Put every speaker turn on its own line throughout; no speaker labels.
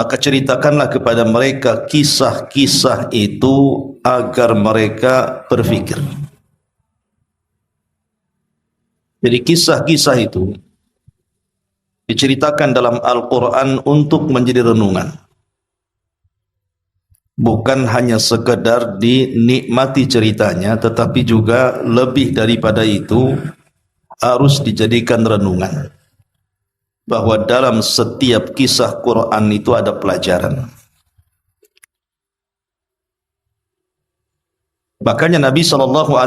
maka ceritakanlah kepada mereka kisah-kisah itu agar mereka berfikir. Jadi kisah-kisah itu diceritakan dalam Al-Quran untuk menjadi renungan, bukan hanya sekedar dinikmati ceritanya, tetapi juga lebih daripada itu harus dijadikan renungan, bahwa dalam setiap kisah Quran itu ada pelajaran. Makanya Nabi SAW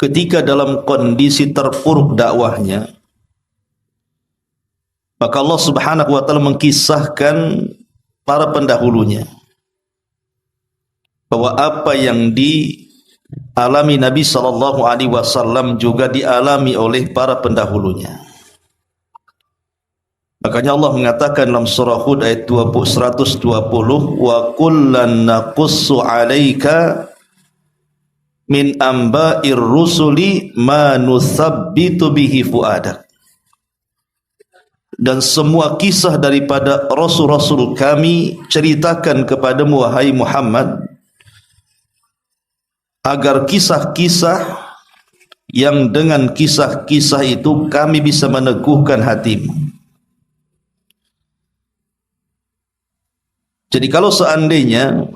ketika dalam kondisi terpuruk dakwahnya, maka Allah Subhanahu wa taala mengkisahkan para pendahulunya, bahwa apa yang dialami Nabi SAW juga dialami oleh para pendahulunya. Makanya Allah mengatakan dalam surah Hud ayat 120, wa kullan naqussu 'alaika min amba'ir rusuli ma nuthabbitu bihi fuadak. Dan semua kisah daripada rasul-rasul kami ceritakan kepadamu wahai Muhammad, agar kisah-kisah yang dengan kisah-kisah itu kami bisa meneguhkan hatimu. Jadi kalau seandainya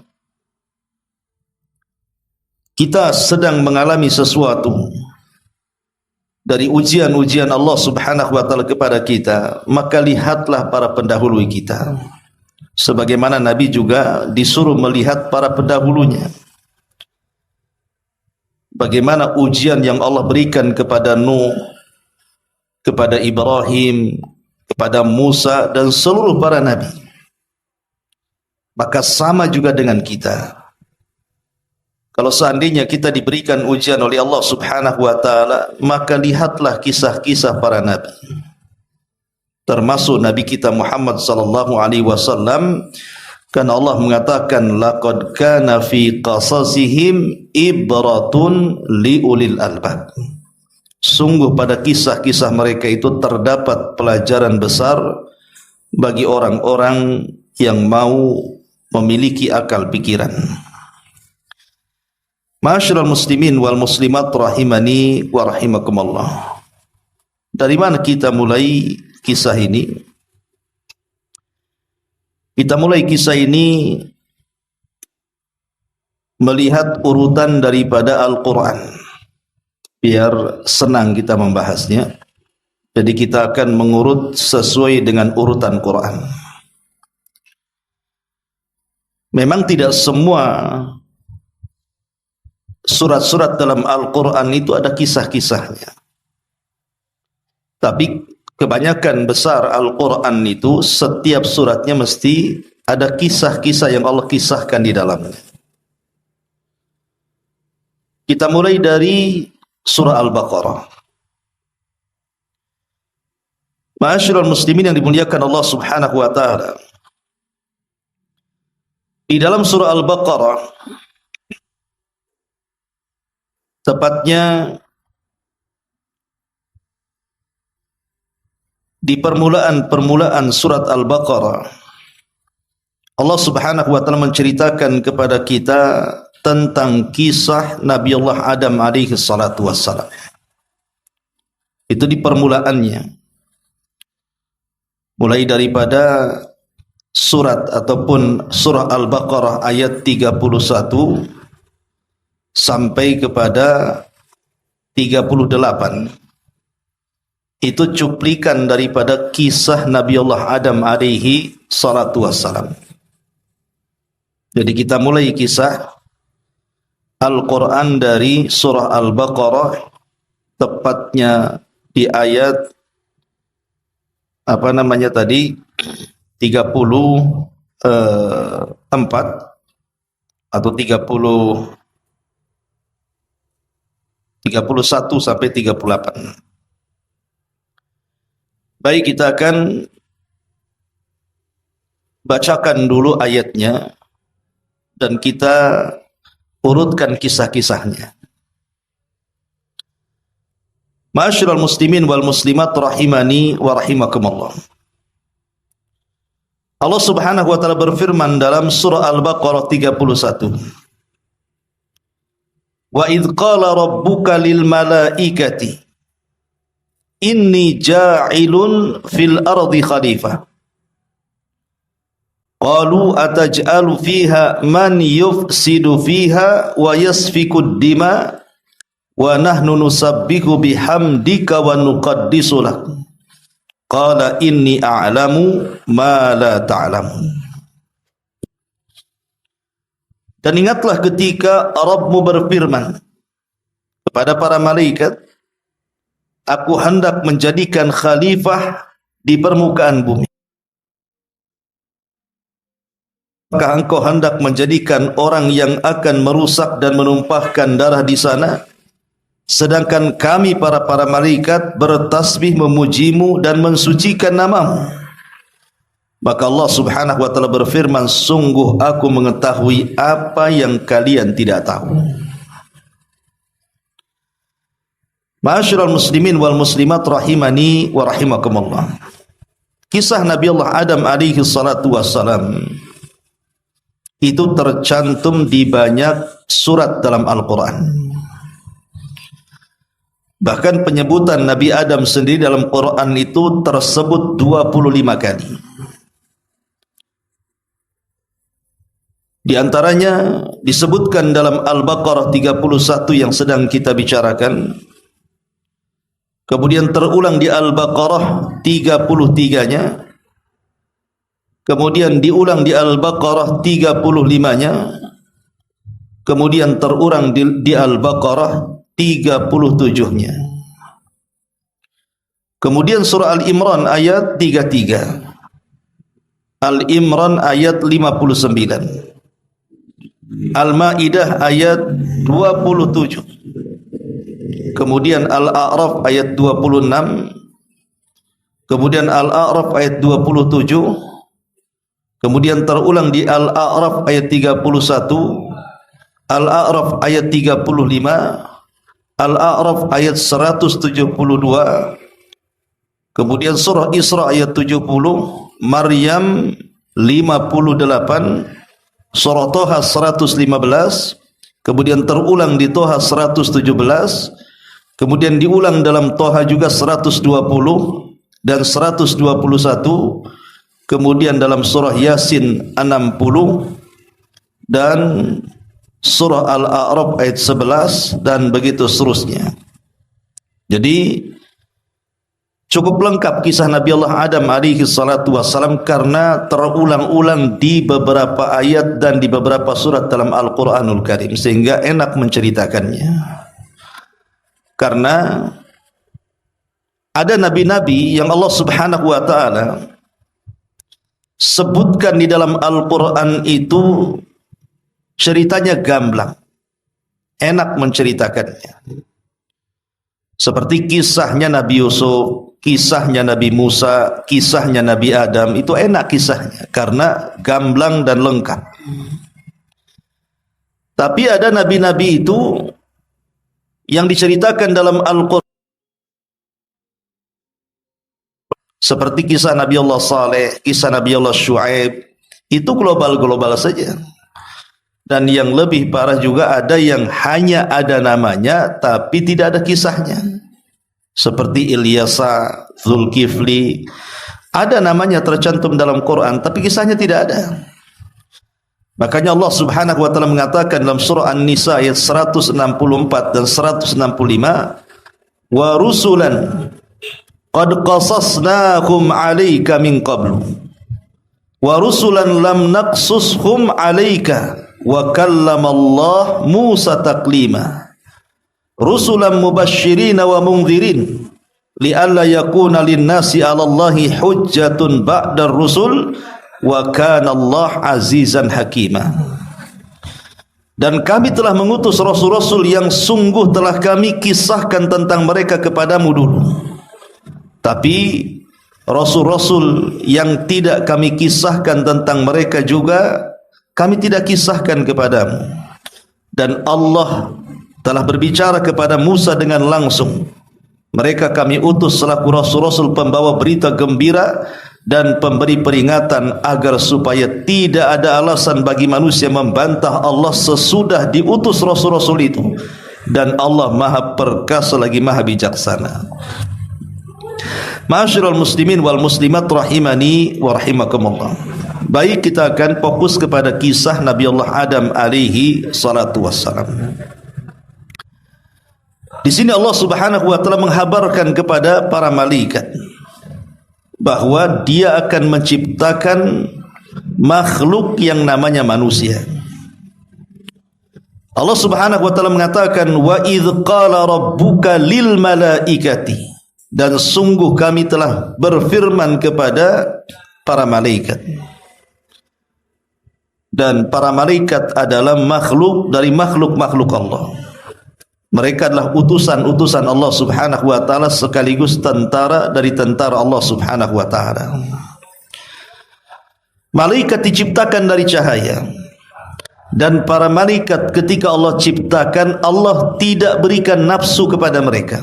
kita sedang mengalami sesuatu dari ujian-ujian Allah Subhanahu wa taala kepada kita, maka lihatlah para pendahulu kita. Sebagaimana Nabi juga disuruh melihat para pendahulunya. Bagaimana ujian yang Allah berikan kepada Nuh, kepada Ibrahim, kepada Musa dan seluruh para nabi. Maka sama juga dengan kita. Kalau seandainya kita diberikan ujian oleh Allah Subhanahu wa taala, maka lihatlah kisah-kisah para nabi. Termasuk nabi kita Muhammad sallallahu alaihi wasallam, kan Allah mengatakan laqad kana fi qasasihim ibratun liulil albab. Sungguh pada kisah-kisah mereka itu terdapat pelajaran besar bagi orang-orang yang mau memiliki akal pikiran. Ma'asyiral muslimin wal muslimat rahimani wa rahimakumullah. Dari mana kita mulai kisah ini? Kita mulai kisah ini melihat urutan daripada Al-Quran, biar senang kita membahasnya. Jadi kita akan mengurut sesuai dengan urutan Quran. Memang tidak semua surat-surat dalam Al-Quran itu ada kisah-kisahnya, tapi kebanyakan besar Al-Quran itu setiap suratnya mesti ada kisah-kisah yang Allah kisahkan di dalamnya. Kita mulai dari surah Al-Baqarah. Ma'asyiral muslimin yang dimuliakan Allah Subhanahu wa taala. Di dalam surah Al-Baqarah, tepatnya di permulaan surat Al-Baqarah, Allah Subhanahu wa taala menceritakan kepada kita tentang kisah Nabi Allah Adam alaihi salatu wassalam. Itu di permulaannya. Mulai daripada surat ataupun surah Al-Baqarah ayat 31 sampai kepada 38. Itu cuplikan daripada kisah Nabi Allah Adam alaihi salatu wassalam. Jadi kita mulai kisah Al-Quran dari surah Al-Baqarah, tepatnya di ayat 34 atau 31 sampai 38. Baik, kita akan bacakan dulu ayatnya dan kita urutkan kisah-kisahnya. Ma'asyiral muslimin wal muslimat rahimani wa rahimakumullah. Allah Subhanahu wa taala berfirman dalam surah Al-Baqarah 31. Wa idz qala rabbuka lil malaikati inni ja'ilun fil ardi khalifah. Qalu ataj'alu fiha man yufsidu fiha wa yasfiku dima wa nahnu nusabbihu bihamdika wa nuqaddisu lak. Qala inni a'lamu ma la ta'lamun. Dan ingatlah ketika Rabbmu berfirman kepada para malaikat, aku hendak menjadikan khalifah di permukaan bumi. Apakah engkau hendak menjadikan orang yang akan merusak dan menumpahkan darah di sana? Sedangkan kami para malaikat bertasbih memujimu dan mensucikan namamu. Maka Allah Subhanahu wa taala berfirman, sungguh aku mengetahui apa yang kalian tidak tahu. Ma'asyiral muslimin wal muslimat rahimani wa rahimakumullah. Kisah Nabi Allah Adam alaihi salatu wassalam itu tercantum di banyak surat dalam Al-Quran. Bahkan penyebutan Nabi Adam sendiri dalam Quran itu tersebut 25 kali. Di antaranya disebutkan dalam Al-Baqarah 31 yang sedang kita bicarakan. Kemudian terulang di Al-Baqarah 33-nya. Kemudian diulang di Al-Baqarah 35-nya. Kemudian terulang di Al-Baqarah 37-nya. Kemudian surah Al-Imran ayat 33. Al-Imran ayat 59. Al-Maidah ayat 27. Kemudian Al-A'raf ayat 26. Kemudian Al-A'raf ayat 27. Kemudian terulang di Al-A'raf ayat 31, Al-A'raf ayat 35, Al-A'raf ayat 172, kemudian surah Isra ayat 70, Maryam 58, surah Toha 115, kemudian terulang di Toha 117, kemudian diulang dalam Toha juga 120 dan 121, kemudian dalam surah Yasin 60 dan surah Al-A'raf ayat 11 dan begitu seterusnya. Jadi cukup lengkap kisah Nabi Allah Adam alaihi salatu wassalam karena terulang-ulang di beberapa ayat dan di beberapa surat dalam Al-Quranul Karim, sehingga enak menceritakannya. Karena ada nabi-nabi yang Allah Subhanahu wa ta'ala sebutkan di dalam Al-Quran itu ceritanya gamblang, enak menceritakannya. Seperti kisahnya Nabi Yusuf, kisahnya Nabi Musa, kisahnya Nabi Adam, itu enak kisahnya karena gamblang dan lengkap. Tapi ada nabi-nabi itu yang diceritakan dalam Al-Quran seperti kisah Nabi Allah Saleh, kisah Nabi Allah Shu'aib, itu global-global saja. Dan yang lebih parah juga ada yang hanya ada namanya tapi tidak ada kisahnya. Seperti Ilyasa, Zulkifli, ada namanya tercantum dalam Quran tapi kisahnya tidak ada. Makanya Allah Subhanahu wa taala mengatakan dalam surah An-Nisa ayat 164 dan 165, wa rusulan qad qasasnahum 'alaika min qablu wa rusulan lam naqsushum 'alaika wa kallamallahu Musa taklima rusulan mubasysyirin wa mundzirin li'alla yakuna lin-nasi 'alallahi hujjatun ba'dar rusul wa kana Allah azizan hakima. Dan kami telah mengutus rasul-rasul yang sungguh telah kami kisahkan tentang mereka kepadamu dulu. Tapi rasul-rasul yang tidak kami kisahkan tentang mereka juga kami tidak kisahkan kepadamu. Dan Allah telah berbicara kepada Musa dengan langsung. Mereka kami utus selaku rasul-rasul pembawa berita gembira dan pemberi peringatan agar supaya tidak ada alasan bagi manusia membantah Allah sesudah diutus Rasul-Rasul itu, dan Allah Maha Perkasa lagi Maha Bijaksana. Ma'asyiral muslimin wal muslimat rahimani wa rahimakumullah. Baik, kita akan fokus kepada kisah Nabi Allah Adam alaihi salatu wassalam. Di sini Allah Subhanahu wa taala menghabarkan kepada para malaikat bahwa Dia akan menciptakan makhluk yang namanya manusia. Allah Subhanahu wa taala mengatakan, wa idz qala rabbuka lil malaikati, dan sungguh kami telah berfirman kepada para malaikat. Dan para malaikat adalah makhluk dari makhluk-makhluk Allah. Mereka adalah utusan-utusan Allah Subhanahu wa taala sekaligus tentara dari tentara Allah Subhanahu wa taala. Malaikat diciptakan dari cahaya. Dan para malaikat ketika Allah ciptakan, Allah tidak berikan nafsu kepada mereka.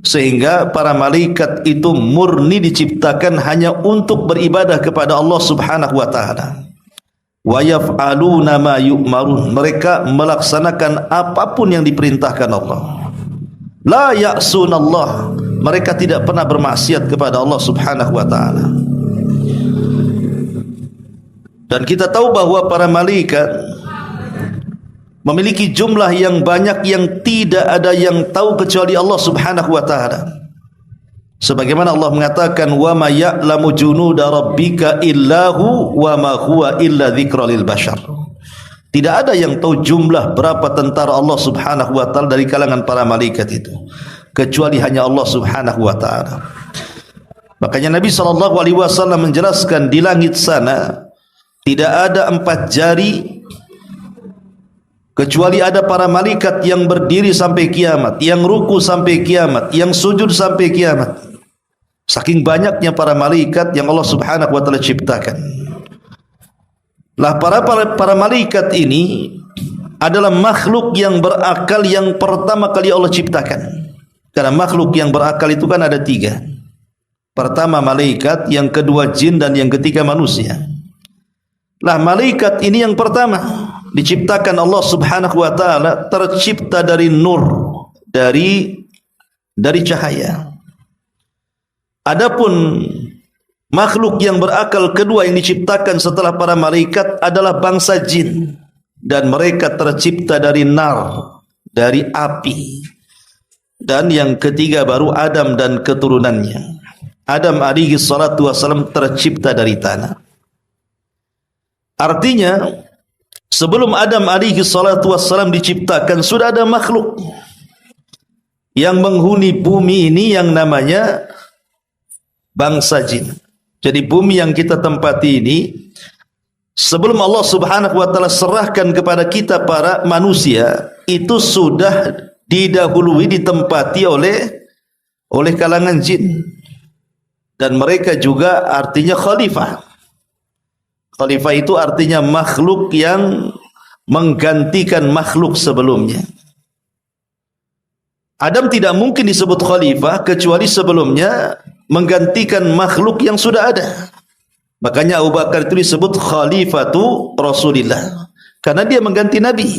Sehingga para malaikat itu murni diciptakan hanya untuk beribadah kepada Allah Subhanahu wa taala. Wa yaf'aluna ma yu'marun, mereka melaksanakan apapun yang diperintahkan Allah. La ya'sunallah, mereka tidak pernah bermaksiat kepada Allah Subhanahu wa taala. Dan kita tahu bahwa para malaikat memiliki jumlah yang banyak yang tidak ada yang tahu kecuali Allah Subhanahu wa taala. Sebagaimana Allah mengatakan, wa ma ya'lamu junuda rabbika illahu wa ma huwa illa dzikra lil bashar. Tidak ada yang tahu jumlah berapa tentara Allah Subhanahu wa taala dari kalangan para malaikat itu, kecuali hanya Allah Subhanahu wa taala. Makanya Nabi SAW menjelaskan, di langit sana tidak ada 4 jari kecuali ada para malaikat yang berdiri sampai kiamat, yang ruku sampai kiamat, yang sujud sampai kiamat. Saking banyaknya para malaikat yang Allah Subhanahu wa taala ciptakan. Lah para malaikat ini adalah makhluk yang berakal yang pertama kali Allah ciptakan. Karena makhluk yang berakal itu kan ada 3. Pertama malaikat, yang kedua jin, dan yang ketiga manusia. Lah malaikat ini yang pertama diciptakan Allah Subhanahu wa taala, tercipta dari nur, dari cahaya. Adapun makhluk yang berakal kedua yang diciptakan setelah para malaikat adalah bangsa jin, dan mereka tercipta dari nar, dari api. Dan yang ketiga baru Adam dan keturunannya. Adam alaihi salatu wassalam tercipta dari tanah. Artinya sebelum Adam alaihi salatu wassalam diciptakan, sudah ada makhluk yang menghuni bumi ini yang namanya bangsa jin. Jadi bumi yang kita tempati ini, sebelum Allah Subhanahu wa taala serahkan kepada kita para manusia, itu sudah didahului ditempati oleh kalangan jin. Dan mereka juga artinya khalifah. Khalifah itu artinya makhluk yang menggantikan makhluk sebelumnya. Adam tidak mungkin disebut khalifah kecuali sebelumnya menggantikan makhluk yang sudah ada. Makanya Abu Bakar itu disebut khalifatu Rasulillah, karena dia mengganti Nabi.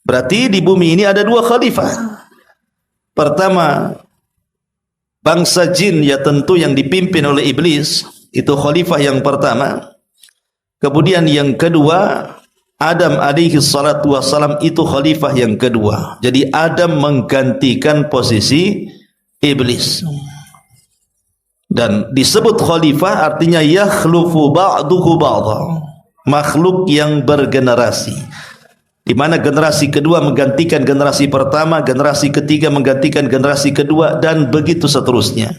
Berarti di bumi ini ada 2 khalifah. Pertama bangsa jin, ya tentu yang dipimpin oleh iblis, itu khalifah yang pertama. Kemudian yang kedua Adam alaihi salatu wassalam, itu khalifah yang kedua. Jadi Adam menggantikan posisi iblis. Dan disebut khalifah artinya yakhlufu ba'duhu ba'dha, makhluk yang bergenerasi, di mana generasi kedua menggantikan generasi pertama, generasi ketiga menggantikan generasi kedua, dan begitu seterusnya.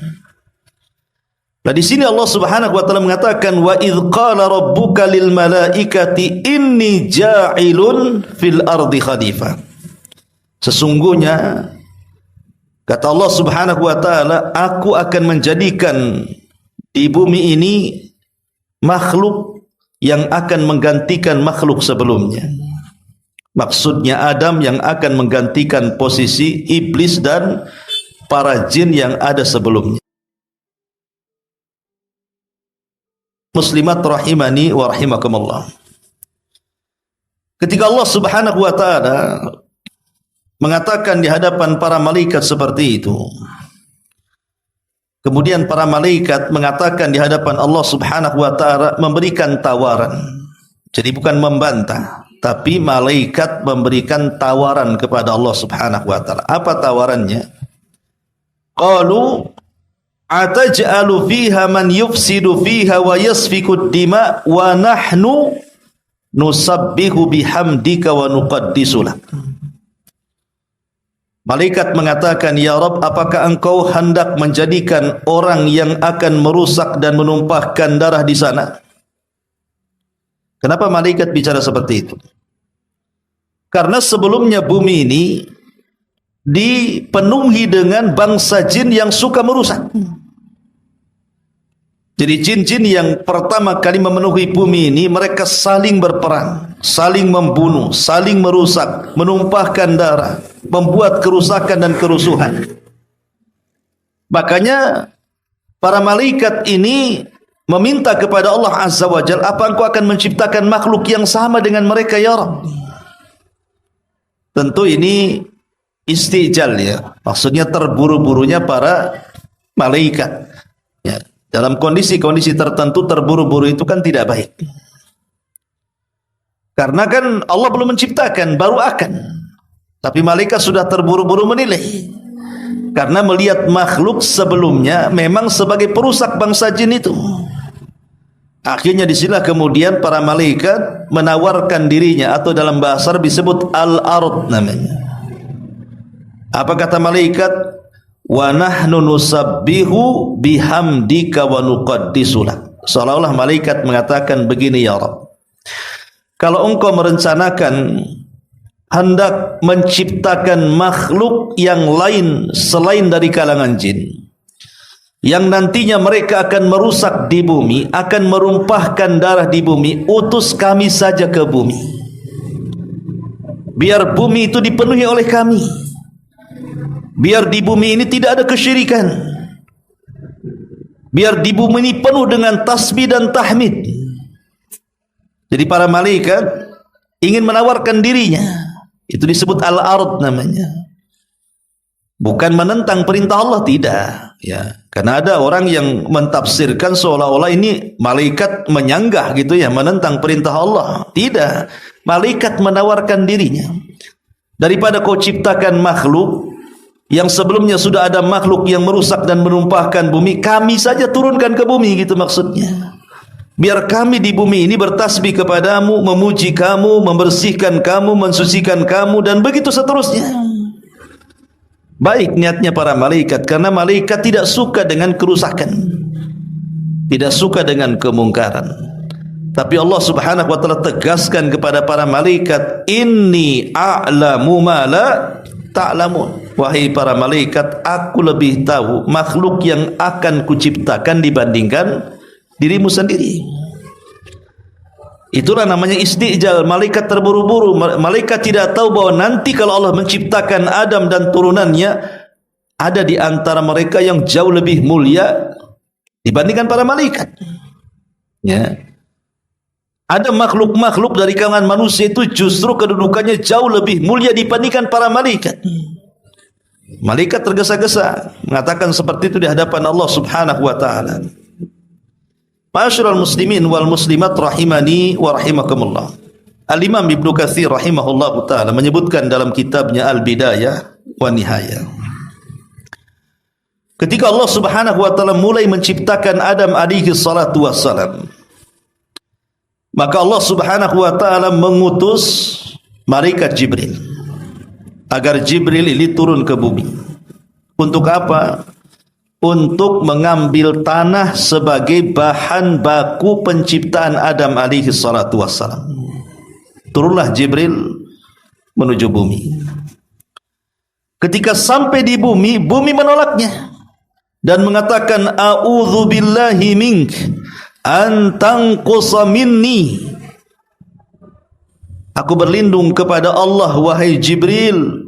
Nah di sini Allah Subhanahu wa taala mengatakan, wa idz qala rabbuka lil malaikati inni ja'ilun fil ardi khalifah. Sesungguhnya kata Allah Subhanahu wa taala, aku akan menjadikan di bumi ini makhluk yang akan menggantikan makhluk sebelumnya. Maksudnya Adam yang akan menggantikan posisi iblis dan para jin yang ada sebelumnya. muslimat rahimani wa rahimakumullah. Ketika Allah Subhanahu wa taala mengatakan di hadapan para malaikat seperti itu, kemudian para malaikat mengatakan di hadapan Allah Subhanahu wa taala, memberikan tawaran. Jadi bukan membantah, tapi malaikat memberikan tawaran kepada Allah Subhanahu wa taala. Apa tawarannya? Qalu ataj'alu fiha man yufsidu fiha wa yasfiku dima wa nahnu nusabbihu bihamdika wa nuqaddisu lak. Malaikat mengatakan, ya Rabb, apakah engkau hendak menjadikan orang yang akan merusak dan menumpahkan darah di sana? Kenapa malaikat bicara seperti itu? Karena sebelumnya bumi ini dipenuhi dengan bangsa jin yang suka merusak. Jadi jin-jin yang pertama kali memenuhi bumi ini, mereka saling berperang, saling membunuh, saling merusak, menumpahkan darah, membuat kerusakan dan kerusuhan. Makanya para malaikat ini meminta kepada Allah Azza wa Jalla, apa engkau akan menciptakan makhluk yang sama dengan mereka ya Rabb? Tentu ini istijal ya, maksudnya terburu-burunya para malaikat ya. Dalam kondisi-kondisi tertentu terburu-buru itu kan tidak baik. Karena kan Allah belum menciptakan, baru akan. Tapi malaikat sudah terburu-buru menilai. Karena melihat makhluk sebelumnya memang sebagai perusak bangsa jin itu. Akhirnya disinilah kemudian para malaikat menawarkan dirinya, atau dalam bahasa Arab disebut al-ard namanya. Apa kata malaikat? Wa nahnu nusabbihu bihamdika wa nuqaddisu lak. Seolah-olah malaikat mengatakan begini, ya Rabb, kalau engkau merencanakan hendak menciptakan makhluk yang lain selain dari kalangan jin, yang nantinya mereka akan merusak di bumi, akan merumpahkan darah di bumi, utus kami saja ke bumi, biar bumi itu dipenuhi oleh kami, biar di bumi ini tidak ada kesyirikan, biar di bumi ini penuh dengan tasbih dan tahmid. Jadi para malaikat ingin menawarkan dirinya. Itu disebut al-ard namanya. Bukan menentang perintah Allah, tidak ya. Karena ada orang yang mentafsirkan seolah-olah ini malaikat menyanggah gitu ya, menentang perintah Allah. Tidak, malaikat menawarkan dirinya. Daripada kau ciptakan makhluk yang sebelumnya sudah ada makhluk yang merusak dan menumpahkan bumi, kami saja turunkan ke bumi, gitu maksudnya. Biar kami di bumi ini bertasbih kepadamu, memuji kamu, membersihkan kamu, mensucikan kamu, dan begitu seterusnya. Baik niatnya para malaikat, karena malaikat tidak suka dengan kerusakan, tidak suka dengan kemungkaran. Tapi Allah Subhanahu wa taala tegaskan kepada para malaikat, inni a'lamu ma la ta'lamun. Wahai para malaikat, aku lebih tahu makhluk yang akan kuciptakan dibandingkan dirimu sendiri. Itulah namanya istijal. Malaikat terburu-buru. Malaikat tidak tahu bahwa nanti kalau Allah menciptakan Adam dan turunannya, ada di antara mereka yang jauh lebih mulia dibandingkan para malaikat ya. Ada makhluk-makhluk dari kalangan manusia itu justru kedudukannya jauh lebih mulia dibandingkan para malaikat. Malaikat tergesa-gesa mengatakan seperti itu di hadapan Allah Subhanahu wa taala. Ma'asyiral muslimin wal muslimat rahimani wa rahimakumullah. Al-Imam Ibnu Katsir rahimahullahu taala menyebutkan dalam kitabnya Al-Bidayah wa Nihayah, ketika Allah Subhanahu wa taala mulai menciptakan Adam alaihi salatu wassalam, maka Allah Subhanahu wa taala mengutus malaikat Jibril agar Jibril ini turun ke bumi. Untuk apa? Untuk mengambil tanah sebagai bahan baku penciptaan Adam alaihi salatu wassalam. Turunlah Jibril menuju bumi. Ketika sampai di bumi, bumi menolaknya dan mengatakan, a'udzu billahi mink an tanqusa minni. Aku berlindung kepada Allah, wahai Jibril,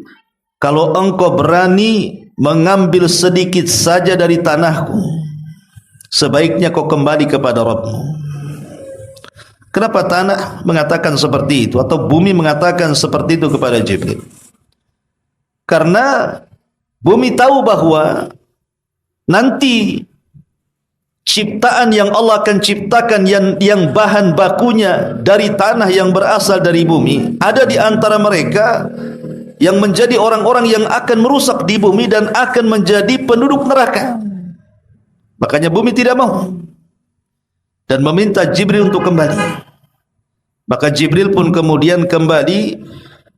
kalau engkau berani mengambil sedikit saja dari tanahku, sebaiknya kau kembali kepada Rabbmu. Kenapa tanah mengatakan seperti itu atau bumi mengatakan seperti itu kepada Jibril? Karena bumi tahu bahwa nanti ciptaan yang Allah akan ciptakan yang bahan bakunya dari tanah yang berasal dari bumi, ada di antara mereka yang menjadi orang-orang yang akan merusak di bumi dan akan menjadi penduduk neraka. Makanya bumi tidak mau dan meminta Jibril untuk kembali. Maka Jibril pun kemudian kembali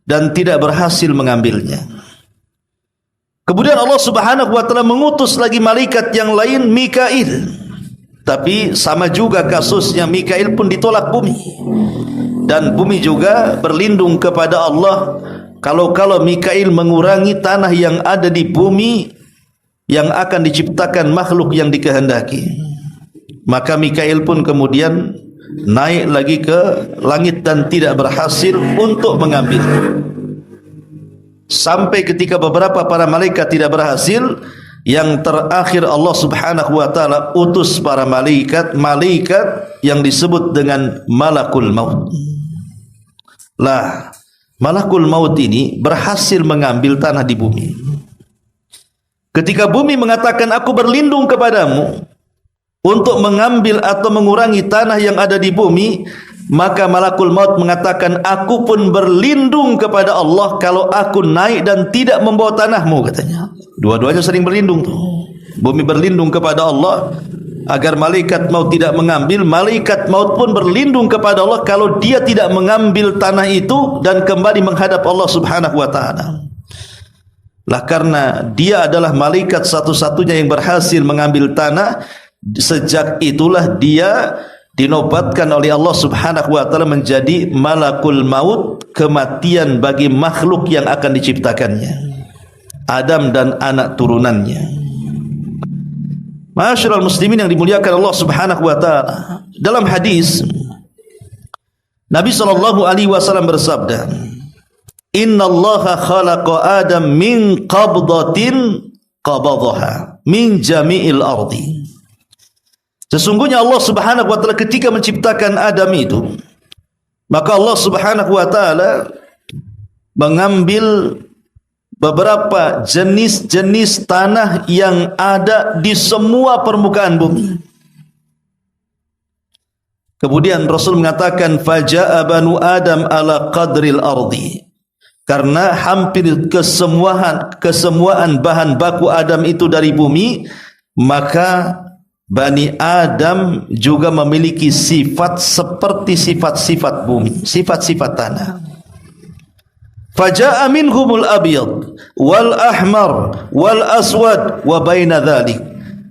dan tidak berhasil mengambilnya. Kemudian Allah Subhanahu wa taala mengutus lagi malaikat yang lain, Mikail. Tapi sama juga kasusnya, Mikail pun ditolak bumi. Dan bumi juga berlindung kepada Allah kalau Mikail mengurangi tanah yang ada di bumi yang akan diciptakan makhluk yang dikehendaki. Maka Mikail pun kemudian naik lagi ke langit dan tidak berhasil untuk mengambil. Sampai ketika beberapa para malaikat tidak berhasil, yang terakhir Allah Subhanahu wa taala utus para malaikat yang disebut dengan Malakul Maut. Lah, Malakul Maut ini berhasil mengambil tanah di bumi. Ketika bumi mengatakan aku berlindung kepadamu untuk mengambil atau mengurangi tanah yang ada di bumi, maka Malakul Maut mengatakan aku pun berlindung kepada Allah kalau aku naik dan tidak membawa tanahmu, katanya. Dua-duanya sering berlindung tuh. Bumi berlindung kepada Allah agar malaikat maut tidak mengambil, malaikat maut pun berlindung kepada Allah kalau dia tidak mengambil tanah itu dan kembali menghadap Allah Subhanahu wa taala. Lah karena dia adalah malaikat satu-satunya yang berhasil mengambil tanah, sejak itulah dia dinobatkan oleh Allah Subhanahu wa taala menjadi Malakul Maut, kematian bagi makhluk yang akan diciptakannya, Adam dan anak turunannya. Ma'asyiral muslimin yang dimuliakan Allah Subhanahu wa taala, dalam hadis Nabi sallallahu alaihi wasallam bersabda, "Innallaha khalaqa Adam min qabdatin qabadhaha min jami'il ardi." Sesungguhnya Allah Subhanahu wa taala ketika menciptakan Adam itu, maka Allah Subhanahu wa taala mengambil beberapa jenis-jenis tanah yang ada di semua permukaan bumi. Kemudian Rasul mengatakan faja'a banu Adam ala qadril ardi. Karena hampir kesemuaan bahan baku Adam itu dari bumi, maka Bani Adam juga memiliki sifat seperti sifat-sifat bumi, sifat-sifat tanah. Faja'a minhumul abyad wal ahmar wal aswad wa baina dhalik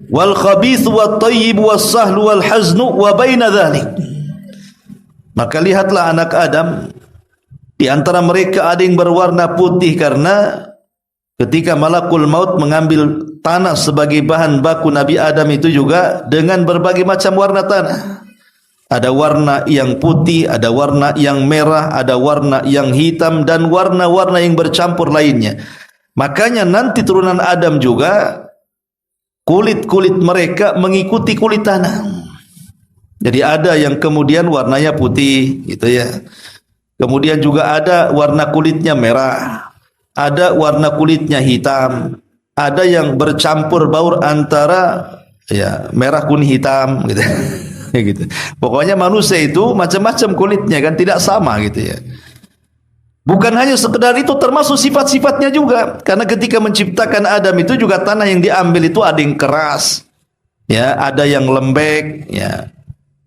wal khabith wat tayyib was sahl wal hazn wa baina dhalik. Maka lihatlah anak Adam, di antara mereka ada yang berwarna putih karena ketika Malakul Maut mengambil tanah sebagai bahan baku Nabi Adam itu juga dengan berbagai macam warna tanah. Ada warna yang putih, ada warna yang merah, ada warna yang hitam dan warna-warna yang bercampur lainnya. Makanya nanti turunan Adam juga kulit-kulit mereka mengikuti kulit tanah. Jadi ada yang kemudian warnanya putih gitu ya. Kemudian juga ada warna kulitnya merah, ada warna kulitnya hitam, ada yang bercampur baur antara ya merah kuning hitam gitu. Gitu. Pokoknya manusia itu macam-macam kulitnya kan, tidak sama gitu ya. Bukan hanya sekedar itu, termasuk sifat-sifatnya juga. Karena ketika menciptakan Adam itu juga tanah yang diambil itu ada yang keras, ya, ada yang lembek, ya.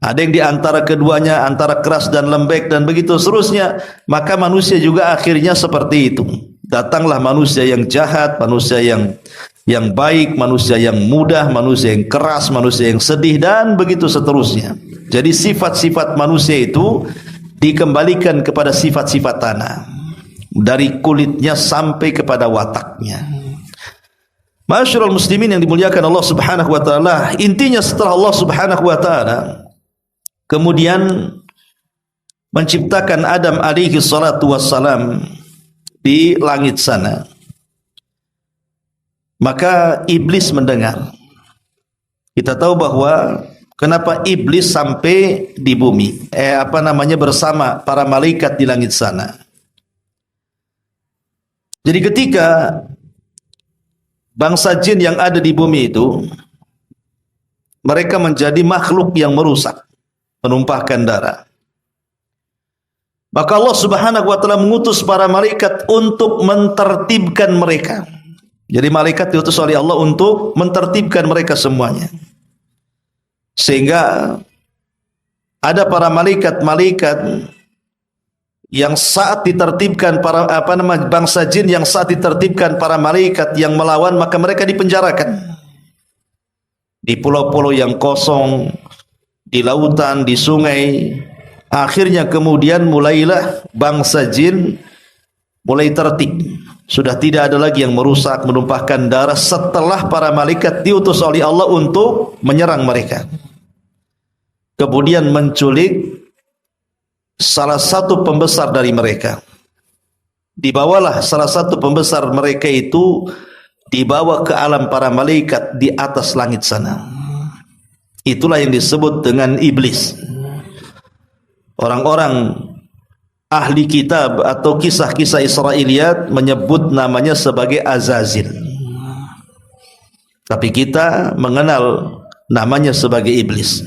Ada yang di antara keduanya, antara keras dan lembek dan begitu seterusnya. Maka manusia juga akhirnya seperti itu. Datanglah manusia yang jahat, manusia yang baik, manusia yang mudah, manusia yang keras, manusia yang sedih dan begitu seterusnya. Jadi sifat-sifat manusia itu dikembalikan kepada sifat-sifat tanah, dari kulitnya sampai kepada wataknya. Ma'asyiral muslimin yang dimuliakan Allah Subhanahu wa taala, intinya setelah Allah Subhanahu wa taala kemudian menciptakan Adam alaihi salatu wassalam di langit sana, maka iblis mendengar. Kita tahu bahwa Kenapa iblis sampai di bumi? Bersama para malaikat di langit sana. Jadi ketika bangsa jin yang ada di bumi itu, mereka menjadi makhluk yang merusak, menumpahkan darah. Maka Allah Subhanahu wa taala mengutus para malaikat untuk mentertibkan mereka. Jadi malaikat diutus oleh Allah untuk mentertibkan mereka semuanya. Sehingga ada para malaikat-malaikat yang saat ditertibkan bangsa jin yang saat ditertibkan para malaikat yang melawan, maka mereka dipenjarakan di pulau-pulau yang kosong, di lautan, di sungai. Akhirnya kemudian mulailah bangsa jin mulai tertib. Sudah tidak ada lagi yang merusak, menumpahkan darah setelah para malaikat diutus oleh Allah untuk menyerang mereka. Kemudian menculik salah satu pembesar dari mereka. Dibawalah salah satu pembesar mereka itu, dibawa ke alam para malaikat di atas langit sana. Itulah yang disebut dengan iblis. Orang-orang ahli kitab atau kisah-kisah Israiliyat menyebut namanya sebagai Azazil. Tapi kita mengenal namanya sebagai iblis.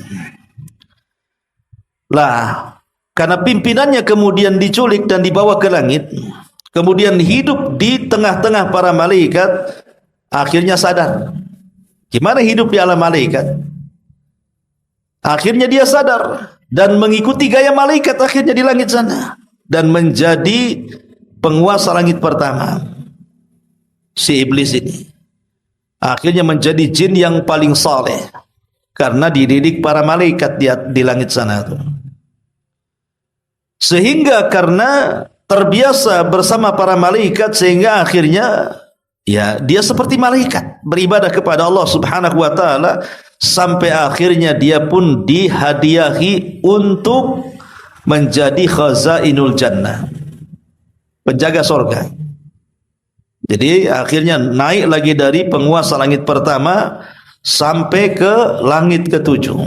Lah, karena pimpinannya kemudian diculik dan dibawa ke langit, kemudian hidup di tengah-tengah para malaikat, akhirnya sadar. Gimana hidup di alam malaikat? Akhirnya dia sadar dan mengikuti gaya malaikat akhirnya di langit sana dan menjadi penguasa langit pertama. Si iblis ini akhirnya menjadi jin yang paling saleh karena dididik para malaikat di langit sana itu. Sehingga karena terbiasa bersama para malaikat, sehingga akhirnya ya dia seperti malaikat beribadah kepada Allah Subhanahu wa taala, sampai akhirnya dia pun dihadiahi untuk menjadi khazainul jannah, penjaga surga. Jadi akhirnya naik lagi dari penguasa langit pertama sampai ke langit ketujuh.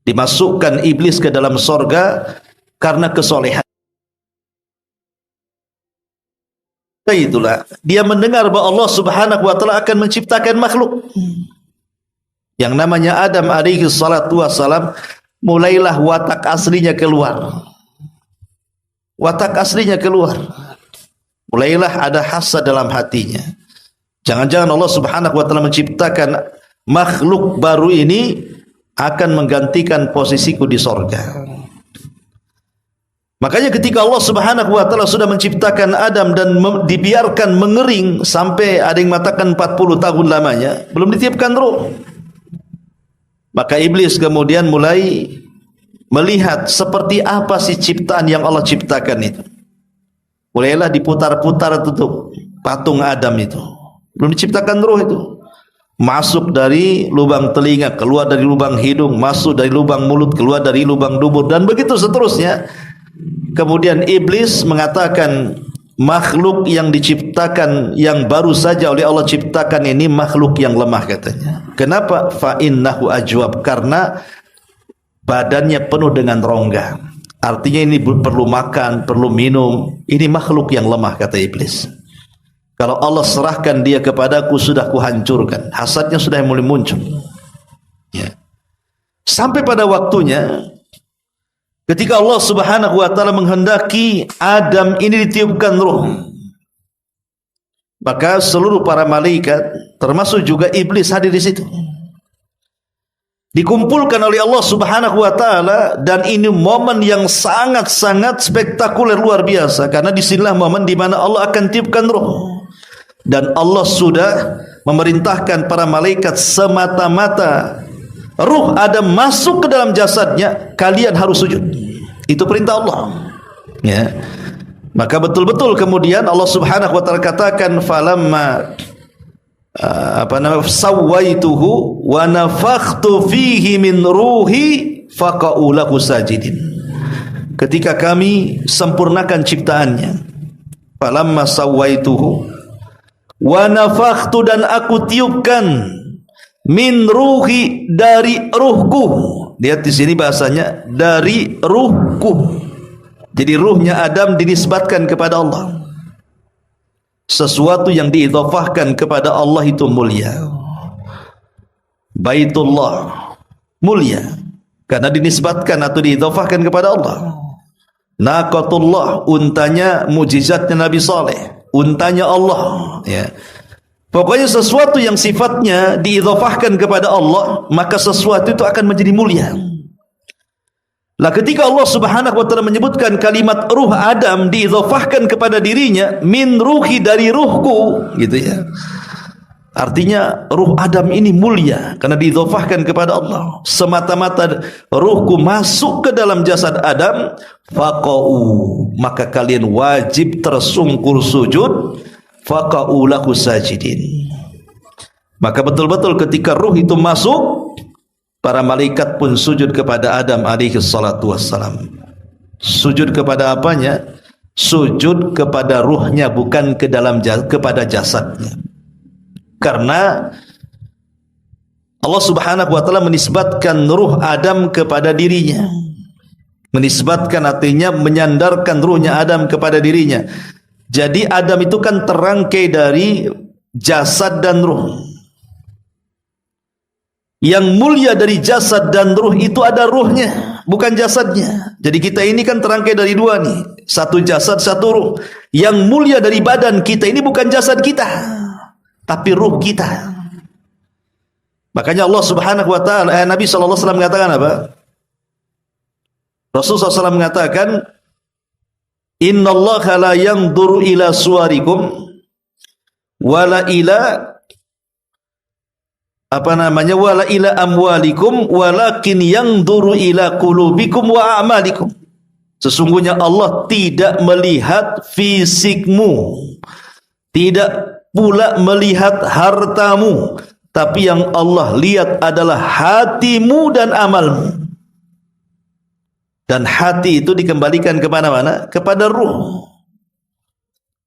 Dimasukkan iblis ke dalam surga karena kesolehan. Itulah dia mendengar bahwa Allah Subhanahu wa taala akan menciptakan makhluk yang namanya Adam alaihi salatu wassalam. Mulailah watak aslinya keluar. Watak aslinya keluar. Mulailah ada hasad dalam hatinya. Jangan-jangan Allah Subhanahu wa taala menciptakan makhluk baru ini akan menggantikan posisiku di sorga. Makanya ketika Allah Subhanahu wa taala sudah menciptakan Adam dan dibiarkan mengering sampai ada yang mengatakan 40 tahun lamanya, belum ditiupkan ruh. Maka iblis kemudian mulai melihat seperti apa sih ciptaan yang Allah ciptakan itu. Mulailah diputar-putar tutup patung Adam itu. Belum diciptakan ruh itu. Masuk dari lubang telinga, keluar dari lubang hidung, masuk dari lubang mulut, keluar dari lubang dubur, dan begitu seterusnya. Kemudian iblis mengatakan makhluk yang diciptakan, yang baru saja oleh Allah ciptakan ini makhluk yang lemah katanya. Kenapa? Fa innahu ajwab, karena badannya penuh dengan rongga. Artinya ini perlu makan, perlu minum. Ini makhluk yang lemah kata iblis. Kalau Allah serahkan dia kepadaku, sudah kuhancurkan. Hasadnya sudah mulai muncul. Ya. Sampai pada waktunya ketika Allah Subhanahu wa taala menghendaki Adam ini ditiupkan ruh, maka seluruh para malaikat termasuk juga iblis hadir di situ. Dikumpulkan oleh Allah Subhanahu wa taala, dan ini momen yang sangat-sangat spektakuler, luar biasa, karena disinilah momen di mana Allah akan tiupkan ruh. Dan Allah sudah memerintahkan para malaikat semata-mata ruh Adam masuk ke dalam jasadnya, kalian harus sujud. Itu perintah Allah. Ya. Maka betul-betul kemudian Allah Subhanahu wa taala katakan falamma sawaituhu wa nafakhtu fihi min ruhi faqa'u lahu sajidin. Ketika kami sempurnakan ciptaannya, falamma sawaituhu wa nafakhtu, dan aku tiupkan min ruhi, dari ruhku. Lihat di sini bahasanya dari ruhku. Jadi ruhnya Adam dinisbatkan kepada Allah. Sesuatu yang diidhafahkan kepada Allah itu mulia. Baitullah mulia karena dinisbatkan atau diidhafahkan kepada Allah. Naqatullah, untanya mujizatnya Nabi Saleh, untanya Allah, ya. Pokoknya sesuatu yang sifatnya diidhafahkan kepada Allah, maka sesuatu itu akan menjadi mulia. Lah ketika Allah Subhanahu wa taala menyebutkan kalimat ruh Adam diidhafahkan kepada dirinya, min ruhi, dari ruhku, gitu ya. Artinya ruh Adam ini mulia karena diidhafahkan kepada Allah. Semata-mata ruhku masuk ke dalam jasad Adam, faqa'u, maka kalian wajib tersungkur sujud, faqa'u lahu sajidin. Maka betul-betul ketika ruh itu masuk, para malaikat pun sujud kepada Adam alaihi salatu wassalam. Sujud kepada apanya? Sujud kepada ruhnya, bukan ke dalam kepada jasadnya. Karena Allah Subhanahu wa taala menisbatkan ruh Adam kepada dirinya. Menisbatkan artinya menyandarkan ruhnya Adam kepada dirinya. Jadi Adam itu kan terangkai dari jasad dan ruh. Yang mulia dari jasad dan ruh itu ada ruhnya, bukan jasadnya. Jadi kita ini kan terangkai dari dua nih, satu jasad, satu ruh. Yang mulia dari badan kita ini bukan jasad kita, tapi ruh kita. Makanya Allah Subhanahu wa taala, Nabi sallallahu alaihi wasallam mengatakan apa? Rasulullah SAW mengatakan, "Innallaha la yanzuru ila suwarikum wala ila wala ila amwalikum walakin yanzuru ila qulubikum wa a'malikum." Sesungguhnya Allah tidak melihat fisikmu, tidak pula melihat hartamu, tapi yang Allah lihat adalah hatimu dan amalmu. Dan hati itu dikembalikan kemana-mana? Kepada ruh.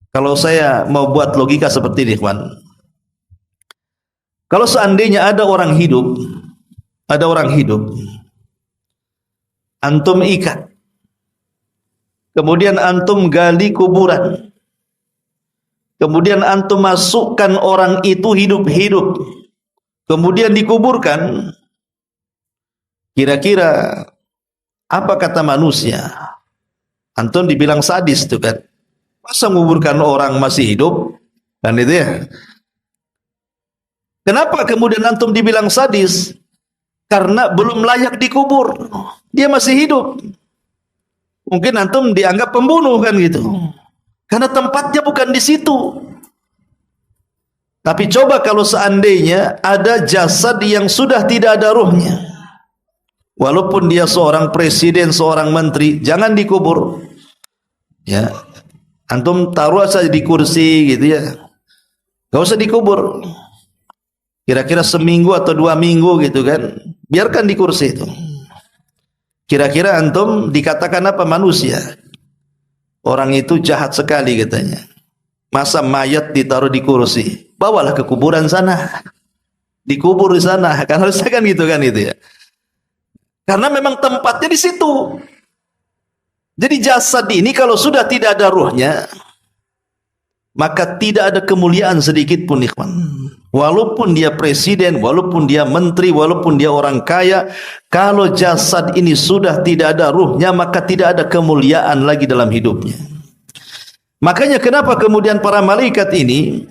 Kalau saya mau buat logika seperti ini, kawan. Kalau seandainya ada orang hidup, antum ikat, kemudian antum gali kuburan, kemudian antum masukkan orang itu hidup-hidup, kemudian dikuburkan, kira-kira apa kata manusia? Antum dibilang sadis tuh kan? Masa menguburkan orang masih hidup? Kan itu ya. Kenapa kemudian antum dibilang sadis? Karena belum layak dikubur. Dia masih hidup. Mungkin antum dianggap pembunuh kan gitu. Karena tempatnya bukan di situ. Tapi coba kalau seandainya ada jasad yang sudah tidak ada ruhnya. Walaupun dia seorang presiden, seorang menteri, jangan dikubur. Ya. Antum taruh saja di kursi gitu ya. Gak usah dikubur. Kira-kira seminggu atau 2 minggu gitu kan. Biarkan di kursi itu. Kira-kira antum dikatakan apa manusia? Orang itu jahat sekali katanya. Masa mayat ditaruh di kursi? Bawalah ke kuburan sana. Dikubur di sana. Kan harusnya kan gitu kan itu ya. Karena memang tempatnya di situ. Jadi jasad ini kalau sudah tidak ada ruhnya, maka tidak ada kemuliaan sedikit pun, ikhwan. Walaupun dia presiden, walaupun dia menteri, walaupun dia orang kaya, kalau jasad ini sudah tidak ada ruhnya, maka tidak ada kemuliaan lagi dalam hidupnya. Makanya kenapa kemudian para malaikat ini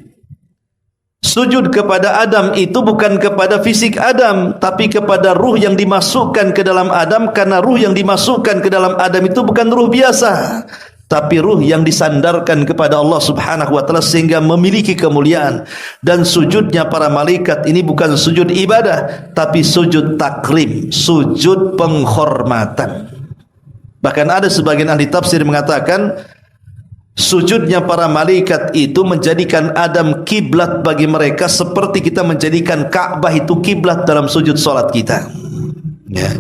sujud kepada Adam itu bukan kepada fisik Adam, tapi kepada ruh yang dimasukkan ke dalam Adam, karena ruh yang dimasukkan ke dalam Adam itu bukan ruh biasa, tapi ruh yang disandarkan kepada Allah Subhanahu wa taala sehingga memiliki kemuliaan. Dan sujudnya para malaikat ini bukan sujud ibadah, tapi sujud takrim, sujud penghormatan. Bahkan ada sebagian ahli tafsir mengatakan sujudnya para malaikat itu menjadikan Adam kiblat bagi mereka seperti kita menjadikan Ka'bah itu kiblat dalam sujud salat kita. Ya.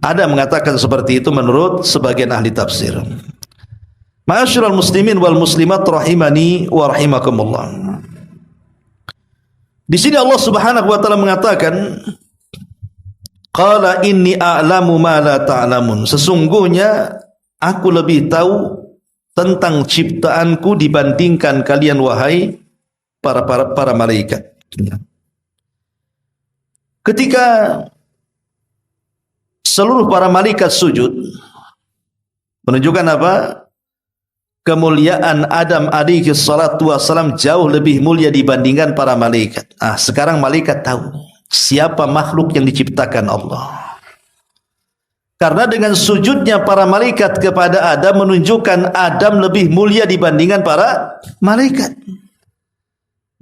Ada mengatakan seperti itu menurut sebagian ahli tafsir. Ma'asyiral muslimin wal muslimat rahimani wa rahimakumullah. Di sini Allah Subhanahu wa taala mengatakan, qala inni a'lamu ma la ta'lamun. Sesungguhnya aku lebih tahu tentang ciptaanku dibandingkan kalian wahai para malaikat. Ketika seluruh para malaikat sujud, menunjukkan apa? Kemuliaan Adam alaihi salatu wassalam jauh lebih mulia dibandingkan para malaikat. Sekarang malaikat tahu siapa makhluk yang diciptakan Allah. Karena dengan sujudnya para malaikat kepada Adam menunjukkan Adam lebih mulia dibandingkan para malaikat.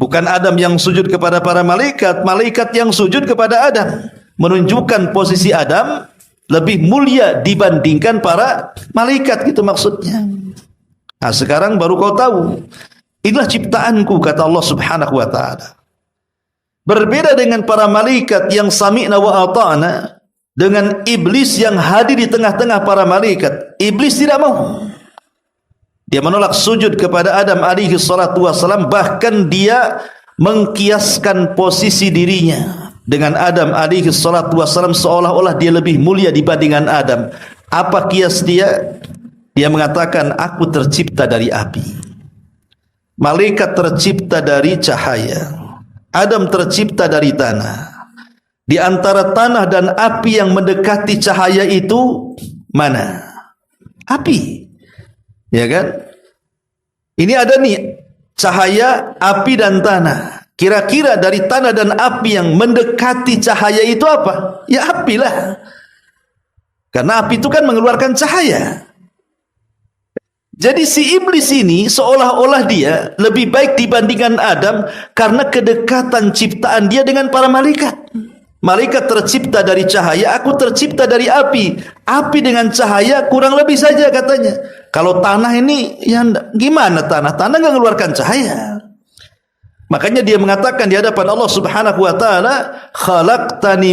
Bukan Adam yang sujud kepada para malaikat, malaikat yang sujud kepada Adam. Menunjukkan posisi Adam lebih mulia dibandingkan para malaikat, gitu maksudnya. Sekarang baru kau tahu, inilah ciptaanku, kata Allah Subhanahu wa ta'ala. Berbeda dengan para malaikat yang sami'na wa ata'na, dengan iblis yang hadir di tengah-tengah para malaikat. Iblis tidak mau. Dia menolak sujud kepada Adam alaihi salatu wassalam, bahkan dia mengkiaskan posisi dirinya dengan Adam alaihi salatu wassalam seolah-olah dia lebih mulia dibandingkan Adam. Apa kias dia? Dia mengatakan, aku tercipta dari api. Malaikat tercipta dari cahaya. Adam tercipta dari tanah. Di antara tanah dan api yang mendekati cahaya itu mana? Api. Ya kan? Ini ada nih cahaya, api dan tanah. Kira-kira dari tanah dan api yang mendekati cahaya itu apa? Ya api lah. Karena api itu kan mengeluarkan cahaya. Jadi si iblis ini seolah-olah dia lebih baik dibandingkan Adam karena kedekatan ciptaan dia dengan para malaikat. Malaikat tercipta dari cahaya, aku tercipta dari api. Api dengan cahaya kurang lebih saja katanya. Kalau tanah ini, ya gimana tanah? Tanah nggak mengeluarkan cahaya. Makanya dia mengatakan di hadapan Allah Subhanahu wa taala, khalaqtani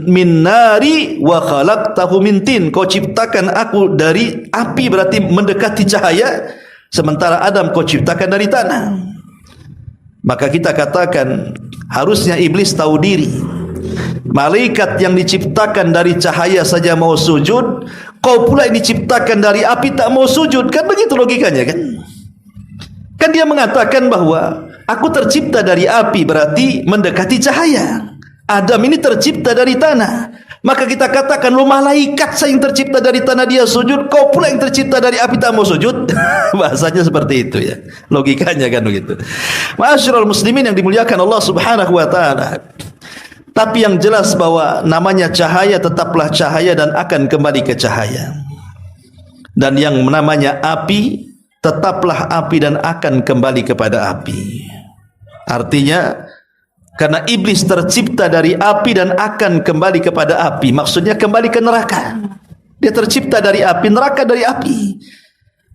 min nari wa khalaqtahu min tin. Kau ciptakan aku dari api, berarti mendekati cahaya, sementara Adam kau ciptakan dari tanah. Maka kita katakan harusnya iblis tahu diri. Malaikat yang diciptakan dari cahaya saja mau sujud, kau pula yang diciptakan dari api tak mau sujud. Kan begitu logikanya kan? Kan dia mengatakan bahwa aku tercipta dari api, berarti mendekati cahaya. Adam ini tercipta dari tanah. Maka kita katakan, lu malaikat saya yang tercipta dari tanah dia sujud, kau pula yang tercipta dari api tak mau sujud. Bahasanya seperti itu ya. Logikanya kan begitu. Ma'asyiral muslimin yang dimuliakan Allah Subhanahu wa taala. Tapi yang jelas bahwa namanya cahaya tetaplah cahaya dan akan kembali ke cahaya. Dan yang namanya api tetaplah api dan akan kembali kepada api. Artinya karena iblis tercipta dari api dan akan kembali kepada api, maksudnya kembali ke neraka. Dia tercipta dari api, neraka dari api,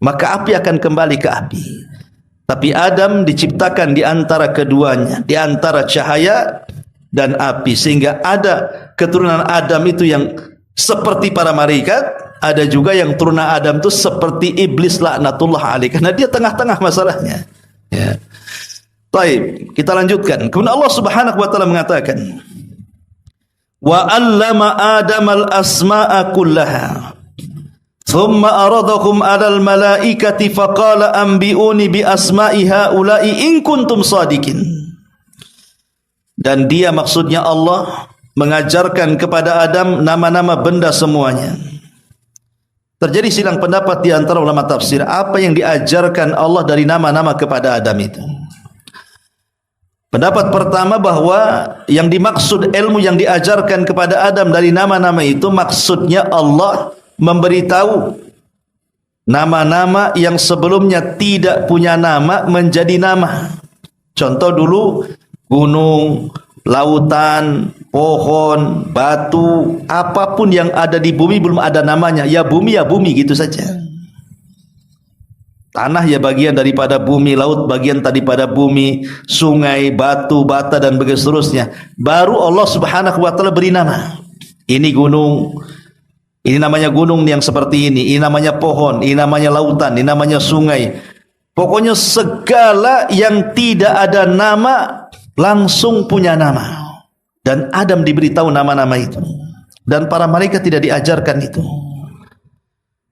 maka api akan kembali ke api. Tapi Adam diciptakan di antara keduanya, di antara cahaya dan api, sehingga ada keturunan Adam itu yang seperti para malaikat, ada juga yang turunan Adam itu seperti iblis laknatullah alaih, karena dia tengah-tengah masalahnya. Ya. Baik, kita lanjutkan. Kemudian Allah Subhanahu wa taala mengatakan, wa 'allama Adamal asma'a kullaha thumma aradahum 'alal malaikati faqala anbi'uni bi asma'i haula'i in kuntum shadiqin. Dan dia, maksudnya Allah, mengajarkan kepada Adam nama-nama benda semuanya. Terjadi silang pendapat di antara ulama tafsir, apa yang diajarkan Allah dari nama-nama kepada Adam itu. Pendapat pertama bahwa yang dimaksud ilmu yang diajarkan kepada Adam dari nama-nama itu, maksudnya Allah memberitahu nama-nama yang sebelumnya tidak punya nama menjadi nama. Contoh dulu, gunung, lautan, pohon, batu, apapun yang ada di bumi belum ada namanya. Ya bumi gitu saja. Tanah ya bagian daripada bumi, laut bagian daripada bumi, sungai, batu, bata dan begitu seterusnya. Baru Allah Subhanahu wa taala beri nama. Ini gunung, ini namanya gunung yang seperti ini namanya pohon, ini namanya lautan, ini namanya sungai. Pokoknya segala yang tidak ada nama langsung punya nama. Dan Adam diberitahu nama-nama itu. Dan para malaikat tidak diajarkan itu.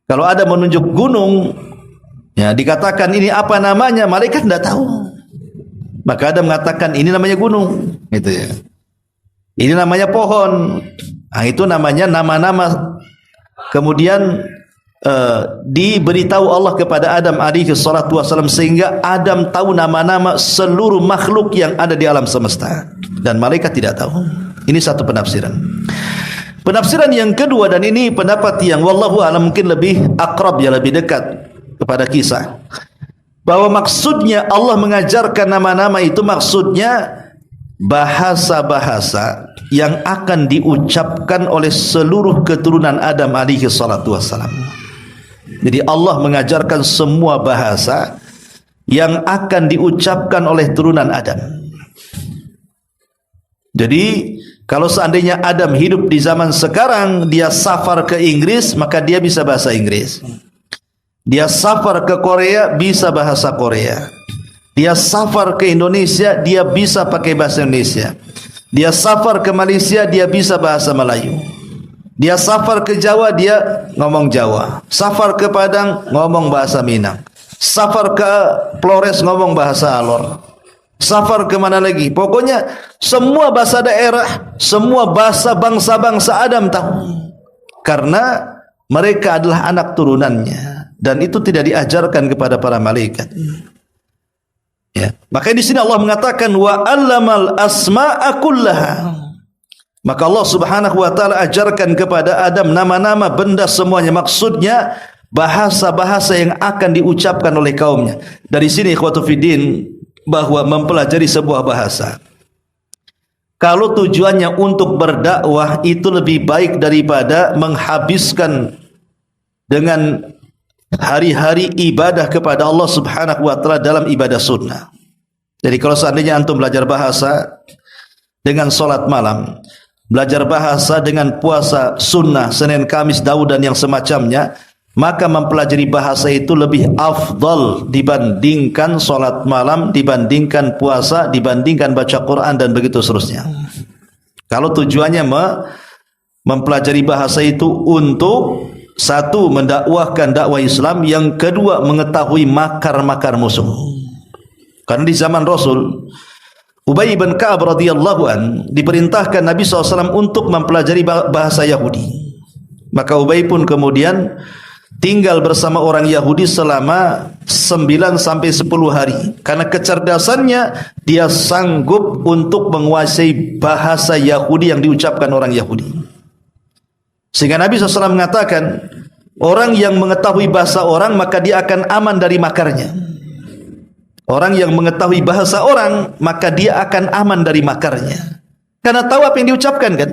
Kalau Adam menunjuk gunung, ya dikatakan ini apa namanya, malaikat tidak tahu. Maka Adam mengatakan ini namanya gunung, gitu ya. Ini namanya pohon. Nah, itu namanya nama-nama. Kemudian diberitahu Allah kepada Adam alaihi salatu wasallam sehingga Adam tahu nama-nama seluruh makhluk yang ada di alam semesta dan malaikat tidak tahu. Ini satu penafsiran. Penafsiran yang kedua, dan ini pendapat yang wallahu a'lam mungkin lebih akrab, ya lebih dekat kepada kisah, bahwa maksudnya Allah mengajarkan nama-nama itu maksudnya bahasa-bahasa yang akan diucapkan oleh seluruh keturunan Adam alaihi salatu wassalam. Jadi Allah mengajarkan semua bahasa yang akan diucapkan oleh turunan Adam. Jadi kalau seandainya Adam hidup di zaman sekarang, dia safar ke Inggris, maka dia bisa bahasa Inggris. Dia safar ke Korea, bisa bahasa Korea. Dia safar ke Indonesia, dia bisa pakai bahasa Indonesia. Dia safar ke Malaysia, dia bisa bahasa Melayu. Dia safar ke Jawa, dia ngomong Jawa. Safar ke Padang, ngomong bahasa Minang. Safar ke Flores, ngomong bahasa Alor. Safar ke mana lagi? Pokoknya semua bahasa daerah, semua bahasa bangsa-bangsa Adam tahu. Karena mereka adalah anak turunannya. Dan itu tidak diajarkan kepada para malaikat. Ya. Makanya di sini Allah mengatakan wa 'allamal asma'a kullaha. Maka Allah Subhanahu wa taala ajarkan kepada Adam nama-nama benda semuanya, maksudnya bahasa-bahasa yang akan diucapkan oleh kaumnya. Dari sini ikhwatu fiddin, bahwa mempelajari sebuah bahasa, kalau tujuannya untuk berdakwah, itu lebih baik daripada menghabiskan dengan hari-hari ibadah kepada Allah Subhanahu wa taala dalam ibadah sunnah. Jadi kalau seandainya antum belajar bahasa dengan solat malam, belajar bahasa dengan puasa sunnah Senin, Kamis, Daud dan yang semacamnya, maka mempelajari bahasa itu lebih afdal dibandingkan solat malam, dibandingkan puasa, dibandingkan baca Quran dan begitu seterusnya. Kalau tujuannya mempelajari bahasa itu untuk satu, mendakwahkan dakwah Islam, yang kedua mengetahui makar-makar musuh. Karena di zaman Rasul, Ubay bin Ka'ab radhiyallahu an diperintahkan Nabi SAW untuk mempelajari bahasa Yahudi. Maka Ubay pun kemudian tinggal bersama orang Yahudi selama 9 sampai 10 hari. Karena kecerdasannya, dia sanggup untuk menguasai bahasa Yahudi yang diucapkan orang Yahudi. Sehingga Nabi SAW mengatakan, orang yang mengetahui bahasa orang, maka dia akan aman dari makarnya. Orang yang mengetahui bahasa orang, maka dia akan aman dari makarnya. Karena tahu apa yang diucapkan, kan?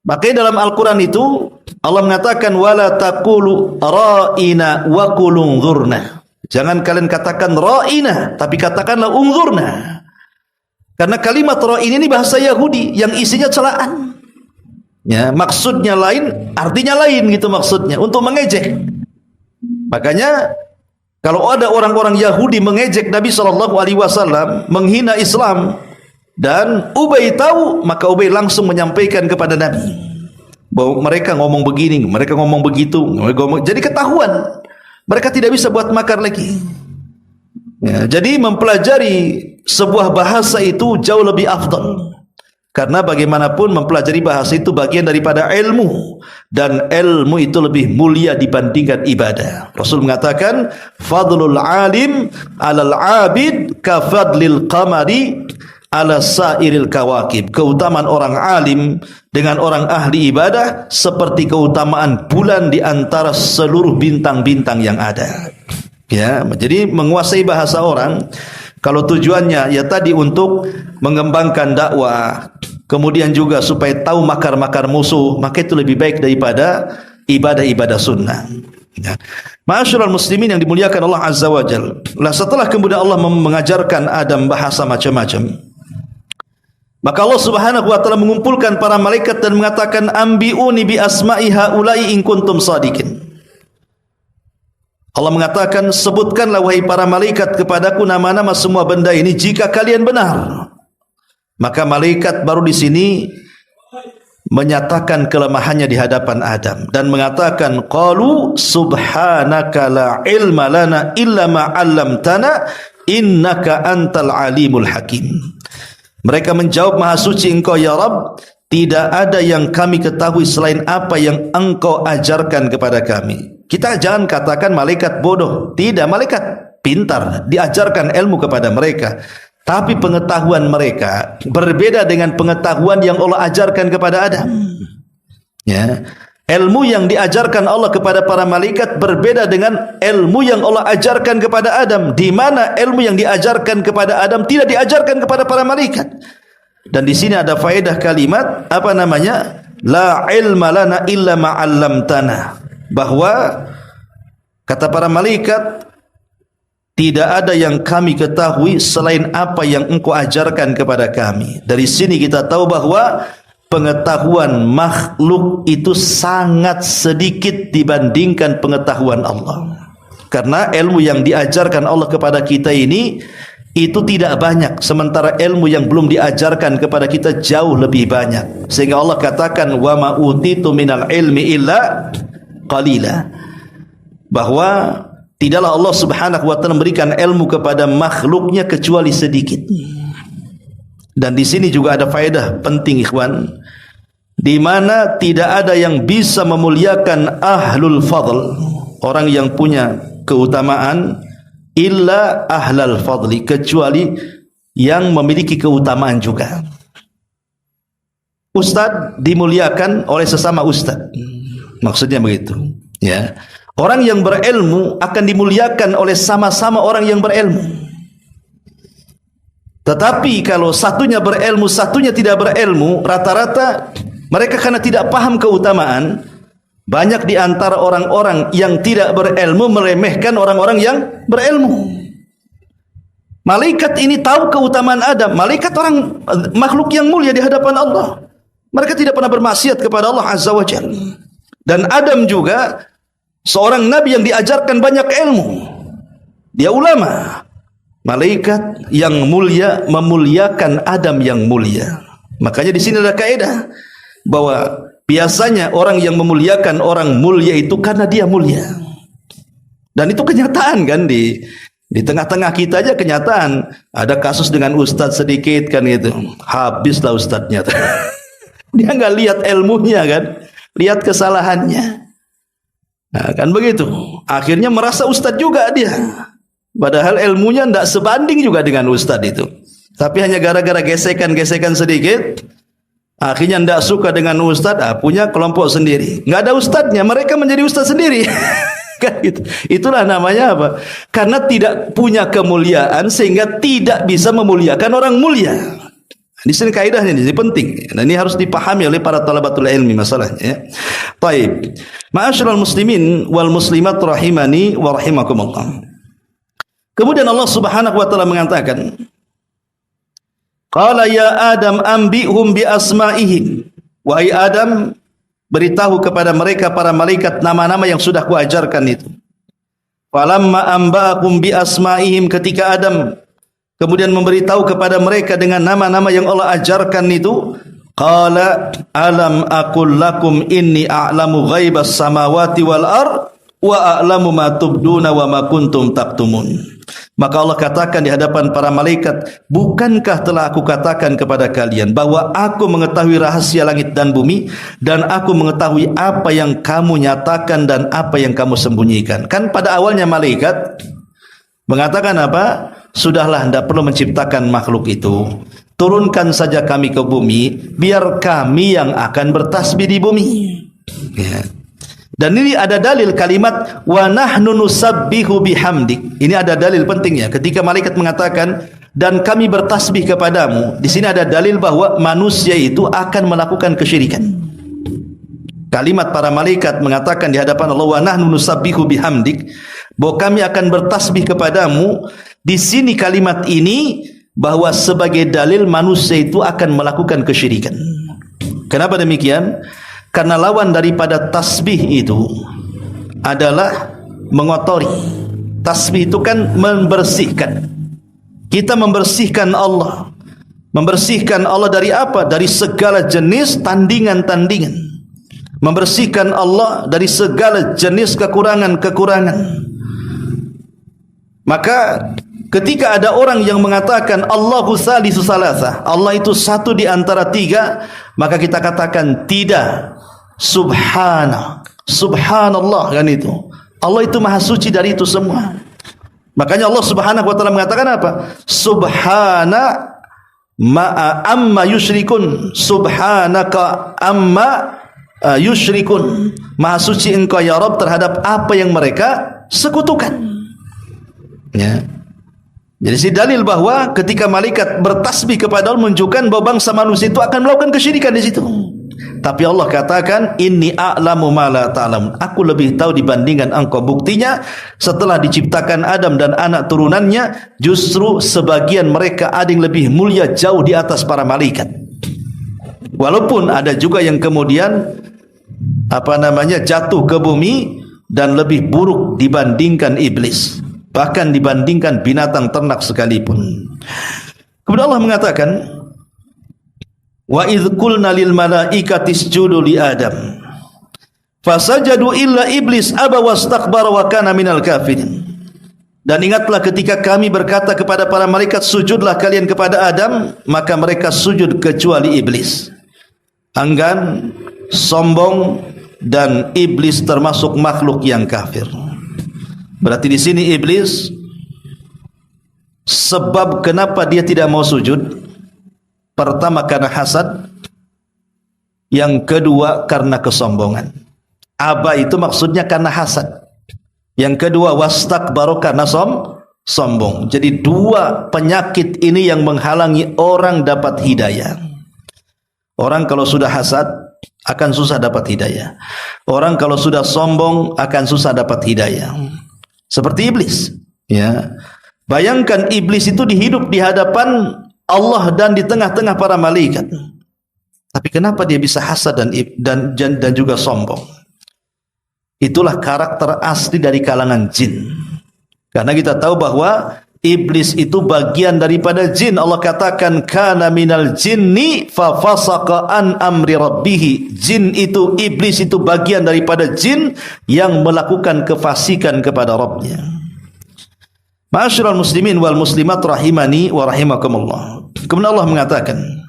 Makanya dalam Al-Quran itu Allah mengatakan wala taqulu ra'ina wa qul unzurna. Jangan kalian katakan ra'ina, tapi katakanlah unzurna. Karena kalimat ra'ina ini bahasa Yahudi yang isinya celaan. Ya, maksudnya lain, artinya lain gitu maksudnya, untuk mengejek. Makanya kalau ada orang-orang Yahudi mengejek Nabi SAW, menghina Islam, dan Ubay tahu, maka Ubay langsung menyampaikan kepada Nabi bahwa mereka ngomong begini, mereka ngomong begitu, jadi ketahuan. Mereka tidak bisa buat makar lagi. Ya, jadi mempelajari sebuah bahasa itu jauh lebih afdal. Karena bagaimanapun mempelajari bahasa itu bagian daripada ilmu, dan ilmu itu lebih mulia dibandingkan ibadah. Rasul mengatakan fadlul alim 'alal 'abid ka fadlil qamari 'ala sairil kawakib. Keutamaan orang alim dengan orang ahli ibadah seperti keutamaan bulan di antara seluruh bintang-bintang yang ada. Ya, jadi menguasai bahasa orang, kalau tujuannya ya tadi untuk mengembangkan dakwah, kemudian juga supaya tahu makar-makar musuh, maka itu lebih baik daripada ibadah-ibadah sunnah. Ya. Ma'asyiral muslimin yang dimuliakan Allah Azza wa Jalla. Setelah kemudian Allah mengajarkan Adam bahasa macam-macam, maka Allah Subhanahu wa taala mengumpulkan para malaikat dan mengatakan ambiuni bi asma'i haula'i in kuntum shadiqin. Allah mengatakan, sebutkanlah wahai para malaikat kepadaku nama-nama semua benda ini jika kalian benar. Maka malaikat baru di sini menyatakan kelemahannya di hadapan Adam dan mengatakan, qalu subhanaka la ilma lana illa ma 'allamtana innaka antal alimul hakim. Mereka menjawab, maha suci engkau ya Rabb, tidak ada yang kami ketahui selain apa yang engkau ajarkan kepada kami. Kita jangan katakan malaikat bodoh, tidak, malaikat pintar, diajarkan ilmu kepada mereka. Tapi pengetahuan mereka berbeda dengan pengetahuan yang Allah ajarkan kepada Adam. Ya. Ilmu yang diajarkan Allah kepada para malaikat berbeda dengan ilmu yang Allah ajarkan kepada Adam, di mana ilmu yang diajarkan kepada Adam tidak diajarkan kepada para malaikat. Dan di sini ada faedah kalimat apa namanya? La ilma lana illa ma 'allamtana. Bahwa kata para malaikat, tidak ada yang kami ketahui selain apa yang engkau ajarkan kepada kami. Dari sini kita tahu bahwa pengetahuan makhluk itu sangat sedikit dibandingkan pengetahuan Allah. Karena ilmu yang diajarkan Allah kepada kita ini itu tidak banyak, sementara ilmu yang belum diajarkan kepada kita jauh lebih banyak. Sehingga Allah katakan, wa ma utitu minal ilmi illa qalila. Bahwa tidaklah Allah Subhanahu wa taala memberikan ilmu kepada makhluknya kecuali sedikit. Dan di sini juga ada faedah penting ikhwan, di mana tidak ada yang bisa memuliakan ahlul fadl, orang yang punya keutamaan, illa ahlal fadli, kecuali yang memiliki keutamaan juga. Ustadz dimuliakan oleh sesama ustadz, maksudnya begitu, ya. Orang yang berilmu akan dimuliakan oleh sama-sama orang yang berilmu. Tetapi kalau satunya berilmu, satunya tidak berilmu, rata-rata mereka karena tidak paham keutamaan, banyak di antara orang-orang yang tidak berilmu meremehkan orang-orang yang berilmu. Malaikat ini tahu keutamaan Adam. Malaikat orang makhluk yang mulia di hadapan Allah. Mereka tidak pernah bermaksiat kepada Allah Azza wa Jalla. Dan Adam juga seorang nabi yang diajarkan banyak ilmu. Dia ulama. Malaikat yang mulia memuliakan Adam yang mulia. Makanya di sini ada kaidah bahwa biasanya orang yang memuliakan orang mulia itu karena dia mulia. Dan itu kenyataan kan, di tengah-tengah kita aja kenyataan. Ada kasus dengan ustadz sedikit kan gitu, habislah ustadznya. Dia nggak lihat ilmunya kan, lihat kesalahannya. Nah, kan begitu. Akhirnya merasa ustadz juga dia. Padahal ilmunya tidak sebanding juga dengan ustadz itu. Tapi hanya gara-gara gesekan-gesekan sedikit, akhirnya tidak suka dengan ustadz, punya kelompok sendiri. Nggak ada ustadznya, mereka menjadi ustadz sendiri. Kan gitu. Itulah namanya apa? Karena tidak punya kemuliaan sehingga tidak bisa memuliakan orang mulia. Di sini kaidahnya, ini penting. Dan ini harus dipahami oleh para talabatul ilmi masalahnya. Ya. Baik. Ma'asyiral muslimin wal muslimat rahimani wa rahimakumullah. Kemudian Allah Subhanahu wa taala mengatakan, qala ya Adam anbi'hum bi asma'ihim. Wahai Adam, beritahu kepada mereka para malaikat nama-nama yang sudah kuajarkan itu. Falamma anba'akum bi asma'ihim, ketika Adam kemudian memberitahu kepada mereka dengan nama-nama yang Allah ajarkan itu, qala alam aqul lakum inni a'lamu ghaibas samawati wal ard wa a'lamu ma tubduna wa ma kuntum taktumun. Maka Allah katakan di hadapan para malaikat, bukankah telah aku katakan kepada kalian bahwa aku mengetahui rahasia langit dan bumi, dan aku mengetahui apa yang kamu nyatakan dan apa yang kamu sembunyikan. Kan pada awalnya malaikat mengatakan apa? Sudahlah, tidak perlu menciptakan makhluk itu, turunkan saja kami ke bumi, biar kami yang akan bertasbih di bumi. Ya. Dan ini ada dalil kalimat wa nahnu nusabbihu bihamdik. Ini ada dalil pentingnya ketika malaikat mengatakan dan kami bertasbih kepadamu. Di sini ada dalil bahwa manusia itu akan melakukan kesyirikan. Kalimat para malaikat mengatakan di hadapan Allah wa nahnu nusabbihu bihamdik, bahwa kami akan bertasbih kepadamu. Di sini kalimat ini bahwa sebagai dalil manusia itu akan melakukan kesyirikan. Kenapa demikian? Karena lawan daripada tasbih itu adalah mengotori. Tasbih itu kan membersihkan. Kita membersihkan Allah. Membersihkan Allah dari apa? Dari segala jenis tandingan-tandingan. Membersihkan Allah dari segala jenis kekurangan-kekurangan. Maka ketika ada orang yang mengatakan Allahu salisu salasa, Allah itu satu di antara tiga, maka kita katakan tidak. Subhanallah kan itu. Allah itu maha suci dari itu semua. Makanya Allah Subhanahu wa taala mengatakan apa? Subhana amma yusyrikun. Subhanaka amma yusyrikun. Maha suci engkau ya Rabb terhadap apa yang mereka sekutukan. Ya. Jadi si dalil bahwa ketika malaikat bertasbih kepada Allah menunjukkan bahwa bangsa manusia itu akan melakukan kesyirikan di situ. Tapi Allah katakan, inni a'lamu ma la ta'lamun. Aku lebih tahu dibandingkan engkau. Buktinya setelah diciptakan Adam dan anak turunannya, justru sebagian mereka ada yang lebih mulia jauh di atas para malaikat. Walaupun ada juga yang kemudian jatuh ke bumi dan lebih buruk dibandingkan iblis, bahkan dibandingkan binatang ternak sekalipun. Kemudian Allah mengatakan, wa idh qulna lil malaikati isjudu li Adam fasajadu illa iblis aba wastakbara wa kana minal kafirin. Dan ingatlah ketika kami berkata kepada para malaikat, sujudlah kalian kepada Adam, maka mereka sujud kecuali iblis. Enggan, sombong, dan iblis termasuk makhluk yang kafir. Berarti di sini iblis, sebab kenapa dia tidak mau sujud, pertama karena hasad, yang kedua karena kesombongan. Aba itu maksudnya karena hasad. Yang kedua wastakbaru karena sombong. Jadi dua penyakit ini yang menghalangi orang dapat hidayah. Orang kalau sudah hasad akan susah dapat hidayah. Orang kalau sudah sombong akan susah dapat hidayah. Seperti iblis. Ya. Bayangkan iblis itu hidup di hadapan Allah dan di tengah-tengah para malaikat. Tapi kenapa dia bisa hasad dan juga sombong? Itulah karakter asli dari kalangan jin. Karena kita tahu bahwa iblis itu bagian daripada jin. Allah katakan kana minal jinni fa fasaqa an amri rabbih. Jin itu, iblis itu bagian daripada jin yang melakukan kefasikan kepada Rabbnya. Ma'asyiral muslimin wal muslimat rahimani wa rahimakumullah. Kemudian Allah mengatakan,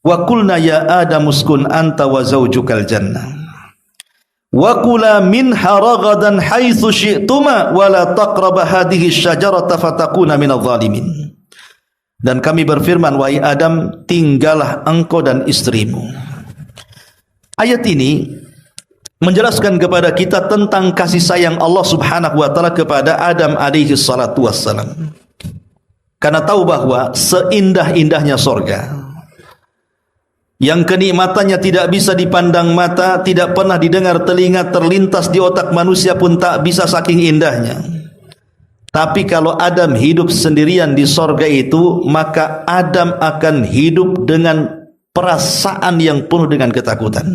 wa qulna ya Adam uskun anta wa zaujukal jannah wa kula minha ragadan haitsu syi'tuma wa la taqraba hadhihi syajarata fatakuna minadh dhalimin. Dan kami berfirman, wahai Adam, tinggallah engkau dan istrimu. Ayat ini menjelaskan kepada kita tentang kasih sayang Allah Subhanahu wa taala kepada Adam alaihi salatu wassalam. Karena tahu bahwa seindah-indahnya sorga, yang kenikmatannya tidak bisa dipandang mata, tidak pernah didengar telinga, terlintas di otak manusia pun tak bisa saking indahnya. Tapi kalau Adam hidup sendirian di sorga itu, maka Adam akan hidup dengan perasaan yang penuh dengan ketakutan.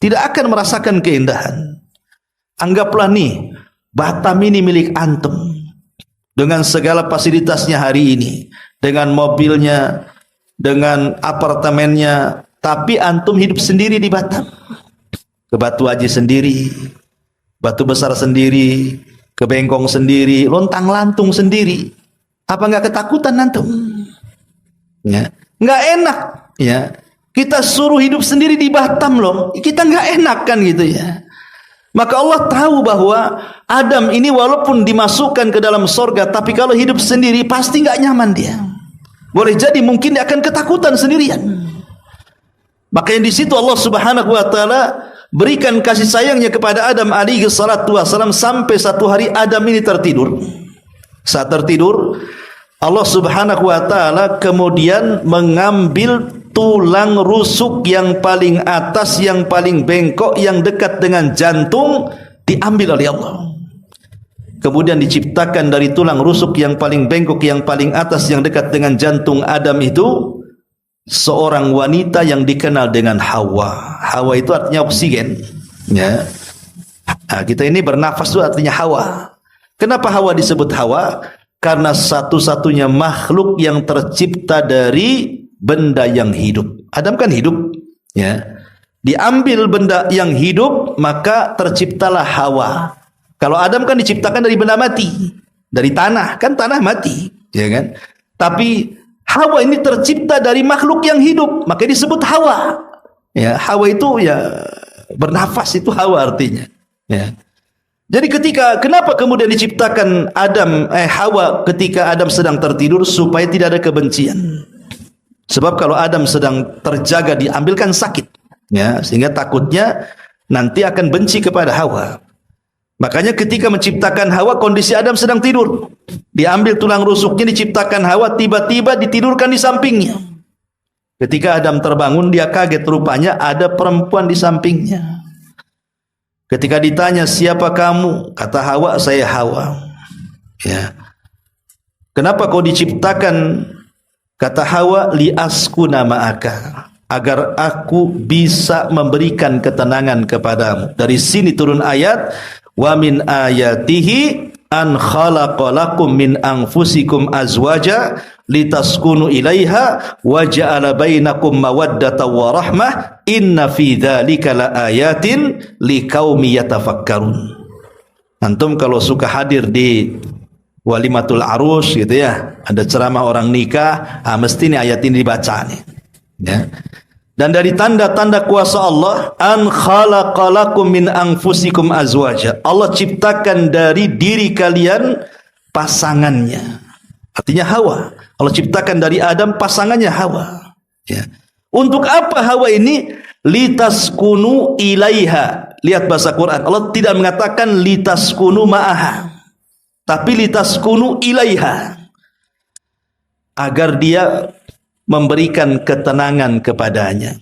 Tidak akan merasakan keindahan. Anggaplah nih, Batam ini milik antum, dengan segala fasilitasnya hari ini, dengan mobilnya, dengan apartemennya, tapi antum hidup sendiri di Batam. Ke Batu Haji sendiri, Batu Besar sendiri, ke Bengkong sendiri, Lontang Lantung sendiri. Apa enggak ketakutan antum? Ya, enggak enak, ya. Kita suruh hidup sendiri di Batam loh. Kita enggak enak kan gitu ya. Maka Allah tahu bahwa Adam ini walaupun dimasukkan ke dalam sorga, tapi kalau hidup sendiri pasti enggak nyaman dia. Boleh jadi mungkin dia akan ketakutan sendirian. Maka yang di situ Allah Subhanahu wa taala berikan kasih sayangnya kepada Adam alaihi salatu wasallam sampai satu hari Adam ini tertidur. Saat tertidur, Allah Subhanahu wa taala kemudian mengambil tulang rusuk yang paling atas, yang paling bengkok, yang dekat dengan jantung, diambil oleh Allah. Kemudian diciptakan dari tulang rusuk yang paling bengkok, yang paling atas, yang dekat dengan jantung Adam itu seorang wanita yang dikenal dengan Hawa. Hawa itu artinya oksigen, ya. Nah, kita ini bernafas itu artinya Hawa. Kenapa Hawa disebut Hawa? Karena satu-satunya makhluk yang tercipta dari benda yang hidup. Adam kan hidup, ya. Diambil benda yang hidup, maka terciptalah Hawa. Kalau Adam kan diciptakan dari benda mati, dari tanah, kan tanah mati, ya kan? Tapi Hawa ini tercipta dari makhluk yang hidup, maka disebut Hawa. Ya, Hawa itu ya bernafas, itu Hawa artinya. Ya. Jadi kenapa kemudian diciptakan Hawa ketika Adam sedang tertidur supaya tidak ada kebencian. Sebab kalau Adam sedang terjaga diambilkan sakit, ya, sehingga takutnya nanti akan benci kepada Hawa. Makanya ketika menciptakan Hawa, kondisi Adam sedang tidur, diambil tulang rusuknya, diciptakan Hawa, tiba-tiba ditidurkan di sampingnya. Ketika Adam terbangun, dia kaget, rupanya ada perempuan di sampingnya. Ketika ditanya, siapa kamu? Kata Hawa, saya Hawa. Ya. Kenapa kau diciptakan? Kata Hawa, liaskuna ma'aka, agar aku bisa memberikan ketenangan kepadamu. Dari sini turun ayat, wa min ayatihi an khalaqalakum min anfusikum azwaja litaskunu ilaiha wa ja'ala bainakum mawaddatan wa rahmah inna fi dzalika laayatin liqaumi yatafakkarun. Antum kalau suka hadir di walimatul arus gitu ya, ada ceramah orang nikah, mesti nih ayat ini dibaca nih, ya. Dan dari tanda-tanda kuasa Allah, an khalaqalakum min anfusikum azwaja, Allah ciptakan dari diri kalian pasangannya, artinya Hawa. Allah ciptakan dari Adam pasangannya Hawa, ya. Untuk apa Hawa ini? Litaskunu ilaiha. Lihat bahasa Quran, Allah tidak mengatakan litaskunu ma'aha, tapi litaskunu ilaiha, agar dia memberikan ketenangan kepadanya.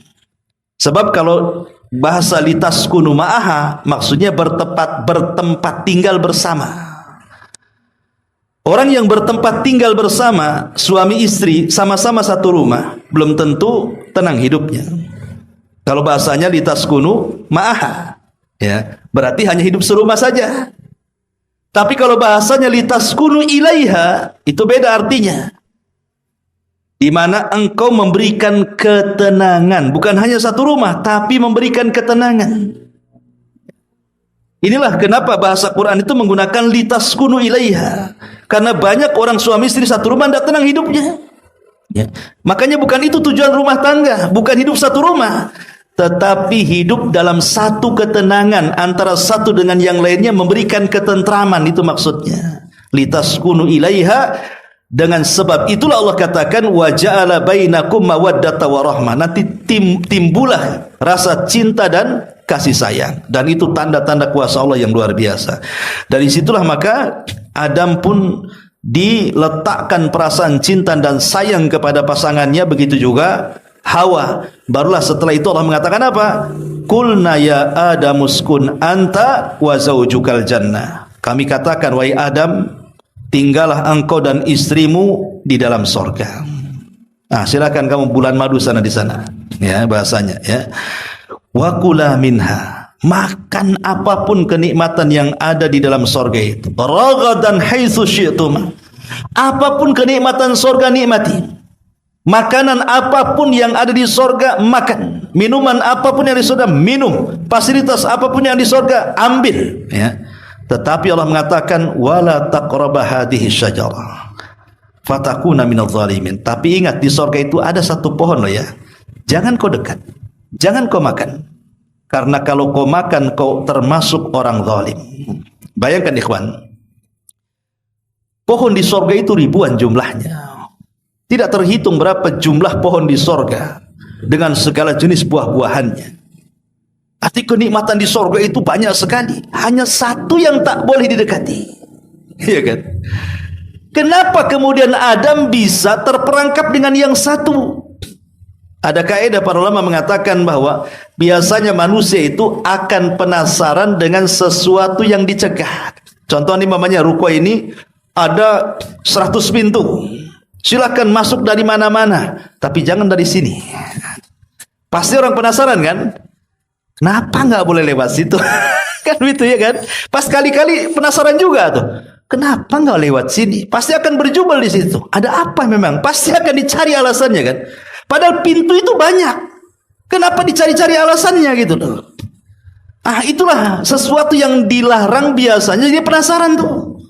Sebab kalau bahasa litaskunu ma'aha maksudnya bertempat tinggal bersama. Orang yang bertempat tinggal bersama, suami istri sama-sama satu rumah, belum tentu tenang hidupnya. Kalau bahasanya litaskunu ma'aha, ya, berarti hanya hidup serumah saja. Tapi kalau bahasanya litaskunu ilaiha, itu beda artinya. Di mana engkau memberikan ketenangan, bukan hanya satu rumah, tapi memberikan ketenangan. Inilah kenapa bahasa Quran itu menggunakan litaskunu ilaiha, karena banyak orang suami istri satu rumah tidak tenang hidupnya, ya. Makanya bukan itu tujuan rumah tangga, bukan hidup satu rumah, tetapi hidup dalam satu ketenangan antara satu dengan yang lainnya, memberikan ketentraman, itu maksudnya litaskunu ilaiha. Dengan sebab itulah Allah katakan wa ja'ala bainakum mawaddata wa rahmah, nanti timbullah rasa cinta dan kasih sayang, dan itu tanda-tanda kuasa Allah yang luar biasa. Dari situlah maka Adam pun diletakkan perasaan cinta dan sayang kepada pasangannya, begitu juga Hawa. Barulah setelah itu Allah mengatakan apa? Qulna ya Adamuskun anta wa zaujukal jannah. Kami katakan, wahai Adam, tinggallah engkau dan istrimu di dalam sorga. Nah, silakan kamu bulan madu sana di sana, ya bahasanya, ya. Wa kula minha, makan apapun kenikmatan yang ada di dalam sorga itu. Ragadan haitsu syi'tum, apapun kenikmatan sorga nikmati. Makanan apapun yang ada di sorga makan, minuman apapun yang di sorga minum, fasilitas apapun yang di sorga ambil, ya. Tetapi Allah mengatakan wala taqraba hadhihi syajarah fatakuna minadh dhalimin. Tapi ingat, di sorga itu ada satu pohon loh, ya. Jangan kau dekat, jangan kau makan, karena kalau kau makan kau termasuk orang zalim. Bayangkan ikhwan, pohon di sorga itu ribuan jumlahnya, tidak terhitung berapa jumlah pohon di sorga dengan segala jenis buah-buahannya. Arti kenikmatan di sorga itu banyak sekali, hanya satu yang tak boleh didekati, iya kan? Kenapa kemudian Adam bisa terperangkap dengan yang satu? Ada kaidah para ulama mengatakan bahwa biasanya manusia itu akan penasaran dengan sesuatu yang dicegah. Contoh ini mamanya ruko ini ada 100 pintu, silakan masuk dari mana-mana, tapi jangan dari sini. Pasti orang penasaran kan? Kenapa nggak boleh lewat situ? Kan gitu ya kan? Pas kali-kali penasaran juga tuh. Kenapa nggak lewat sini? Pasti akan berjubel di situ. Ada apa memang? Pasti akan dicari alasannya kan? Padahal pintu itu banyak. Kenapa dicari-cari alasannya gitu loh? Ah, itulah sesuatu yang dilarang biasanya dia penasaran tuh.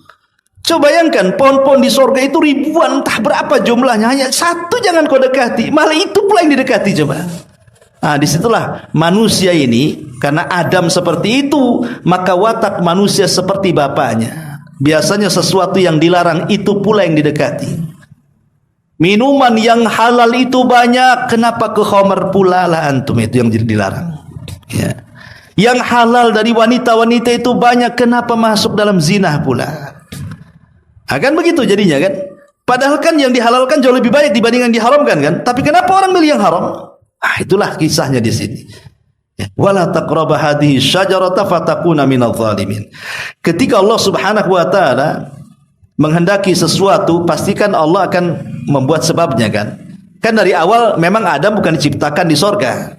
Coba bayangkan pohon-pohon di sorga itu ribuan, entah berapa jumlahnya, hanya satu jangan kau dekati, malah itu pula yang didekati. Coba. Ah, disitulah manusia ini, karena Adam seperti itu, maka watak manusia seperti bapaknya. Biasanya sesuatu yang dilarang itu pula yang didekati. Minuman yang halal itu banyak, kenapa ke khamar pula lah antum, itu yang dilarang. Ya. Yang halal dari wanita-wanita itu banyak, kenapa masuk dalam zina pula? Akan begitu jadinya kan? Padahal kan yang dihalalkan jauh lebih banyak dibanding yang diharamkan kan? Tapi kenapa orang milih yang haram? Ah, itulah kisahnya di sini. Wala taqrabu hadhihi syajarata fatakuna minadh dhalimin. Ketika Allah Subhanahu wa taala menghendaki sesuatu, pastikan Allah akan membuat sebabnya kan? Kan dari awal memang Adam bukan diciptakan di sorga.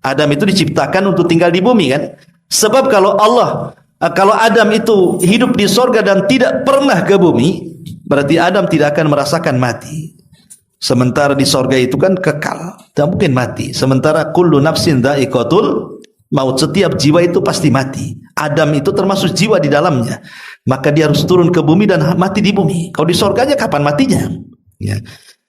Adam itu diciptakan untuk tinggal di bumi kan? Sebab kalau Adam itu hidup di sorga dan tidak pernah ke bumi, berarti Adam tidak akan merasakan mati. Sementara di sorga itu kan kekal, tidak mungkin mati. Sementara kullu nafsin dha'iqatul maut, setiap jiwa itu pasti mati. Adam itu termasuk jiwa di dalamnya, maka dia harus turun ke bumi dan mati di bumi. Kalau di sorganya kapan matinya? Ya.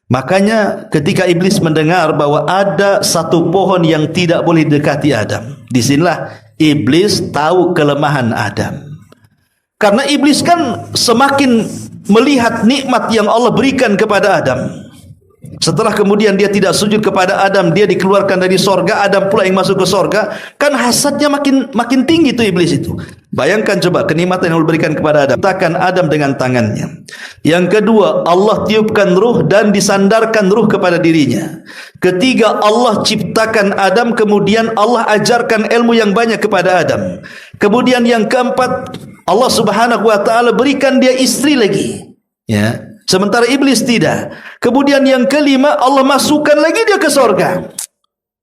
Makanya ketika iblis mendengar bahwa ada satu pohon yang tidak boleh dekati Adam, disinilah iblis tahu kelemahan Adam. Karena iblis kan semakin melihat nikmat yang Allah berikan kepada Adam. Setelah kemudian dia tidak sujud kepada Adam, dia dikeluarkan dari sorga, Adam pula yang masuk ke sorga, kan hasadnya makin tinggi tuh iblis itu. Bayangkan coba kenikmatan yang Allah berikan kepada Adam. Takkan Adam dengan tangannya. Yang kedua, Allah tiupkan ruh dan disandarkan ruh kepada dirinya. Ketiga, Allah ciptakan Adam, kemudian Allah ajarkan ilmu yang banyak kepada Adam. Kemudian yang keempat, Allah Subhanahu wa taala berikan dia istri lagi. Ya. Sementara iblis tidak. Kemudian yang kelima, Allah masukkan lagi dia ke sorga.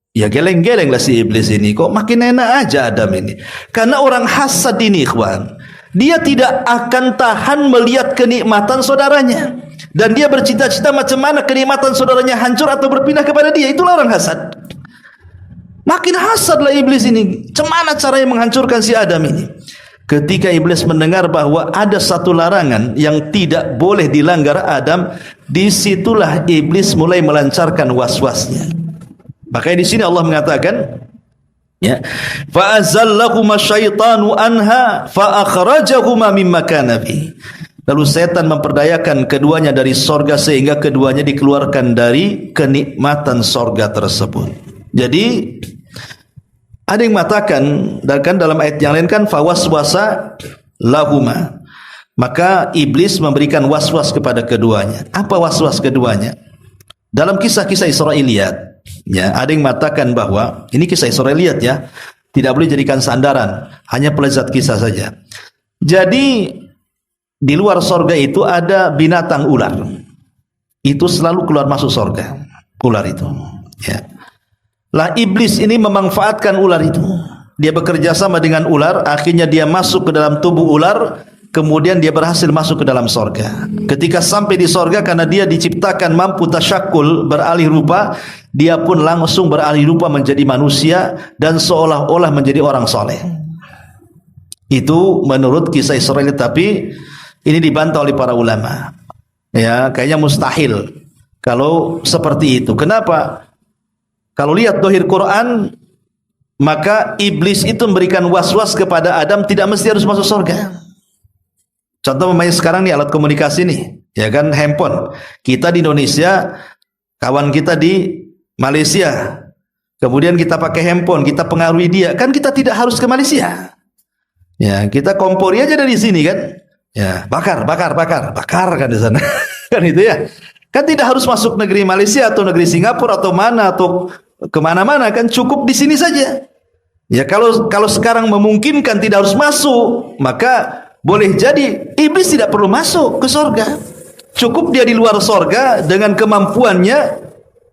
Ya geleng-geleng lah si iblis ini. Kok makin enak aja Adam ini. Karena orang hasad ini ikhwan, dia tidak akan tahan melihat kenikmatan saudaranya. Dan dia bercita-cita macam mana kenikmatan saudaranya hancur atau berpindah kepada dia. Itulah orang hasad. Makin hasad lah iblis ini. Macam mana caranya menghancurkan si Adam ini? Ketika iblis mendengar bahwa ada satu larangan yang tidak boleh dilanggar Adam, disitulah iblis mulai melancarkan was-wasnya. Makanya di sini Allah mengatakan, ya, fa azallahuma syaitanu anha fa akhrajahuma mimma kana fi. Lalu setan memperdayakan keduanya dari sorga sehingga keduanya dikeluarkan dari kenikmatan sorga tersebut. Jadi ada yang mengatakan, dan kan dalam ayat yang lain kan fawaswasa lahuma, maka iblis memberikan waswas kepada keduanya. Apa waswas keduanya? Dalam kisah-kisah Israiliyat, ya, ada yang mengatakan bahwa ini kisah Israiliyat ya, tidak boleh jadikan sandaran, hanya pelezat kisah saja. Jadi di luar sorga itu ada binatang ular. Itu selalu keluar masuk sorga, ular itu. Ya. Lah iblis ini memanfaatkan ular itu. Dia bekerja sama dengan ular, akhirnya dia masuk ke dalam tubuh ular, kemudian dia berhasil masuk ke dalam sorga. Ketika sampai di sorga, karena dia diciptakan mampu tasyakul, beralih rupa, dia pun langsung beralih rupa menjadi manusia dan seolah-olah menjadi orang soleh. Itu menurut kisah Israel, tapi ini dibantah oleh para ulama. Ya, kayaknya mustahil kalau seperti itu. Kenapa? Kalau lihat dohir Quran, maka iblis itu memberikan was-was kepada Adam, tidak mesti harus masuk surga. Contoh memangnya sekarang nih alat komunikasi nih, ya kan, handphone. Kita di Indonesia, kawan kita di Malaysia, kemudian kita pakai handphone, kita pengaruhi dia, kan kita tidak harus ke Malaysia. Ya, kita kompori aja dari sini kan. Ya, bakar kan di sana. Kan itu ya. Kan tidak harus masuk negeri Malaysia atau negeri Singapura atau mana atau kemana-mana, kan cukup di sini saja. Ya kalau sekarang memungkinkan tidak harus masuk, maka boleh jadi iblis tidak perlu masuk ke sorga. Cukup dia di luar sorga dengan kemampuannya,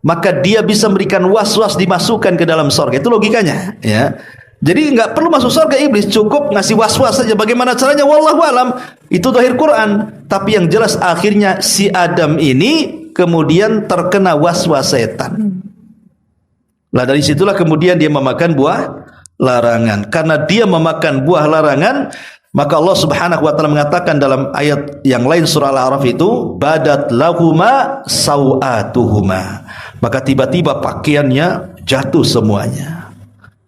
maka dia bisa memberikan was-was dimasukkan ke dalam sorga. Itu logikanya. Ya. Jadi nggak perlu masuk surga iblis, cukup ngasih was-was saja. Bagaimana caranya? Wallahu alam. Itu zahir Quran. Tapi yang jelas akhirnya si Adam ini kemudian terkena was-was setan. Lah dari situlah kemudian dia memakan buah larangan. Karena dia memakan buah larangan, maka Allah Subhanahu wa taala mengatakan dalam ayat yang lain surah Al-A'raf itu, badat lahuma sawatuhuma. Maka tiba-tiba pakaiannya jatuh semuanya.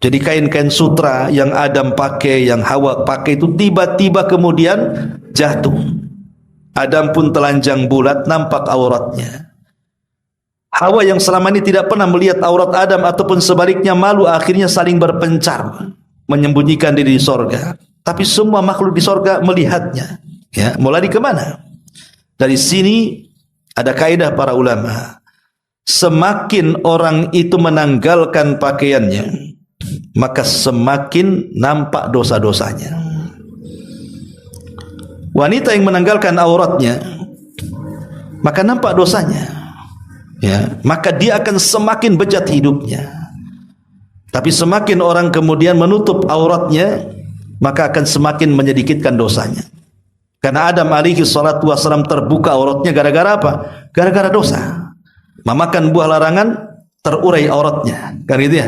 Jadi kain-kain sutra yang Adam pakai, yang Hawa pakai itu tiba-tiba kemudian jatuh. Adam pun telanjang bulat, nampak auratnya. Hawa yang selama ini tidak pernah melihat aurat Adam ataupun sebaliknya malu, akhirnya saling berpencar, menyembunyikan diri di sorga. Tapi semua makhluk di sorga melihatnya. Ya, mau lari kemana? Dari sini ada kaidah para ulama. Semakin orang itu menanggalkan pakaiannya, maka semakin nampak dosa-dosanya. Wanita yang menanggalkan auratnya, maka nampak dosanya. Ya, maka dia akan semakin bejat hidupnya. Tapi semakin orang kemudian menutup auratnya, maka akan semakin menyedikitkan dosanya. Karena Adam alaihi salatu wassalam terbuka auratnya gara-gara apa? Gara-gara dosa. Memakan buah larangan, terurai auratnya. Kan gitu ya.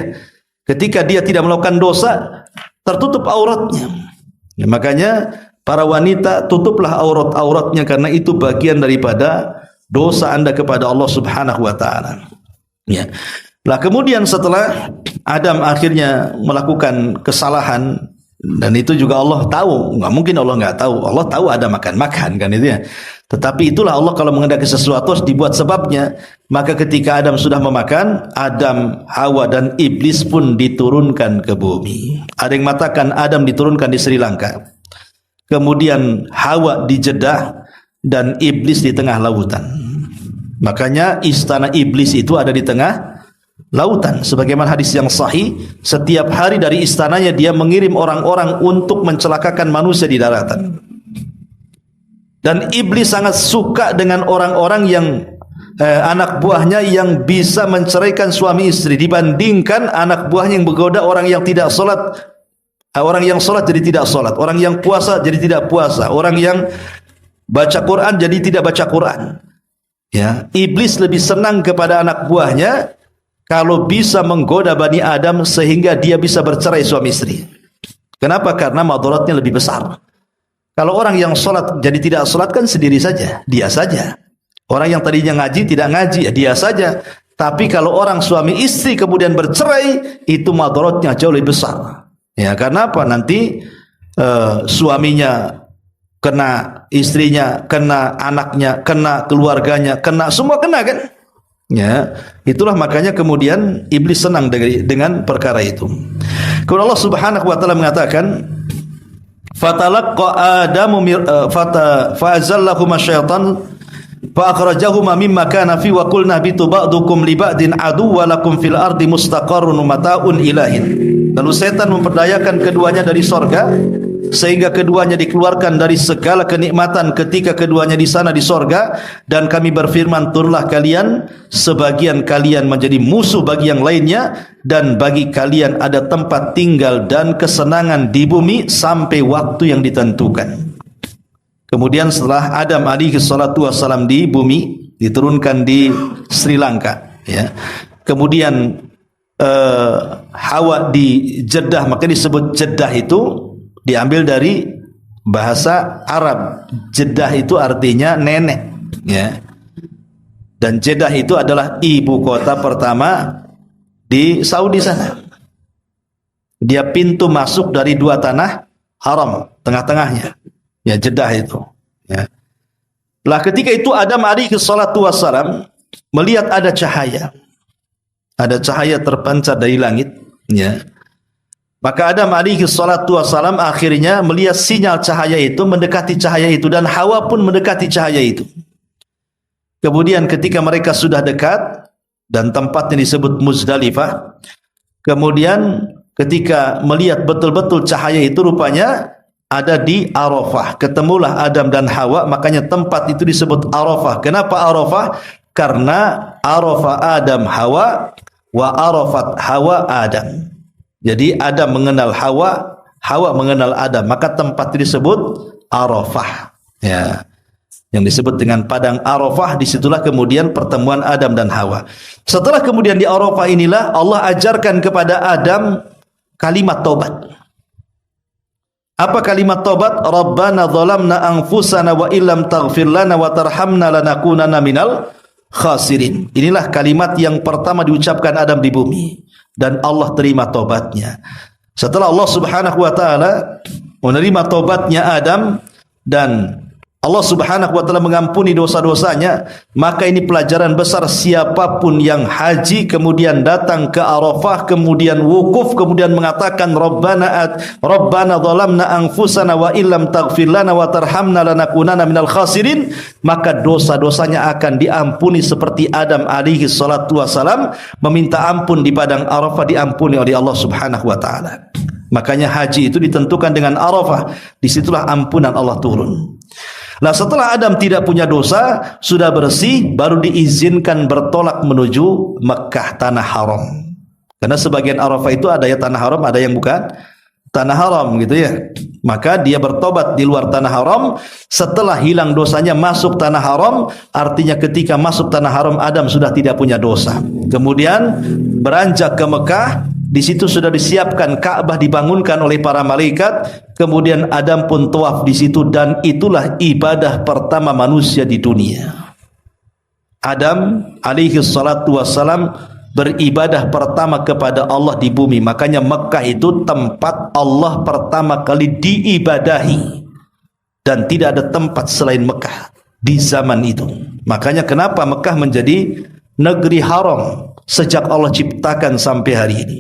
Ketika dia tidak melakukan dosa, tertutup auratnya. Ya, makanya para wanita, tutuplah aurat-auratnya, karena itu bagian daripada dosa Anda kepada Allah Subhanahu wa taala. Ya. Lah kemudian setelah Adam akhirnya melakukan kesalahan, dan itu juga Allah tahu, nggak mungkin Allah nggak tahu. Allah tahu Adam akan makan, kan itu ya. Tetapi itulah Allah kalau menghendaki sesuatu harus dibuat sebabnya. Maka ketika Adam sudah memakan, Adam, Hawa dan iblis pun diturunkan ke bumi. Ada yang mengatakan Adam diturunkan di Sri Lanka, kemudian Hawa di Jeddah, dan iblis di tengah lautan. Makanya istana iblis itu ada di tengah lautan. Sebagaimana hadis yang sahih, setiap hari dari istananya dia mengirim orang-orang untuk mencelakakan manusia di daratan. Dan iblis sangat suka dengan orang-orang yang anak buahnya yang bisa menceraikan suami istri, dibandingkan anak buahnya yang menggoda orang yang tidak sholat. Orang yang sholat jadi tidak sholat, orang yang puasa jadi tidak puasa, orang yang baca Quran jadi tidak baca Quran. Ya, iblis lebih senang kepada anak buahnya kalau bisa menggoda Bani Adam sehingga dia bisa bercerai suami istri. Kenapa? Karena madaratnya lebih besar. Kalau orang yang sholat jadi tidak sholat kan sendiri saja, dia saja. Orang yang tadinya ngaji tidak ngaji, ya dia saja. Tapi kalau orang suami istri kemudian bercerai, itu madaratnya jauh lebih besar. Ya, karena apa? Nanti suaminya kena, istrinya kena, anaknya kena, keluarganya kena, semua kena kan? Ya, itulah makanya kemudian iblis senang dengan perkara itu. Kemudian Allah Subhanahu wa taala mengatakan, fatalaqqa adamu fa'azallahuma syaitan fa'akhrajahuma mimma kana fi wa qulna bitu ba'dukum li ba'din aduwwa lakum fil ardi mustaqarrun mataun ilahin. Lalu setan memperdayakan keduanya dari sorga, sehingga keduanya dikeluarkan dari segala kenikmatan ketika keduanya di sana di sorga. Dan kami berfirman, turunlah kalian, sebagian kalian menjadi musuh bagi yang lainnya, dan bagi kalian ada tempat tinggal dan kesenangan di bumi sampai waktu yang ditentukan. Kemudian setelah Adam alaihi salatu wassalam di bumi, diturunkan di Sri Lanka, ya. Kemudian Hawa di Jeddah, maka disebut Jeddah itu diambil dari bahasa Arab. Jeddah itu artinya nenek, ya. Dan Jeddah itu adalah ibu kota pertama di Saudi sana. Dia pintu masuk dari dua tanah haram, tengah-tengahnya. Ya, Jeddah itu, ya. Lah ketika itu Adam alaihi salatu wassalam melihat ada cahaya. Ada cahaya terpancar dari langit, ya. Maka Adam alaihi salatu wassalam akhirnya melihat sinyal cahaya itu, mendekati cahaya itu, dan Hawa pun mendekati cahaya itu. Kemudian ketika mereka sudah dekat, dan tempatnya disebut Muzdalifah, kemudian ketika melihat betul-betul cahaya itu rupanya ada di Arafah. Ketemulah Adam dan Hawa, makanya tempat itu disebut Arafah. Kenapa Arafah? Karena Arafah Adam Hawa wa Arafat Hawa Adam. Jadi Adam mengenal Hawa, Hawa mengenal Adam, maka tempat itu disebut Arafah. Ya. Yang disebut dengan padang Arafah, disitulah kemudian pertemuan Adam dan Hawa. Setelah kemudian di Arafah inilah Allah ajarkan kepada Adam kalimat taubat. Apa kalimat taubat? Rabbana zalamna anfusana wa illam taghfir lana wa tarhamna lanakunanna minal khasirin. Inilah kalimat yang pertama diucapkan Adam di bumi dan Allah terima taubatnya. Setelah Allah Subhanahu wa taala menerima taubatnya Adam dan Allah Subhanahu wa taala mengampuni dosa-dosanya, maka ini pelajaran besar siapapun yang haji kemudian datang ke Arafah kemudian wukuf kemudian mengatakan Rabbana zalamna anfusana wa illam taghfir lana wa tarhamna lanakunanna minal khasirin, maka dosa-dosanya akan diampuni seperti Adam alaihi salatu wasalam meminta ampun di padang Arafah, diampuni oleh Allah Subhanahu wa taala. Makanya haji itu ditentukan dengan Arafah, disitulah ampunan Allah turun. Nah, setelah Adam tidak punya dosa, sudah bersih, baru diizinkan bertolak menuju Mekah, tanah haram. Karena sebagian Arafah itu ada yang tanah haram, ada yang bukan tanah haram gitu ya. Maka dia bertobat di luar tanah haram, setelah hilang dosanya masuk tanah haram, artinya ketika masuk tanah haram Adam sudah tidak punya dosa. Kemudian beranjak ke Mekah, di situ sudah disiapkan Ka'bah, dibangunkan oleh para malaikat. Kemudian Adam pun tawaf di situ dan itulah ibadah pertama manusia di dunia. Adam alaihi salatu wassalam beribadah pertama kepada Allah di bumi. Makanya Mekah itu tempat Allah pertama kali diibadahi dan tidak ada tempat selain Mekah di zaman itu. Makanya kenapa Mekah menjadi negeri haram sejak Allah ciptakan sampai hari ini.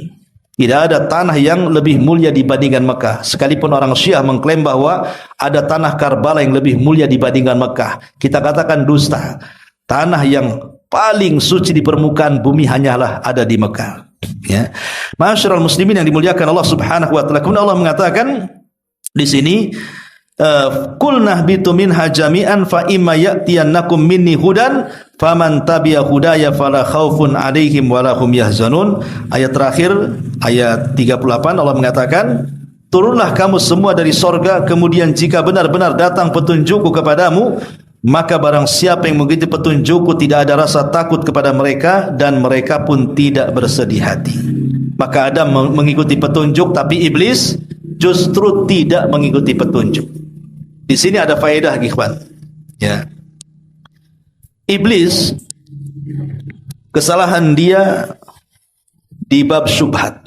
Tidak ada tanah yang lebih mulia dibandingkan Mekah. Sekalipun orang Syiah mengklaim bahwa ada tanah Karbala yang lebih mulia dibandingkan Mekah, kita katakan dusta. Tanah yang paling suci di permukaan bumi hanyalah ada di Mekah. Ya. Ma'asyiral muslimin yang dimuliakan Allah Subhanahu wa taala. Kemudian Allah mengatakan di sini, qulna bitu minha jami'an fa imma ya'tiyannakum minni hudan faman tabi'a hudaya fala khaufun 'alaihim wa lahum yahzanun. Ayat terakhir, ayat 38, Allah mengatakan, turunlah kamu semua dari sorga, kemudian jika benar-benar datang petunjukku kepadamu, maka barang siapa yang mengikuti petunjukku tidak ada rasa takut kepada mereka dan mereka pun tidak bersedih hati. Maka Adam mengikuti petunjuk, tapi iblis justru tidak mengikuti petunjuk. Di sini ada faedah, ikhwan. Ya. Iblis, kesalahan dia di bab syubhat.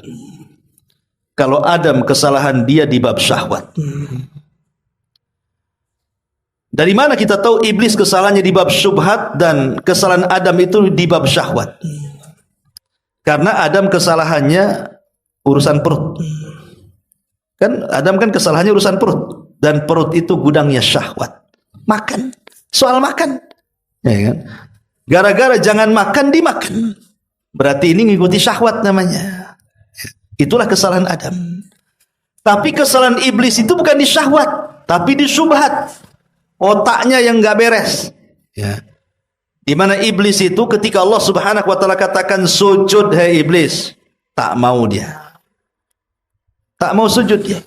Kalau Adam, kesalahan dia di bab syahwat. Dari mana kita tahu iblis kesalahannya di bab syubhat dan kesalahan Adam itu di bab syahwat? Karena Adam kesalahannya urusan perut. Kan Adam kan kesalahannya urusan perut. Dan perut itu gudangnya syahwat. Makan. Soal makan. Ya kan? Gara-gara jangan makan, dimakan. Berarti ini ngikuti syahwat namanya. Itulah kesalahan Adam. Tapi kesalahan iblis itu bukan di syahwat, tapi di syubhat. Otaknya yang gak beres. Ya. Di mana iblis itu ketika Allah Subhanahu wa taala katakan sujud, hai iblis, tak mau dia. Tak mau sujud dia.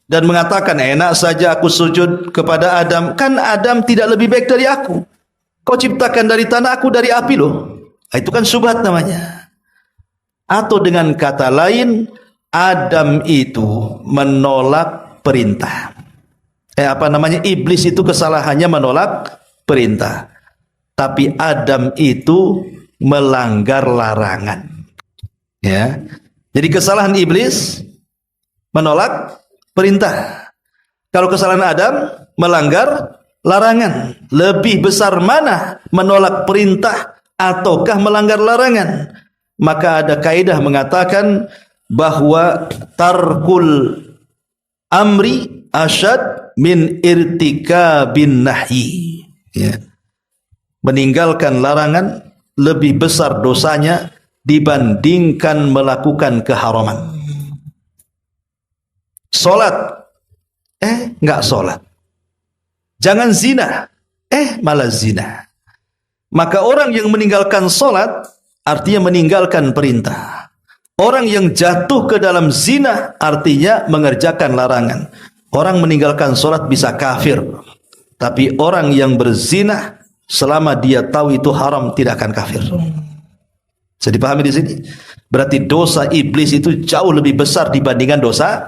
Dan mengatakan, enak saja aku sujud kepada Adam. Kan Adam tidak lebih baik dari aku. Kau ciptakan dari tanah, aku dari api loh. Itu kan syubhat namanya. Atau dengan kata lain, Adam itu menolak perintah. Iblis itu kesalahannya menolak perintah. Tapi Adam itu melanggar larangan. Ya. Jadi kesalahan iblis menolak perintah. Kalau kesalahan Adam melanggar larangan. Lebih besar mana menolak perintah ataukah melanggar larangan? Maka ada kaidah mengatakan bahwa tarkul amri asyad min irtikabin nahyi. Ya. Meninggalkan larangan lebih besar dosanya dibandingkan melakukan keharaman. Solat, enggak solat. Jangan zina, malah zina. Maka orang yang meninggalkan solat artinya meninggalkan perintah. Orang yang jatuh ke dalam zina artinya mengerjakan larangan. Orang meninggalkan solat bisa kafir. Tapi orang yang berzina selama dia tahu itu haram tidak akan kafir. Bisa dipahami di sini? Berarti dosa iblis itu jauh lebih besar dibandingkan dosa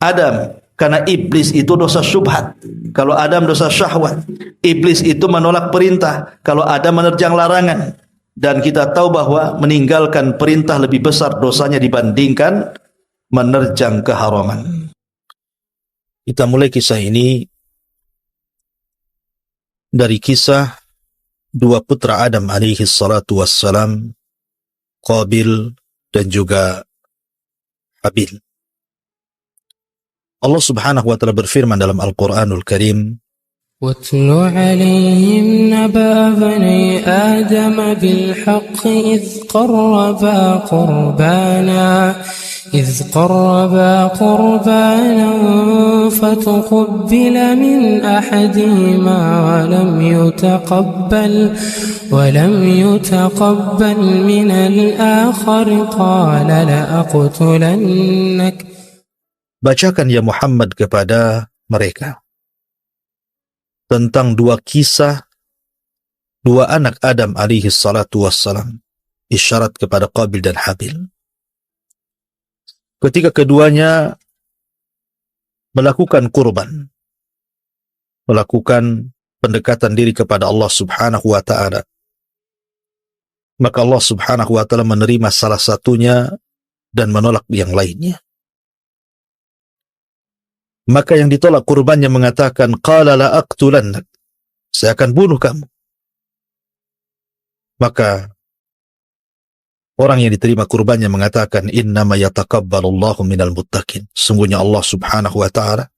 Adam. Karena iblis itu dosa syubhat. Kalau Adam dosa syahwat. Iblis itu menolak perintah. Kalau Adam menerjang larangan. Dan kita tahu bahwa meninggalkan perintah lebih besar dosanya dibandingkan menerjang keharaman. Kita mulai kisah ini dari kisah dua putra Adam alaihi salatu wassalam, Qabil dan juga Habil. Allah subhanahu wa ta'ala berfirman dalam Al-Quranul Karim,
واتل عليهم نبأ بني آدم بالحق إذ قربا قربانا فتقبل من أحدهما ولم يتقبل من الآخر قال لأقتلنك.
Bacakan ya Muhammad kepada mereka tentang dua kisah dua anak Adam alaihi salatu wassalam, isyarat kepada Qabil dan Habil. Ketika keduanya melakukan kurban, melakukan pendekatan diri kepada Allah subhanahu wa ta'ala, maka Allah subhanahu wa ta'ala menerima salah satunya dan menolak yang lainnya. Maka yang ditolak kurbannya mengatakan, qala la aqtulannak, saya akan bunuh kamu. Maka orang yang diterima kurbannya mengatakan, innama yataqabbalullahu minal muttaqin, sungguhnya Allah subhanahu wa ta'ala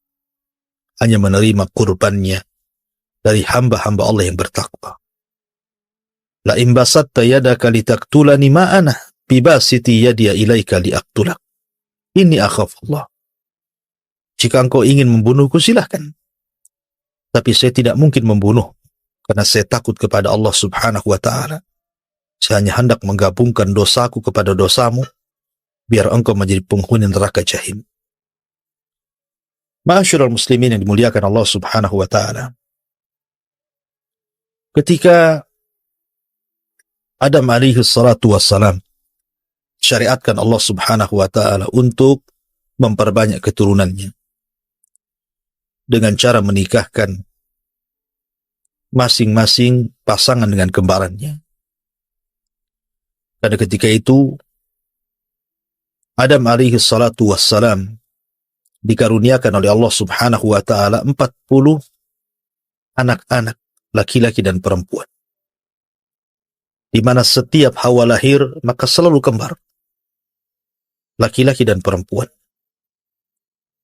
hanya menerima kurbannya dari hamba-hamba Allah yang bertakwa. La in basatta yadaka litaktulani ma ana bibasiti yadiya ilaika liaktulak inni akhafullah. Jika engkau ingin membunuhku silahkan, tapi saya tidak mungkin membunuh karena saya takut kepada Allah subhanahu wa ta'ala. Saya hanya hendak menggabungkan dosaku kepada dosamu biar engkau menjadi penghuni neraka jahim. Ma'asyiral muslimin yang dimuliakan Allah subhanahu wa ta'ala, ketika Adam alaihi salatu wassalam syariatkan Allah subhanahu wa ta'ala untuk memperbanyak keturunannya dengan cara menikahkan masing-masing pasangan dengan kembarannya. Pada ketika itu Adam alaihi salatu wassalam dikaruniakan oleh Allah subhanahu wa ta'ala 40 anak-anak laki-laki dan perempuan, di mana setiap hawa lahir maka selalu kembar, laki-laki dan perempuan.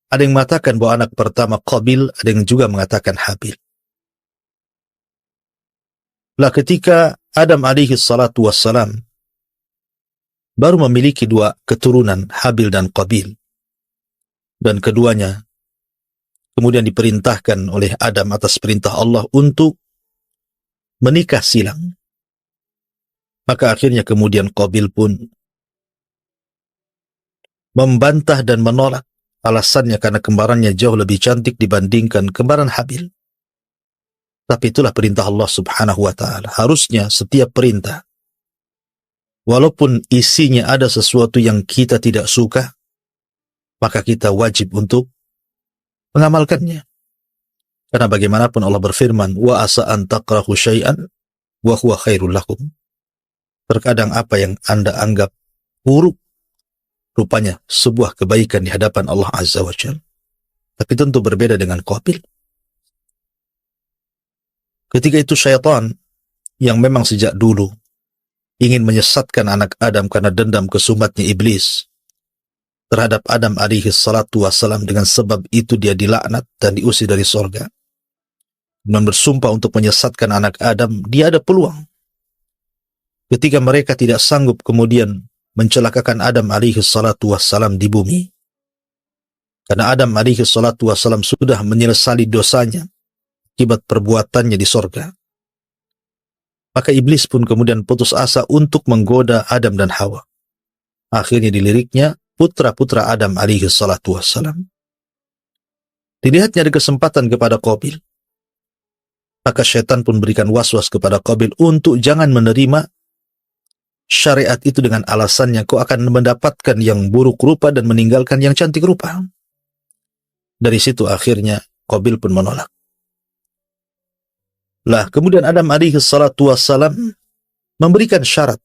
Ada yang mengatakan bahwa anak pertama Qabil, ada yang juga mengatakan Habil. Lah ketika Adam alaihi salatu wassalam baru memiliki dua keturunan, Habil dan Qabil, dan keduanya kemudian diperintahkan oleh Adam atas perintah Allah untuk menikah silang, maka akhirnya kemudian Qabil pun membantah dan menolak. Alasannya karena kembarannya jauh lebih cantik dibandingkan kembaran Habil. Tapi itulah perintah Allah subhanahu wa ta'ala. Harusnya setiap perintah, walaupun isinya ada sesuatu yang kita tidak suka, maka kita wajib untuk mengamalkannya. Karena bagaimanapun Allah berfirman, wa asa an taqrahu syai'an wa huwa khairul lakum. Terkadang apa yang Anda anggap buruk rupanya sebuah kebaikan di hadapan Allah Azza wa Jalla. Tapi tentu berbeda dengan Qabil. Ketika itu syaitan yang memang sejak dulu ingin menyesatkan anak Adam karena dendam kesumatnya iblis terhadap Adam alaihi salatu wassalam, dengan sebab itu dia dilaknat dan diusir dari sorga, dan bersumpah untuk menyesatkan anak Adam. Dia ada peluang ketika mereka tidak sanggup kemudian mencelakakan Adam alaihi salatu wassalam di bumi, karena Adam alaihi salatu wassalam sudah menyesali dosanya akibat perbuatannya di sorga. Maka iblis pun kemudian putus asa untuk menggoda Adam dan Hawa Akhirnya diliriknya putra-putra Adam alaihi salatu wassalam. Dilihatnya ada kesempatan kepada Qabil. Maka syaitan pun berikan waswas kepada Qabil untuk jangan menerima syariat itu dengan alasannya kau akan mendapatkan yang buruk rupa dan meninggalkan yang cantik rupa. Dari situ akhirnya Qabil pun menolak. Lah kemudian Adam alaihi salatu wassalam memberikan syarat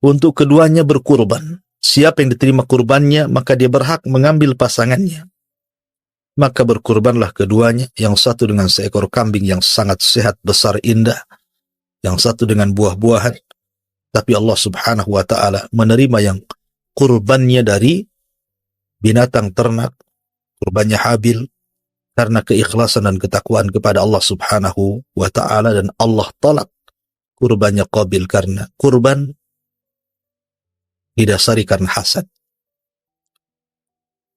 untuk keduanya berkurban. Siapa yang diterima kurbannya maka dia berhak mengambil pasangannya. Maka berkurbanlah keduanya, yang satu dengan seekor kambing yang sangat sehat, besar, indah, yang satu dengan buah-buahan. Tapi Allah subhanahu wa ta'ala menerima yang kurbannya dari binatang ternak, kurbannya Habil, karena keikhlasan dan ketakwaan kepada Allah subhanahu wa ta'ala, dan Allah tolak kurbannya Qabil karena kurban didasari karena hasad.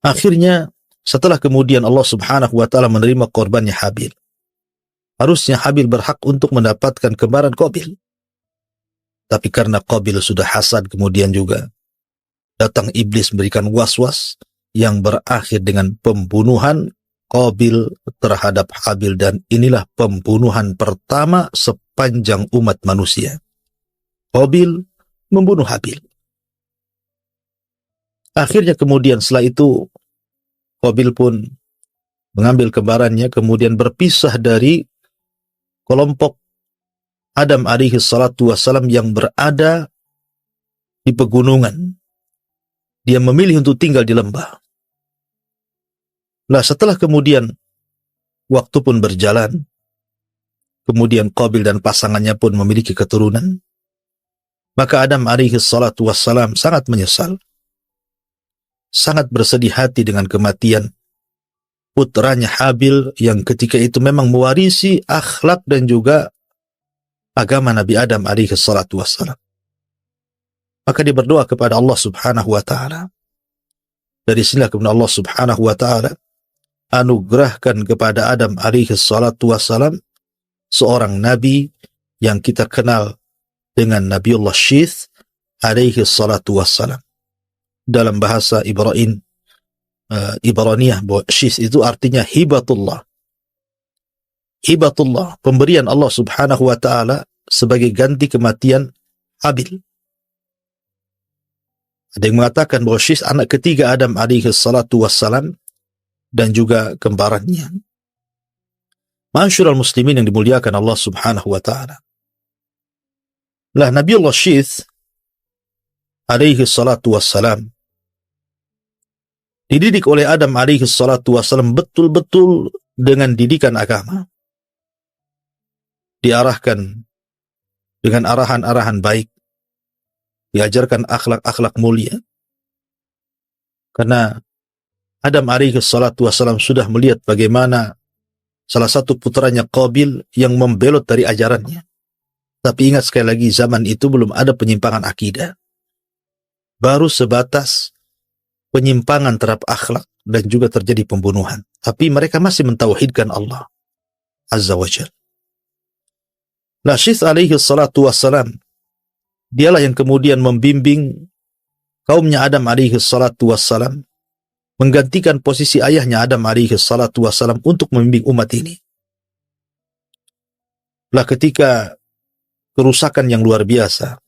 Akhirnya setelah kemudian Allah subhanahu wa ta'ala menerima korbannya Habil, harusnya Habil berhak untuk mendapatkan kembaran Qabil. Tapi karena Qabil sudah hasad, kemudian juga datang iblis memberikan was-was yang berakhir dengan pembunuhan Qabil terhadap Habil, dan inilah pembunuhan pertama sepanjang umat manusia. Qabil membunuh Habil. Akhirnya kemudian setelah itu Qabil pun mengambil kembarannya, kemudian berpisah dari kelompok Adam alaihi salatu wassalam yang berada di pegunungan. Dia memilih untuk tinggal di lembah. Nah, setelah kemudian waktu pun berjalan, kemudian Qabil dan pasangannya pun memiliki keturunan, maka Adam alaihi salatu wassalam sangat menyesal, sangat bersedih hati dengan kematian putranya Habil yang ketika itu memang mewarisi akhlak dan juga agama Nabi Adam alaihi salatu wassalam. Maka dia berdoa kepada Allah subhanahu wa ta'ala. Dari sinilah kemudian Allah subhanahu wa ta'ala anugerahkan kepada Adam alaihi salatu wassalam seorang nabi yang kita kenal dengan Nabiullah Syith alaihi salatu wassalam. Dalam bahasa Ibraniyah, Syith itu artinya hibatullah. Hibatullah, pemberian Allah subhanahu wa ta'ala sebagai ganti kematian Habil. Ada yang mengatakan bahwa Syith anak ketiga Adam alaihi salatu wassalam dan juga kembarannya. Ma'asyiral muslimin yang dimuliakan Allah subhanahu wa ta'ala. Lah Nabiullah Syith alaihi salatu wassalam dididik oleh Adam alaihi salatu wassalam betul-betul dengan didikan agama. Diarahkan dengan arahan-arahan baik. Diajarkan akhlak-akhlak mulia. Karena Adam alaihi salatu wassalam sudah melihat bagaimana salah satu putranya Qabil yang membelot dari ajarannya. Tapi ingat sekali lagi, zaman itu belum ada penyimpangan akidah. Baru sebatas penyimpangan terhadap akhlak dan juga terjadi pembunuhan. Tapi mereka masih mentauhidkan Allah Azza wa Jalla. Nah, Syith alaihi salatu wassalam, dialah yang kemudian membimbing kaumnya Adam alaihi salatu wassalam, menggantikan posisi ayahnya Adam alaihi salatu wassalam untuk membimbing umat ini. Lah ketika kerusakan yang luar biasa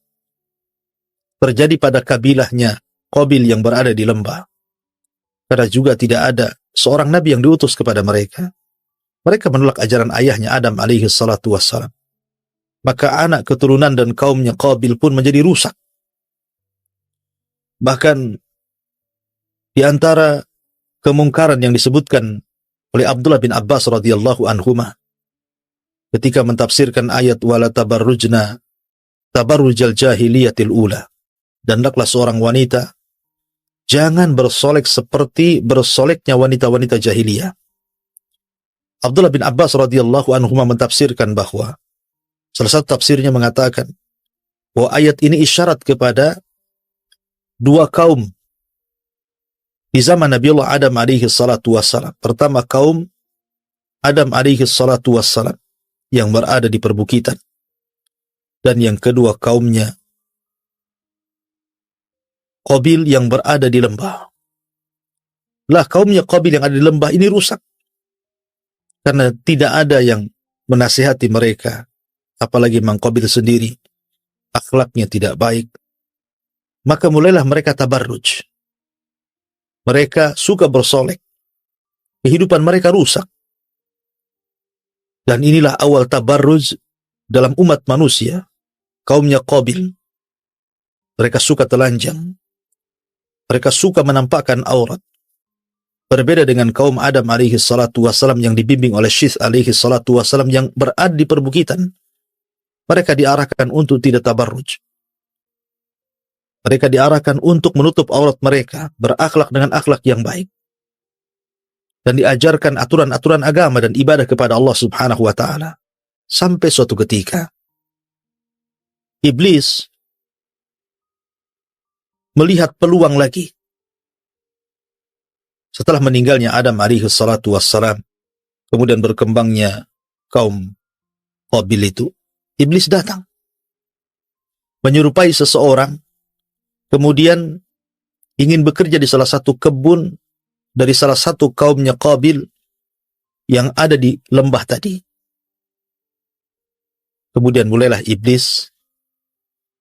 terjadi pada kabilahnya Qabil yang berada di lembah, karena juga tidak ada seorang nabi yang diutus kepada mereka. Mereka menolak ajaran ayahnya Adam alaihi salatu wassalam. Maka anak keturunan dan kaumnya Qabil pun menjadi rusak. Bahkan di antara kemungkaran yang disebutkan oleh Abdullah bin Abbas radhiyallahu anhuma ketika mentafsirkan ayat wala tabarrujna tabarrujal jahiliyatil ula, dan hendaklah seorang wanita jangan bersolek seperti bersoleknya wanita-wanita jahiliyah. Abdullah bin Abbas radhiyallahu anhuma mentafsirkan bahwa salah satu tafsirnya mengatakan bahwa ayat ini isyarat kepada dua kaum di zaman Nabiullah Adam alaihi salatu wassalam. Pertama kaum Adam alaihi salatu wassalam yang berada di perbukitan, dan yang kedua kaumnya Qabil yang berada di lembah. Lah kaumnya Qabil yang ada di lembah ini rusak. Karena tidak ada yang menasihati mereka. Apalagi Mang Qabil sendiri. Akhlaknya tidak baik. Maka mulailah mereka tabarruj. Mereka suka bersolek. Kehidupan mereka rusak. Dan inilah awal tabarruj dalam umat manusia. Kaumnya Qabil. Mereka suka telanjang. Mereka suka menampakkan aurat. Berbeda dengan kaum Adam alaihi salatu wassalam yang dibimbing oleh Syith alaihi salatu wassalam yang berada di perbukitan. Mereka diarahkan untuk tidak tabarruj. Mereka diarahkan untuk menutup aurat mereka, berakhlak dengan akhlak yang baik. Dan diajarkan aturan-aturan agama dan ibadah kepada Allah subhanahu wa ta'ala. Sampai suatu ketika, Iblis melihat peluang lagi. Setelah meninggalnya Adam alaihi salatu wassalam, kemudian berkembangnya kaum Qabil itu, Iblis datang. Menyerupai seseorang, kemudian ingin bekerja di salah satu kebun dari salah satu kaumnya Qabil yang ada di lembah tadi. Kemudian mulailah Iblis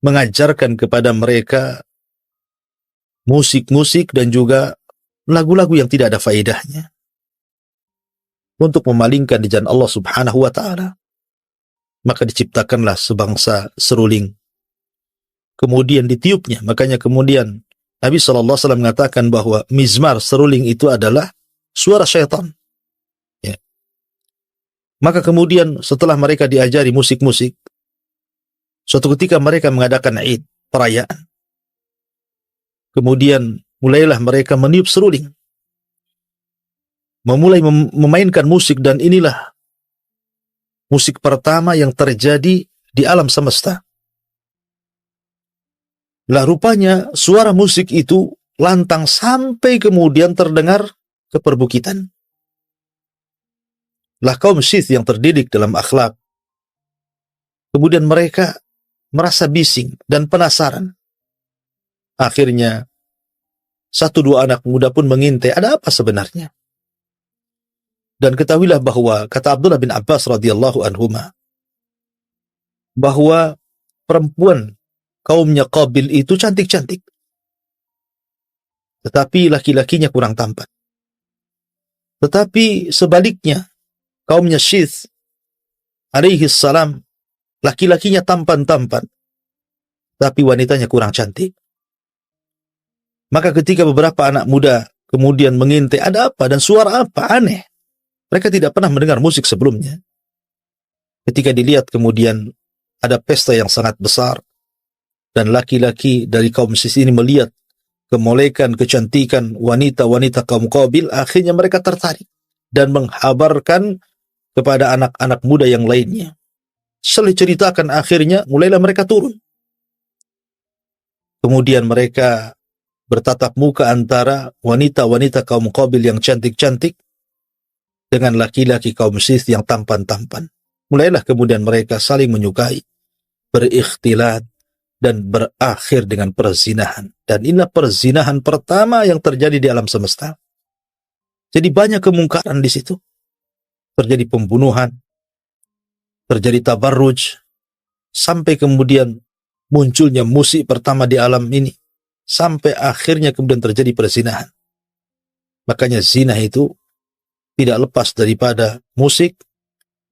mengajarkan kepada mereka musik-musik dan juga lagu-lagu yang tidak ada faedahnya untuk memalingkan di jalan Allah subhanahu wa ta'ala. Maka diciptakanlah sebangsa seruling. Kemudian ditiupnya. Makanya kemudian Nabi SAW mengatakan bahwa mizmar seruling itu adalah suara syaitan. Ya. Maka kemudian setelah mereka diajari musik-musik, suatu ketika mereka mengadakan Id, perayaan. Kemudian mulailah mereka meniup seruling. Memulai memainkan musik, dan inilah musik pertama yang terjadi di alam semesta. Lah rupanya suara musik itu lantang sampai kemudian terdengar ke perbukitan. Lah kaum Syith yang terdidik dalam akhlak, kemudian mereka merasa bising dan penasaran. Akhirnya satu dua anak muda pun mengintai, ada apa sebenarnya? Dan ketahuilah bahwa kata Abdullah bin Abbas radhiyallahu anhuma, bahwa perempuan kaumnya Qabil itu cantik-cantik, tetapi laki-lakinya kurang tampan. Tetapi sebaliknya, kaumnya Syith alaihi salam, laki-lakinya tampan-tampan, tapi wanitanya kurang cantik. Maka ketika beberapa anak muda kemudian mengintai, ada apa dan suara apa aneh? Mereka tidak pernah mendengar musik sebelumnya. Ketika dilihat kemudian ada pesta yang sangat besar, dan laki-laki dari kaum Syith ini melihat kemolekan, kecantikan wanita-wanita kaum Qabil, akhirnya mereka tertarik dan menghabarkan kepada anak-anak muda yang lainnya. Setelah ceritakan, akhirnya mulailah mereka turun. Kemudian mereka bertatap muka antara wanita-wanita kaum Qabil yang cantik-cantik dengan laki-laki kaum Syith yang tampan-tampan. Mulailah kemudian mereka saling menyukai, berikhtilat, dan berakhir dengan perzinahan. Dan inilah perzinahan pertama yang terjadi di alam semesta. Jadi banyak kemungkaran di situ. Terjadi pembunuhan, terjadi tabarruj, sampai kemudian munculnya musik pertama di alam ini, sampai akhirnya kemudian terjadi perzinahan. Makanya zina itu tidak lepas daripada musik,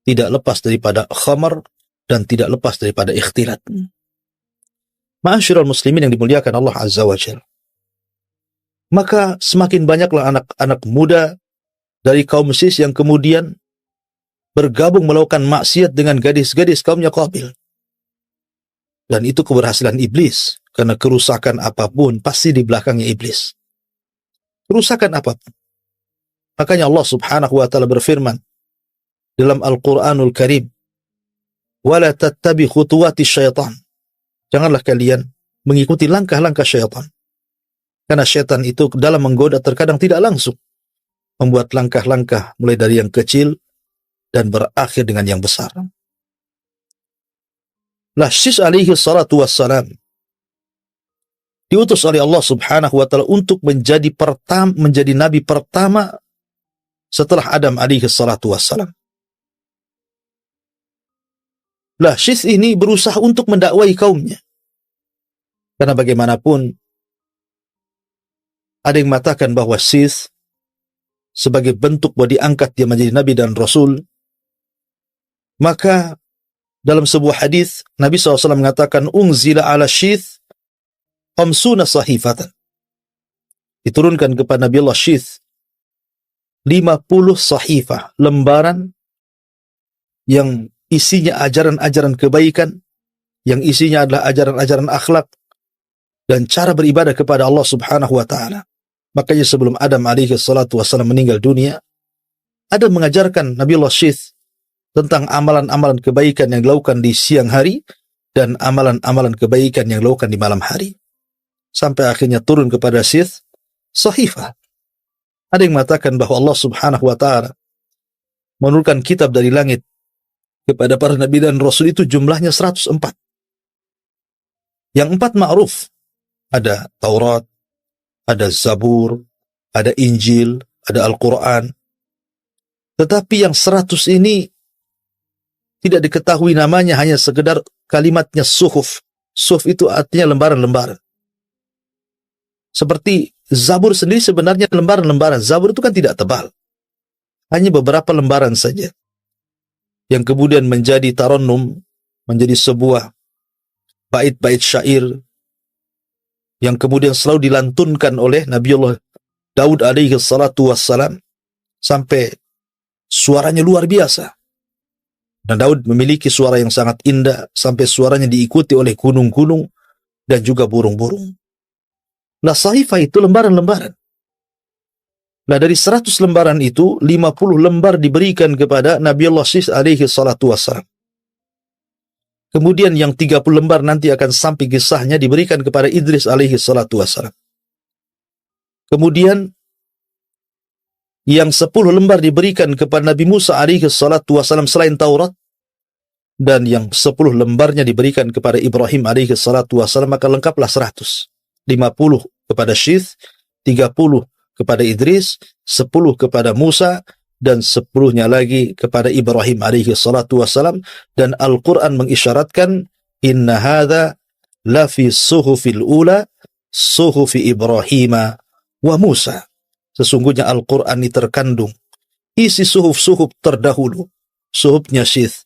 tidak lepas daripada khamar, dan tidak lepas daripada ikhtilat. Ma'asyiral muslimin yang dimuliakan Allah Azza wa Jalla. Maka semakin banyaklah anak-anak muda dari kaum Syith yang kemudian bergabung melakukan maksiat dengan gadis-gadis kaumnya Qabil. Dan itu keberhasilan iblis, karena kerusakan apapun pasti di belakangnya iblis. Kerusakan apapun. Makanya Allah subhanahu wa ta'ala berfirman dalam Al-Quranul Karim, وَلَا تَتَّبِ خُطُوَاتِ الشَّيْطَانِ. Janganlah kalian mengikuti langkah-langkah syaitan. Karena syaitan itu dalam menggoda terkadang tidak langsung membuat langkah-langkah mulai dari yang kecil dan berakhir dengan yang besar. Lah Syith alaihi salatu wassalam diutus oleh Allah Subhanahu wa taala untuk menjadi nabi pertama setelah Adam alaihi salatu wassalam. Lah, Syith ini berusaha untuk mendakwai kaumnya. Karena bagaimanapun ada yang mengatakan bahwa Syith sebagai bentuk bahwa diangkat dia menjadi nabi dan rasul. Maka dalam sebuah hadis Nabi SAW mengatakan unzila ala Syith khamsuna sahifatan. Diturunkan kepada Nabi Allah Syith 50 sahifah, lembaran yang isinya ajaran-ajaran kebaikan, yang isinya adalah ajaran-ajaran akhlak dan cara beribadah kepada Allah Subhanahu wa taala. Makanya sebelum Adam alaihi salatu wasallam meninggal dunia, Adam mengajarkan Nabi Allah Syith tentang amalan-amalan kebaikan yang dilakukan di siang hari dan amalan-amalan kebaikan yang dilakukan di malam hari. Sampai akhirnya turun kepada Syith sahifah. Ada yang mengatakan bahwa Allah Subhanahu wa taala menurunkan kitab dari langit kepada para nabi dan rasul itu jumlahnya 104. Yang 4 ma'ruf. Ada Taurat, ada Zabur, ada Injil, ada Al-Quran. Tetapi yang 100 ini tidak diketahui namanya, hanya sekedar kalimatnya suhuf. Suhuf itu artinya lembaran-lembaran. Seperti Zabur sendiri sebenarnya lembaran-lembaran. Zabur itu kan tidak tebal. Hanya beberapa lembaran saja. Yang kemudian menjadi tarannum, menjadi sebuah bait-bait syair yang kemudian selalu dilantunkan oleh Nabiullah Daud alaihi salatu wassalam sampai suaranya luar biasa. Dan Daud memiliki suara yang sangat indah sampai suaranya diikuti oleh gunung-gunung dan juga burung-burung. Nah, sahifah itu lembaran-lembaran. Nah, dari 100 lembaran itu 50 lembar diberikan kepada Nabiullah Syith alaihi salatu wassalam. Kemudian yang 30 lembar nanti akan sampai kisahnya diberikan kepada Idris alaihi salatu wassalam. Kemudian yang 10 lembar diberikan kepada Nabi Musa alaihi salatu wassalam selain Taurat, dan yang 10 lembarnya diberikan kepada Ibrahim alaihi salatu wassalam, maka lengkaplah 100. 50 kepada Syith, 30 kepada Idris, 10 kepada Musa, dan 10-nya lagi kepada Ibrahim alaihi salatu wassalam. Dan Al-Quran mengisyaratkan inna hadha la fi suhufil ula suhufi Ibrahim wa Musa. Sesungguhnya Al-Quran ini terkandung isi suhuf-suhuf terdahulu, suhufnya Syith,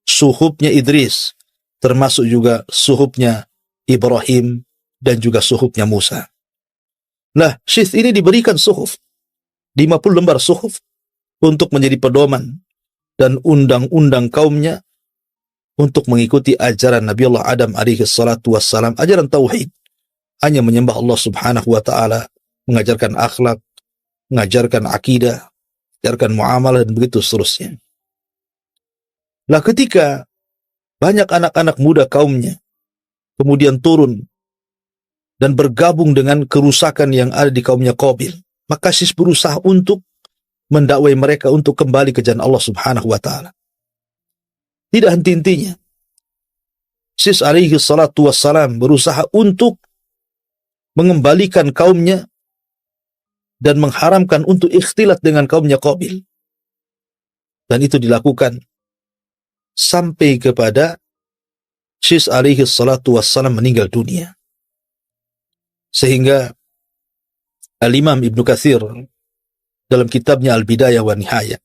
suhufnya Idris, termasuk juga suhufnya Ibrahim dan juga suhufnya Musa. Nah, Syith ini diberikan suhuf, 50 lembar suhuf untuk menjadi pedoman dan undang-undang kaumnya untuk mengikuti ajaran Nabi Allah Adam alaihi salatu wassalam, ajaran tauhid, hanya menyembah Allah Subhanahu wa taala, mengajarkan akhlak, mengajarkan akidah, mengajarkan muamalah dan begitu seterusnya. Lah, ketika banyak anak-anak muda kaumnya kemudian turun dan bergabung dengan kerusakan yang ada di kaumnya Qabil, maka Syith berusaha untuk mendakwai mereka untuk kembali ke jalan Allah Subhanahu wa taala. Tidak henti-hentinya Syith alaihi salatu wassalam berusaha untuk mengembalikan kaumnya dan mengharamkan untuk ikhtilat dengan kaumnya Qabil. Dan itu dilakukan sampai kepada Syith alaihi salatu wassalam meninggal dunia. Sehingga Al-Imam Ibnu Katsir dalam kitabnya Al-Bidayah wa Nihayah,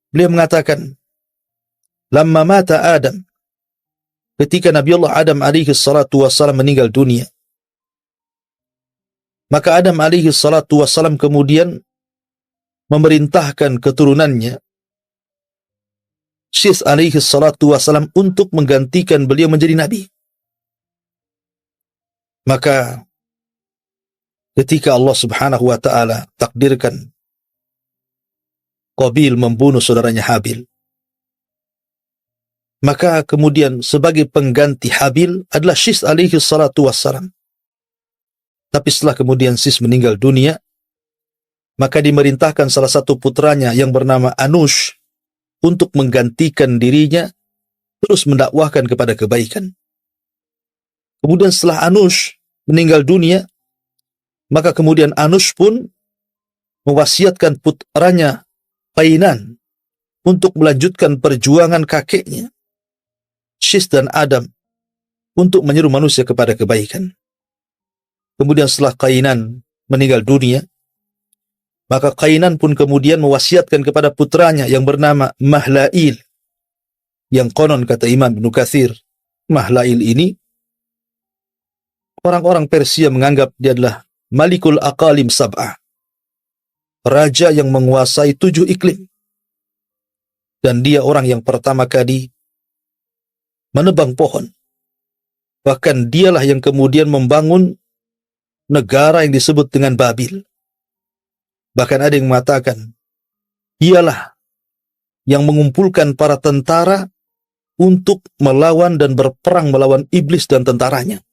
beliau mengatakan, lamma mata Adam, ketika Nabiullah Adam alaihi salatu wassalam meninggal dunia, maka Adam alaihi salatu wassalam kemudian memerintahkan keturunannya, Syith alaihi salatu wassalam, untuk menggantikan beliau menjadi nabi. Maka ketika Allah Subhanahu wa taala takdirkan Qabil membunuh saudaranya Habil, maka kemudian sebagai pengganti Habil adalah Syith alaihi salatu wassalam. Tapi setelah kemudian Syith meninggal dunia, maka dimerintahkan salah satu putranya yang bernama Anush untuk menggantikan dirinya, terus mendakwahkan kepada kebaikan. Kemudian setelah Anush meninggal dunia, maka kemudian Anush pun mewasiatkan putranya Qainan untuk melanjutkan perjuangan kakeknya Syis dan Adam untuk menyeru manusia kepada kebaikan. Kemudian setelah Qainan meninggal dunia, maka Qainan pun kemudian mewasiatkan kepada putranya yang bernama Mahlail, yang konon kata Imam Ibnu Katsir, Mahlail ini orang-orang Persia menganggap dia adalah Malikul Aqalim Sab'ah, raja yang menguasai 7 iklim. Dan dia orang yang pertama kali menebang pohon. Bahkan dialah yang kemudian membangun negara yang disebut dengan Babil. Bahkan ada yang mengatakan, dialah yang mengumpulkan para tentara untuk melawan dan berperang melawan iblis dan tentaranya.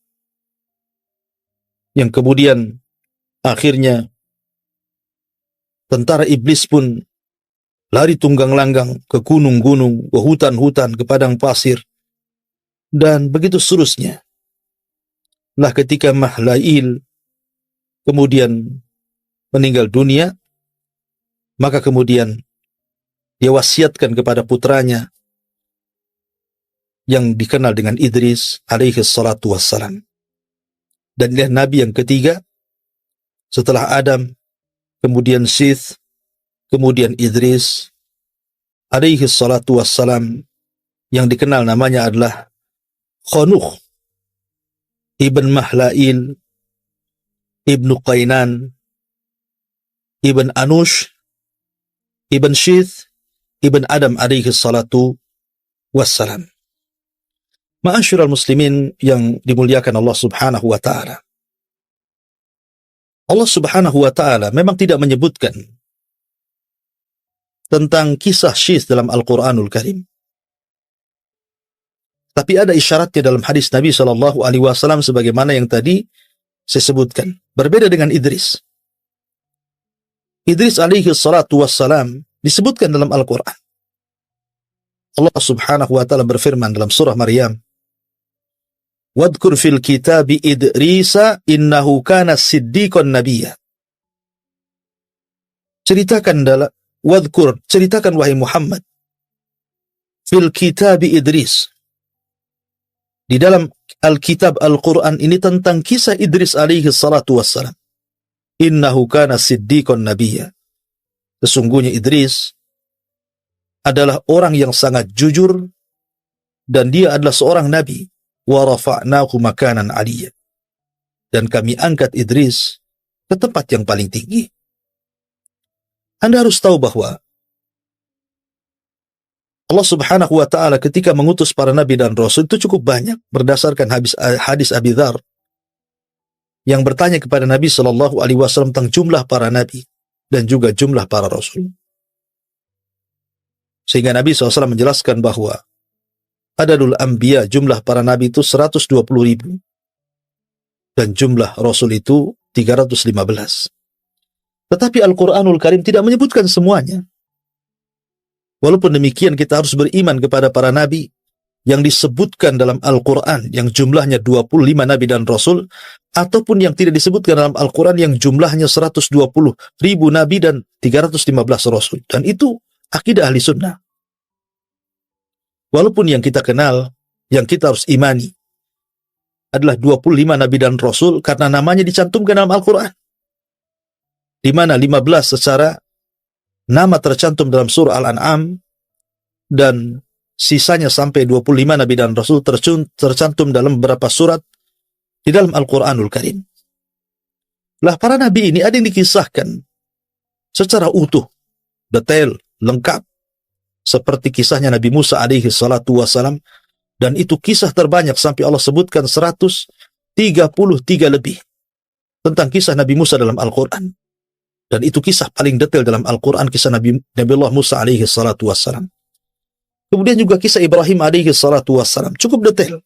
Yang kemudian akhirnya tentara iblis pun lari tunggang langgang ke gunung-gunung, ke hutan-hutan, ke padang pasir, dan begitu seterusnya. Nah, ketika Mahlail kemudian meninggal dunia, maka kemudian dia wasiatkan kepada putranya yang dikenal dengan Idris alaihi salatu wassalam. Dan dia nabi yang ketiga setelah Adam, kemudian Syith, kemudian Idris alaihi salatu wassalam, yang dikenal namanya adalah Khanuh ibn Mahlail ibn Qainan ibn Anush ibn Syith ibn Adam alaihi salatu wassalam. Ma'asyiral muslimin yang dimuliakan Allah subhanahu wa ta'ala, Allah subhanahu wa ta'ala memang tidak menyebutkan tentang kisah Syith dalam Al-Quranul Karim. Tapi ada isyaratnya dalam hadis Nabi SAW sebagaimana yang tadi saya sebutkan. Berbeda dengan Idris. Idris alaihi salatu wassalam disebutkan dalam Al-Quran. Allah subhanahu wa ta'ala berfirman dalam surah Maryam, "Wadhkur fil kitabi Idrisa innahu kana siddiqan nabiyya." Ceritakan wahai Muhammad, fil kitabi Idris, di dalam Alkitab Al-Quran ini tentang kisah Idris alaihi salatu wassalam. Innahu kana siddiqan nabiyya. Sesungguhnya Idris adalah orang yang sangat jujur dan dia adalah seorang nabi. Wa rafa'nahu makanan 'aliyya. Dan kami angkat Idris ke tempat yang paling tinggi. Anda harus tahu bahwa Allah subhanahu wa ta'ala ketika mengutus para nabi dan rasul itu cukup banyak berdasarkan hadis Abi Dzar yang bertanya kepada Nabi SAW tentang jumlah para nabi dan juga jumlah para rasul. Sehingga Nabi SAW menjelaskan bahwa adadul anbiya, jumlah para nabi itu 120.000 dan jumlah rasul itu 315. Tetapi Al-Quranul Karim tidak menyebutkan semuanya. Walaupun demikian kita harus beriman kepada para nabi yang disebutkan dalam Al-Quran yang jumlahnya 25 nabi dan rasul, ataupun yang tidak disebutkan dalam Al-Quran yang jumlahnya 120.000 nabi dan 315 rasul. Dan itu akidah ahli sunnah. Walaupun yang kita kenal, yang kita harus imani adalah 25 nabi dan rasul karena namanya dicantumkan dalam Al-Quran, di mana 15 secara nama tercantum dalam surah Al-An'am dan sisanya sampai 25 nabi dan rasul tercantum dalam beberapa surat di dalam Al-Quranul Karim. Lah para nabi ini ada yang dikisahkan secara utuh, detail, lengkap, seperti kisahnya Nabi Musa alaihi salatu wassalam, dan itu kisah terbanyak sampai Allah sebutkan 133 lebih tentang kisah Nabi Musa dalam Al-Quran. Dan itu kisah paling detail dalam Al-Quran, kisah Nabi Allah Musa alaihi salatu wassalam. Kemudian juga kisah Ibrahim alaihi salatu wassalam, cukup detail.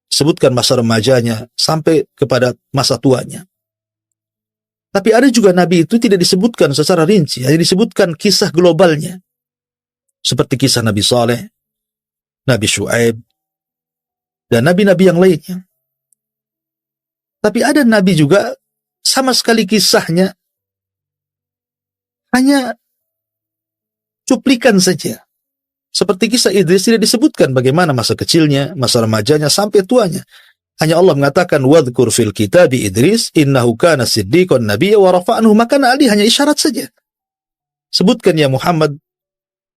Sebutkan masa remajanya sampai kepada masa tuanya. Tapi ada juga Nabi itu tidak disebutkan secara rinci, hanya disebutkan kisah globalnya. Seperti kisah Nabi Saleh, Nabi Syuaib, dan nabi-nabi yang lainnya. Tapi ada nabi juga sama sekali kisahnya hanya cuplikan saja. Seperti kisah Idris tidak disebutkan bagaimana masa kecilnya, masa remajanya, sampai tuanya. Hanya Allah mengatakan, wadhkur fil kitabi Idris, innahu kana siddiqan nabiyya wa rafa'nahu makana ali, hanya isyarat saja. Sebutkan ya Muhammad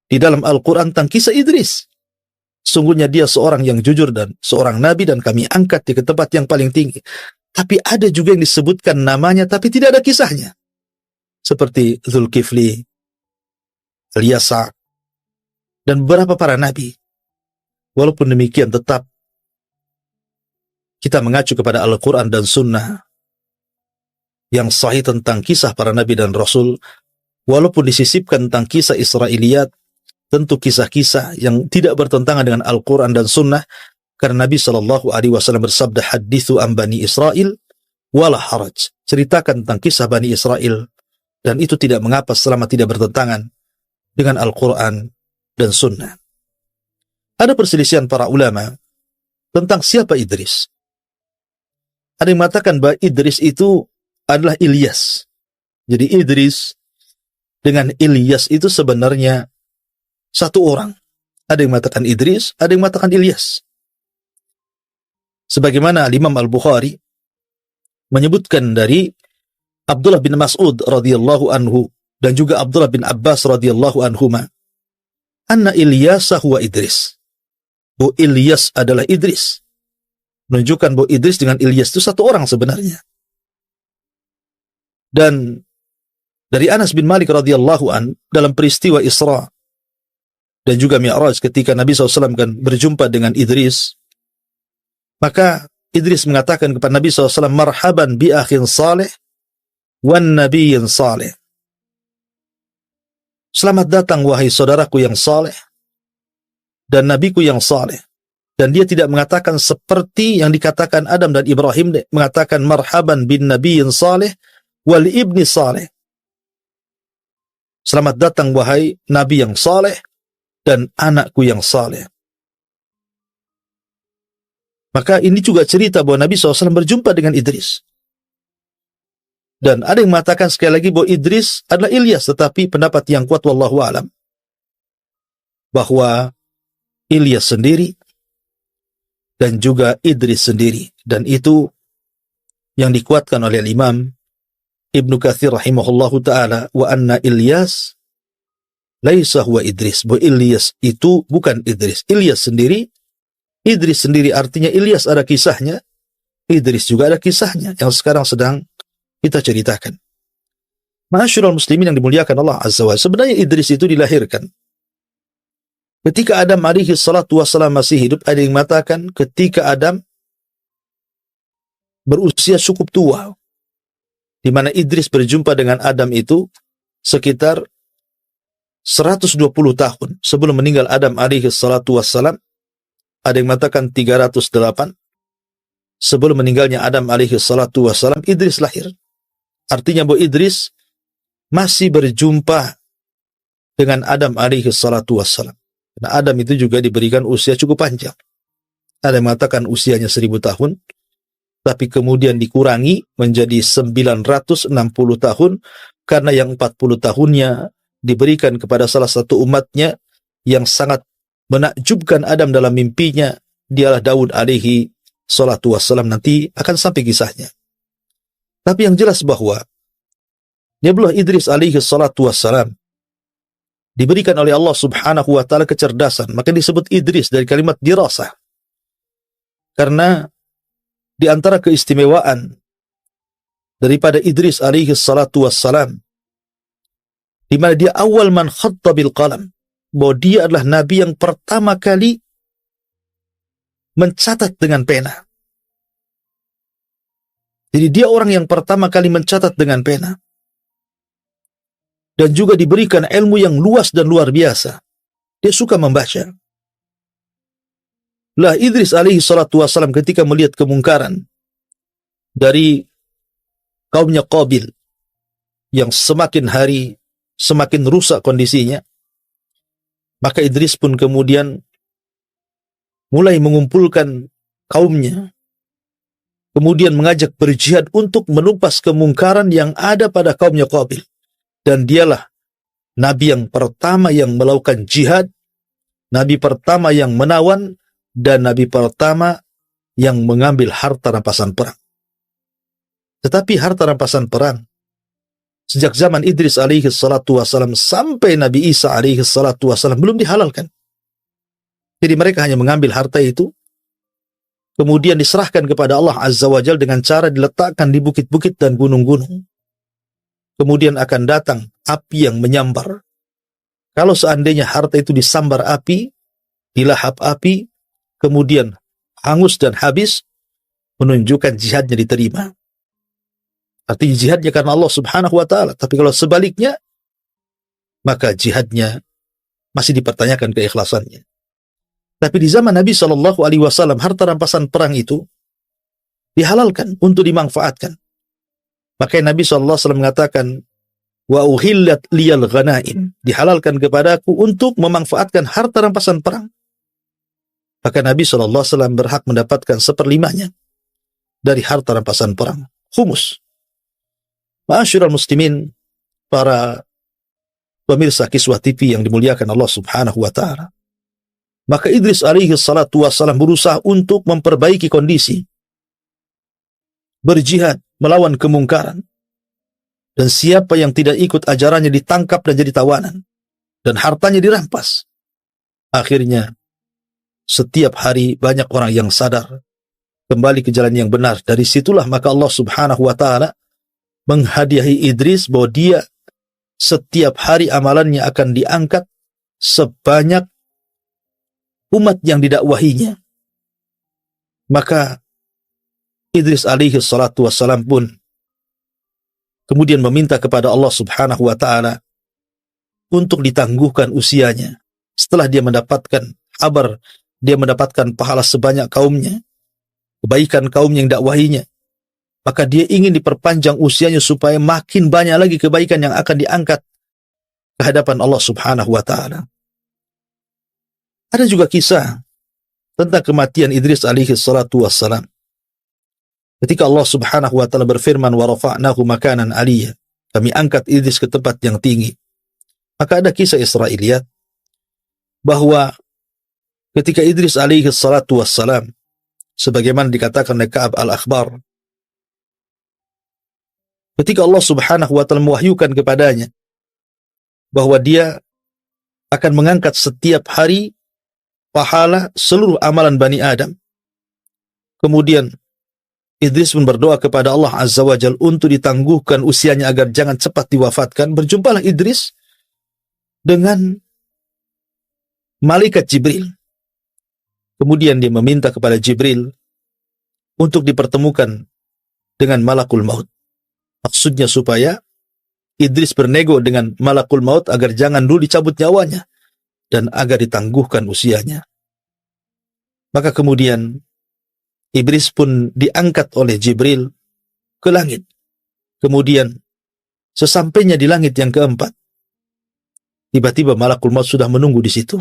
di dalam Al-Quran tentang kisah Idris. Sungguhnya dia seorang yang jujur dan seorang nabi dan kami angkat di tempat yang paling tinggi. Tapi ada juga yang disebutkan namanya tapi tidak ada kisahnya. Seperti Zulkifli, Ilyasa, dan beberapa para nabi. Walaupun demikian tetap kita mengacu kepada Al-Quran dan Sunnah yang sahih tentang kisah para nabi dan rasul. Walaupun disisipkan tentang kisah Israiliyat, tentu kisah-kisah yang tidak bertentangan dengan Al-Quran dan Sunnah, karena Nabi SAW bersabda, hadithu an Bani Israel wala haraj, ceritakan tentang kisah Bani Israel, dan itu tidak mengapa selama tidak bertentangan dengan Al-Quran dan Sunnah. Ada perselisihan para ulama tentang siapa Idris. Ada yang mengatakan bahwa Idris itu adalah Ilyas. Jadi Idris dengan Ilyas itu sebenarnya satu orang. Ada yang mengatakan Idris, ada yang mengatakan Ilyas. Sebagaimana Imam Al-Bukhari menyebutkan dari Abdullah bin Mas'ud radhiyallahu anhu dan juga Abdullah bin Abbas radhiyallahu anhuma, anna Ilyasa huwa Idris. Bu Ilyas adalah Idris. Menunjukkan bahwa Idris dengan Ilyas itu satu orang sebenarnya. Dan dari Anas bin Malik radhiyallahu an dalam peristiwa Isra dan juga Mi'raj ketika Nabi SAW kan berjumpa dengan Idris, maka Idris mengatakan kepada Nabi SAW, marhaban bi akhin salih wan nabiyyin salih. Selamat datang wahai saudaraku yang saleh dan nabiku yang saleh. Dan dia tidak mengatakan seperti yang dikatakan Adam dan Ibrahim, mengatakan marhaban bin nabiyyin salih wal ibni salih. Selamat datang wahai nabi yang saleh dan anakku yang saleh. Maka ini juga cerita bahwa Nabi SAW berjumpa dengan Idris. Dan ada yang mengatakan sekali lagi bahwa Idris adalah Ilyas, tetapi pendapat yang kuat wallahu alam bahwa Ilyas sendiri dan juga Idris sendiri, dan itu yang dikuatkan oleh Imam Ibnu Katsir rahimahullahu taala, wa anna Ilyas laisa huwa Idris, bahwa Ilyas itu bukan Idris. Ilyas sendiri, Idris sendiri, artinya Ilyas ada kisahnya, Idris juga ada kisahnya yang sekarang sedang kita ceritakan. Ma'asyiral muslimin yang dimuliakan Allah Azza wa Jalla, sebenarnya Idris itu dilahirkan ketika Adam alaihi salatu wassalam masih hidup. Ada yang mengatakan ketika Adam berusia cukup tua, di mana Idris berjumpa dengan Adam itu sekitar 120 tahun sebelum meninggal Adam alaihi salatu wassalam. Ada yang mengatakan 308 sebelum meninggalnya Adam alaihi salatu wassalam, Idris lahir. Artinya bahwa Idris masih berjumpa dengan Adam alaihi salatu wassalam. Nah, Adam itu juga diberikan usia cukup panjang. Ada yang mengatakan usianya 1000 tahun, tapi kemudian dikurangi menjadi 960 tahun, karena yang 40 tahunnya diberikan kepada salah satu umatnya yang sangat menakjubkan Adam dalam mimpinya, dialah Daud alaihi salatu wassalam. Nanti akan sampai kisahnya. Tapi yang jelas bahwa Nabiullah Idris alaihi salatu wassalam diberikan oleh Allah subhanahu wa ta'ala kecerdasan. Maka disebut Idris dari kalimat dirasah. Karena di antara keistimewaan daripada Idris alaihi salatu wassalam, di mana dia awal man khatta bil qalam, bahwa dia adalah nabi yang pertama kali mencatat dengan pena. Jadi dia orang yang pertama kali mencatat dengan pena. Dan juga diberikan ilmu yang luas dan luar biasa. Dia suka membaca. Lah Idris alaihi salatu wassalam ketika melihat kemungkaran dari kaumnya Qabil yang semakin hari semakin rusak kondisinya, maka Idris pun kemudian mulai mengumpulkan kaumnya kemudian mengajak berjihad untuk menumpas kemungkaran yang ada pada kaumnya Qabil. Dan dialah Nabi yang pertama yang melakukan jihad, Nabi pertama yang menawan, dan Nabi pertama yang mengambil harta rampasan perang. Tetapi harta rampasan perang, sejak zaman Idris alaihi salatu wassalam sampai Nabi Isa alaihi salatu wassalam belum dihalalkan. Jadi mereka hanya mengambil harta itu, kemudian diserahkan kepada Allah Azza wa Jalla dengan cara diletakkan di bukit-bukit dan gunung-gunung. Kemudian akan datang api yang menyambar. Kalau seandainya harta itu disambar api, dilahap api, kemudian hangus dan habis, menunjukkan jihadnya diterima. Artinya jihadnya karena Allah Subhanahu wa ta'ala. Tapi kalau sebaliknya, maka jihadnya masih dipertanyakan keikhlasannya. Tapi di zaman Nabi SAW, harta rampasan perang itu dihalalkan untuk dimanfaatkan. Makanya Nabi SAW mengatakan, wa uhillat liyal ghanaim, dihalalkan kepadaku untuk memanfaatkan harta rampasan perang. Maka Nabi SAW berhak mendapatkan 1/5 dari harta rampasan perang, khumus. Ma'asyiral muslimin, para pemirsa Kiswah TV yang dimuliakan Allah Subhanahu wa ta'ala. Maka Idris alaihi salatu wassalam berusaha untuk memperbaiki kondisi, berjihad, melawan kemungkaran. Dan siapa yang tidak ikut ajarannya ditangkap dan jadi tawanan. Dan hartanya dirampas. Akhirnya, setiap hari banyak orang yang sadar, kembali ke jalan yang benar. Dari situlah maka Allah Subhanahu wa ta'ala menghadiahi Idris bahwa dia setiap hari amalannya akan diangkat sebanyak umat yang didakwahinya. Maka Idris alaihi salatu wassalam pun kemudian meminta kepada Allah Subhanahu wa ta'ala untuk ditangguhkan usianya. Setelah dia mendapatkan kabar, dia mendapatkan pahala sebanyak kaumnya, kebaikan kaum yang dakwahinya, maka dia ingin diperpanjang usianya supaya makin banyak lagi kebaikan yang akan diangkat ke hadapan Allah Subhanahu wa ta'ala. Ada juga kisah tentang kematian Idris alaihi salatu wassalam. Ketika Allah Subhanahu wa ta'ala berfirman, wa rafa'nahu makanan aliyya, kami angkat Idris ke tempat yang tinggi. Maka ada kisah Israiliyat bahwa ketika Idris alaihi salatu wassalam, sebagaimana dikatakan oleh Ka'ab al-Akhbar, ketika Allah Subhanahu wa ta'ala mewahyukan kepadanya bahwa dia akan mengangkat setiap hari pahala seluruh amalan Bani Adam. Kemudian Idris pun berdoa kepada Allah Azza wa Jalla untuk ditangguhkan usianya agar jangan cepat diwafatkan. Berjumpalah Idris dengan malaikat Jibril. Kemudian dia meminta kepada Jibril untuk dipertemukan dengan malakul maut. Maksudnya supaya Idris bernego dengan malakul maut agar jangan dulu dicabut nyawanya dan agar ditangguhkan usianya. Maka kemudian Idris pun diangkat oleh Jibril ke langit. Kemudian sesampainya di langit yang keempat, tiba-tiba malakul maut sudah menunggu di situ.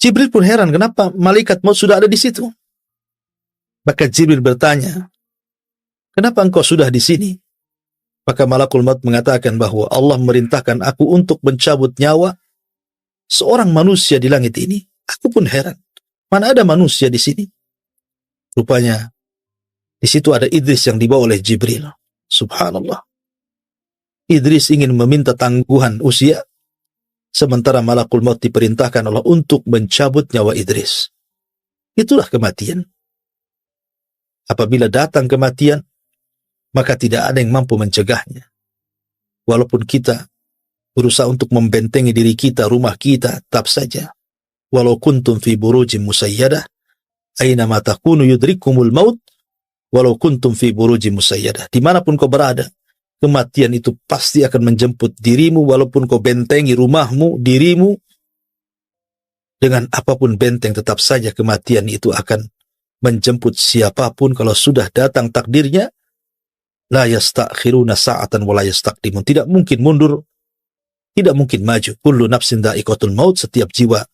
Jibril pun heran, kenapa malaikat maut sudah ada di situ? Maka Jibril bertanya, kenapa engkau sudah di sini? Maka malakul maut mengatakan bahwa Allah merintahkan aku untuk mencabut nyawa seorang manusia di langit ini. Aku pun heran, mana ada manusia di sini? Rupanya di situ ada Idris yang dibawa oleh Jibril. Subhanallah. Idris ingin meminta tangguhan usia, sementara malakul maut diperintahkan Allah untuk mencabut nyawa Idris. Itulah kematian. Apabila datang kematian, maka tidak ada yang mampu mencegahnya. Walaupun kita berusaha untuk membentengi diri kita, rumah kita, tetap saja. Walau kuntum fi burujim musayyadah, aina ma takunu yudrikumul maut, walau kuntum fi burujim musayyadah. Dimanapun kau berada, kematian itu pasti akan menjemput dirimu, walaupun kau bentengi rumahmu, dirimu, dengan apapun benteng, tetap saja kematian itu akan menjemput siapapun. Kalau sudah datang takdirnya, la yastakhiruna sa'atan wa la yastaqdimun. Tidak mungkin mundur, tidak mungkin maju. Kullu nafsin dha'iqatul maut, setiap jiwa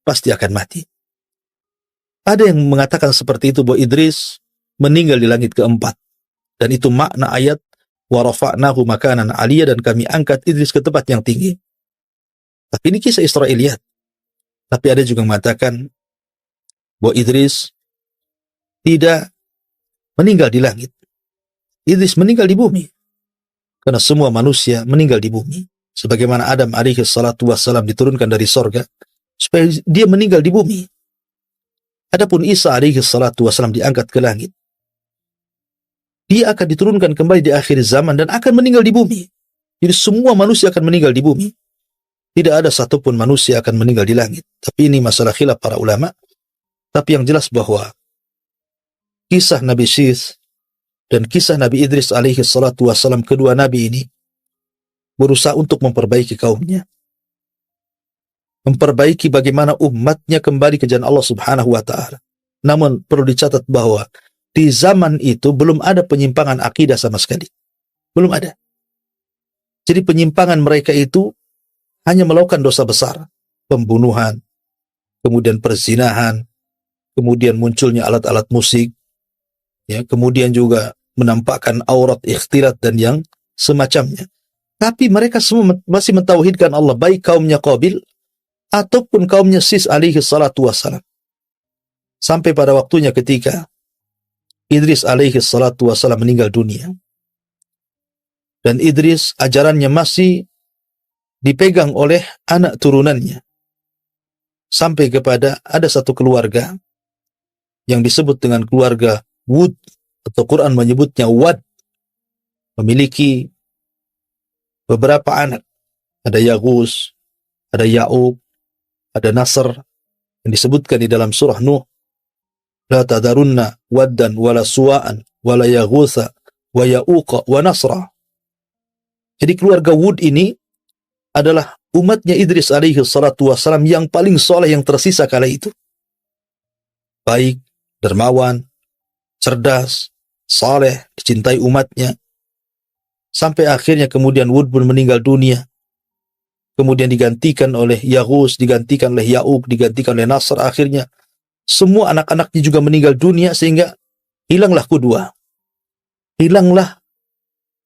pasti akan mati. Ada yang mengatakan seperti itu, bahwa Idris meninggal di langit keempat. Dan itu makna ayat wa rafa'nahu makanan aliyya, dan kami angkat Idris ke tempat yang tinggi. Tapi ini kisah Israiliyat. Tapi ada juga mengatakan bahwa Idris tidak meninggal di langit. Idris meninggal di bumi. Karena semua manusia meninggal di bumi. Sebagaimana Adam alaihi salatu wassalam diturunkan dari sorga, supaya dia meninggal di bumi. Adapun Isa alaihi salatu wassalam diangkat ke langit. Dia akan diturunkan kembali di akhir zaman dan akan meninggal di bumi. Jadi semua manusia akan meninggal di bumi. Tidak ada satupun manusia akan meninggal di langit. Tapi ini masalah khilaf para ulama. Tapi yang jelas bahwa kisah Nabi Syith dan kisah Nabi Idris alaihi salatu wassalam, kedua nabi ini berusaha untuk memperbaiki kaumnya. Memperbaiki bagaimana umatnya kembali ke jalan Allah subhanahu wa ta'ala. Namun perlu dicatat bahwa di zaman itu belum ada penyimpangan akidah sama sekali. Belum ada. Jadi penyimpangan mereka itu hanya melakukan dosa besar. Pembunuhan, kemudian perzinahan, kemudian munculnya alat-alat musik, ya, kemudian juga menampakkan aurat, ikhtilat, dan yang semacamnya. Tapi mereka semua masih mentauhidkan Allah, baik kaumnya Qabil ataupun kaumnya Sis alaihi salatu wassalam. Sampai pada waktunya ketika Idris alaihi salatu wassalam meninggal dunia. Dan Idris ajarannya masih dipegang oleh anak turunannya. Sampai kepada ada satu keluarga yang disebut dengan keluarga Wud, atau Quran menyebutnya Wad, memiliki beberapa anak. Ada Yaghus, ada Ya'ub, ada Nasr, yang disebutkan di dalam surah Nuh, la tadarunna waddan wala suwa'an wala yaghutha wa ya'uqa wa nasra. Jadi keluarga Wud ini adalah umatnya Idris alaihi salatu wassalam yang paling soleh yang tersisa kala itu. Baik, dermawan, cerdas, saleh, dicintai umatnya. Sampai akhirnya kemudian Wud pun meninggal dunia. Kemudian digantikan oleh Yaghus, digantikan oleh Ya'ub, digantikan oleh Nasr. Akhirnya semua anak-anaknya juga meninggal dunia, sehingga hilanglah qudwah. Hilanglah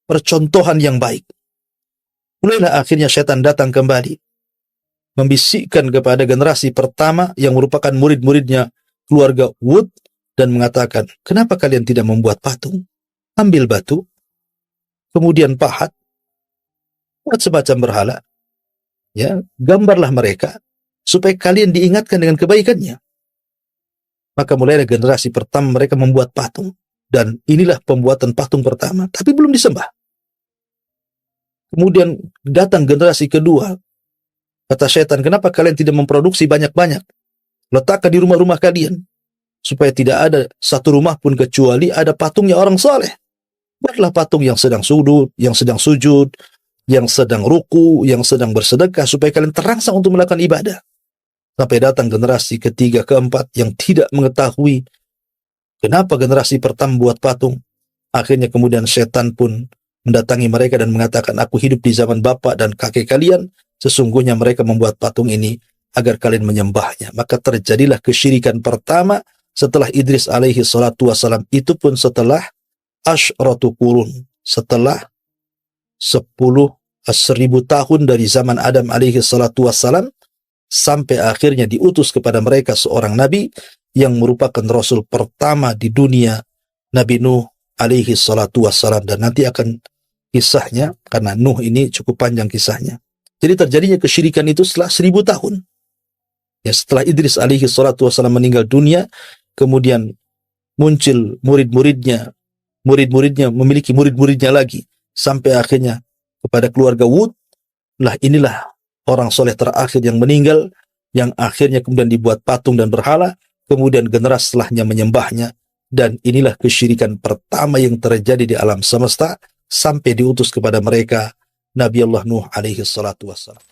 percontohan yang baik. Mulailah akhirnya syaitan datang kembali, membisikkan kepada generasi pertama yang merupakan murid-muridnya keluarga Wud, dan mengatakan, kenapa kalian tidak membuat patung? Ambil batu, kemudian pahat, buat semacam berhala, ya, gambarlah mereka, supaya kalian diingatkan dengan kebaikannya. Maka mulailah generasi pertama mereka membuat patung, dan inilah pembuatan patung pertama, tapi belum disembah. Kemudian datang generasi kedua, kata syaitan, kenapa kalian tidak memproduksi banyak-banyak? Letakkan di rumah-rumah kalian, supaya tidak ada satu rumah pun kecuali ada patungnya orang saleh. Buatlah patung yang sedang sujud, yang sedang ruku, yang sedang bersedekah, supaya kalian terangsang untuk melakukan ibadah. Sampai datang generasi ketiga, keempat yang tidak mengetahui kenapa generasi pertama buat patung. Akhirnya kemudian setan pun mendatangi mereka dan mengatakan, aku hidup di zaman bapak dan kakek kalian, sesungguhnya mereka membuat patung ini agar kalian menyembahnya. Maka terjadilah kesyirikan pertama setelah Idris alaihi salatu wassalam, itu pun setelah asyratu qurun, setelah 1000 tahun dari zaman Adam alaihi salatu wassalam, sampai akhirnya diutus kepada mereka seorang nabi yang merupakan rasul pertama di dunia, Nabi Nuh alaihi salatu wassalam. Dan nanti akan kisahnya, karena Nuh ini cukup panjang kisahnya. Jadi terjadinya kesyirikan itu setelah 1000 tahun. Ya, setelah Idris alaihi salatu wassalam meninggal dunia, kemudian muncul murid-muridnya memiliki murid-muridnya lagi, sampai akhirnya kepada keluarga Wud. Inilah orang soleh terakhir yang meninggal, yang akhirnya kemudian dibuat patung dan berhala, kemudian generasi setelahnya menyembahnya, dan inilah kesyirikan pertama yang terjadi di alam semesta, sampai diutus kepada mereka Nabi Allah Nuh alaihi salatu wassalam.